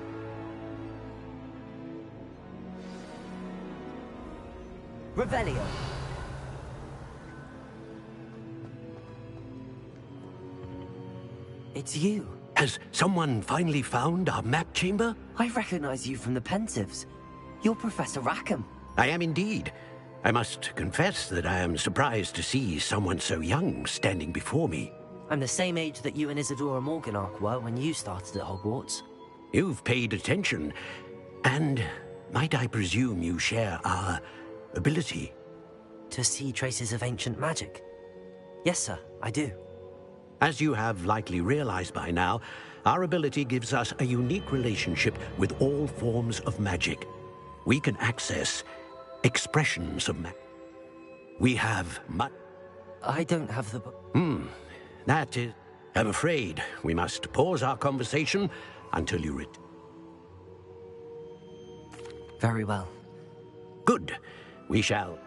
Revelio. It's you. Has someone finally found our map chamber? I recognize you from the Pensives. You're Professor Rackham. I am indeed. I must confess that I am surprised to see someone so young standing before me. I'm the same age that you and Isadora Morganach were when you started at Hogwarts. You've paid attention, and might I presume you share our ability? To see traces of ancient magic? Yes, sir, I do. As you have likely realized by now, our ability gives us a unique relationship with all forms of magic. We can access expressions of magic. We have much... I don't have the book. That is... I'm afraid we must pause our conversation until you read. Very well. Good. We shall...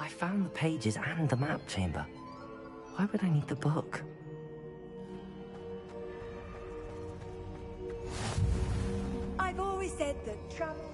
I found the pages and the map chamber. Why would I need the book? I've always said that trouble...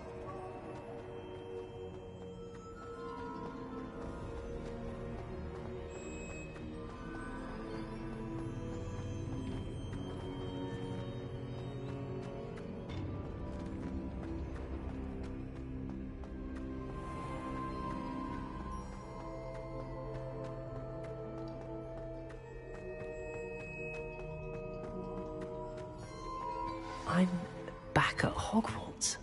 I'm back at Hogwarts.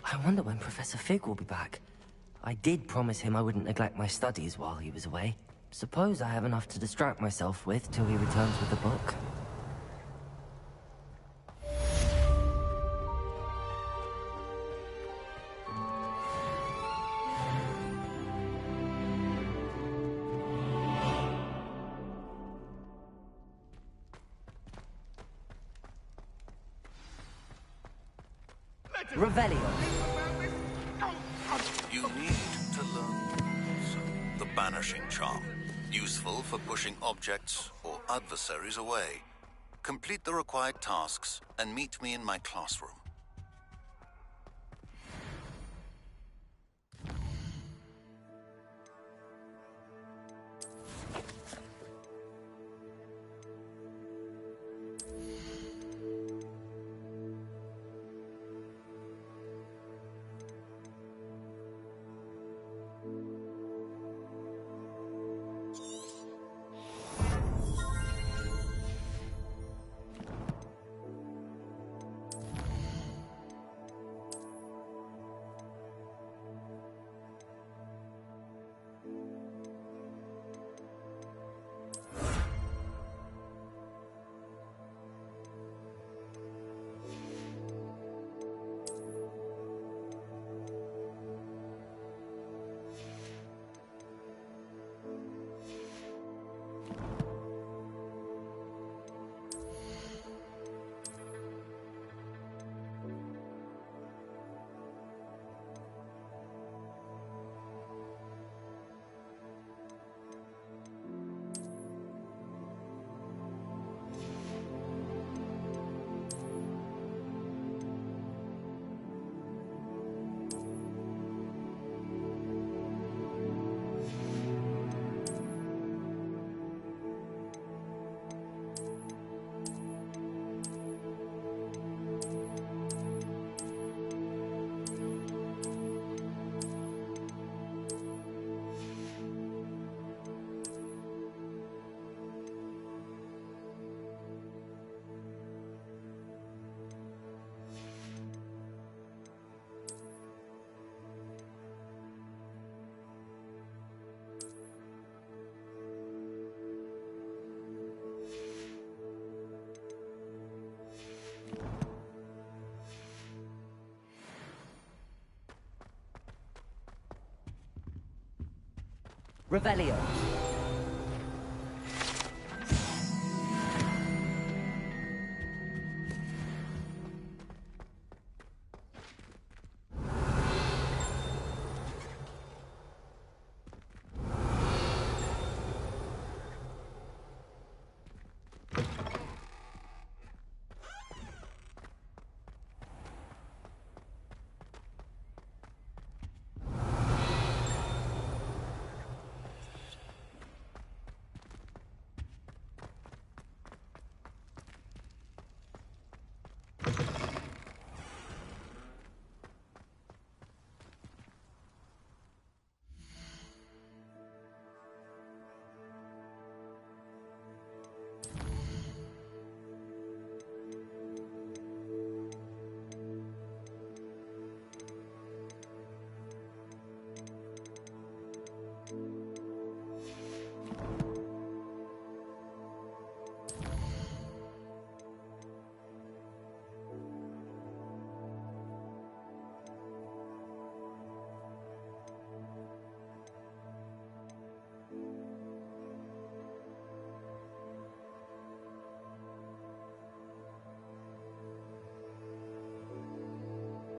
I wonder when Professor Fig will be back. I did promise him I wouldn't neglect my studies while he was away. Suppose I have enough to distract myself with till he returns with the book. Revelio. You need to learn the banishing charm, useful for pushing objects or adversaries away. Complete the required tasks and meet me in my classroom. Revelio.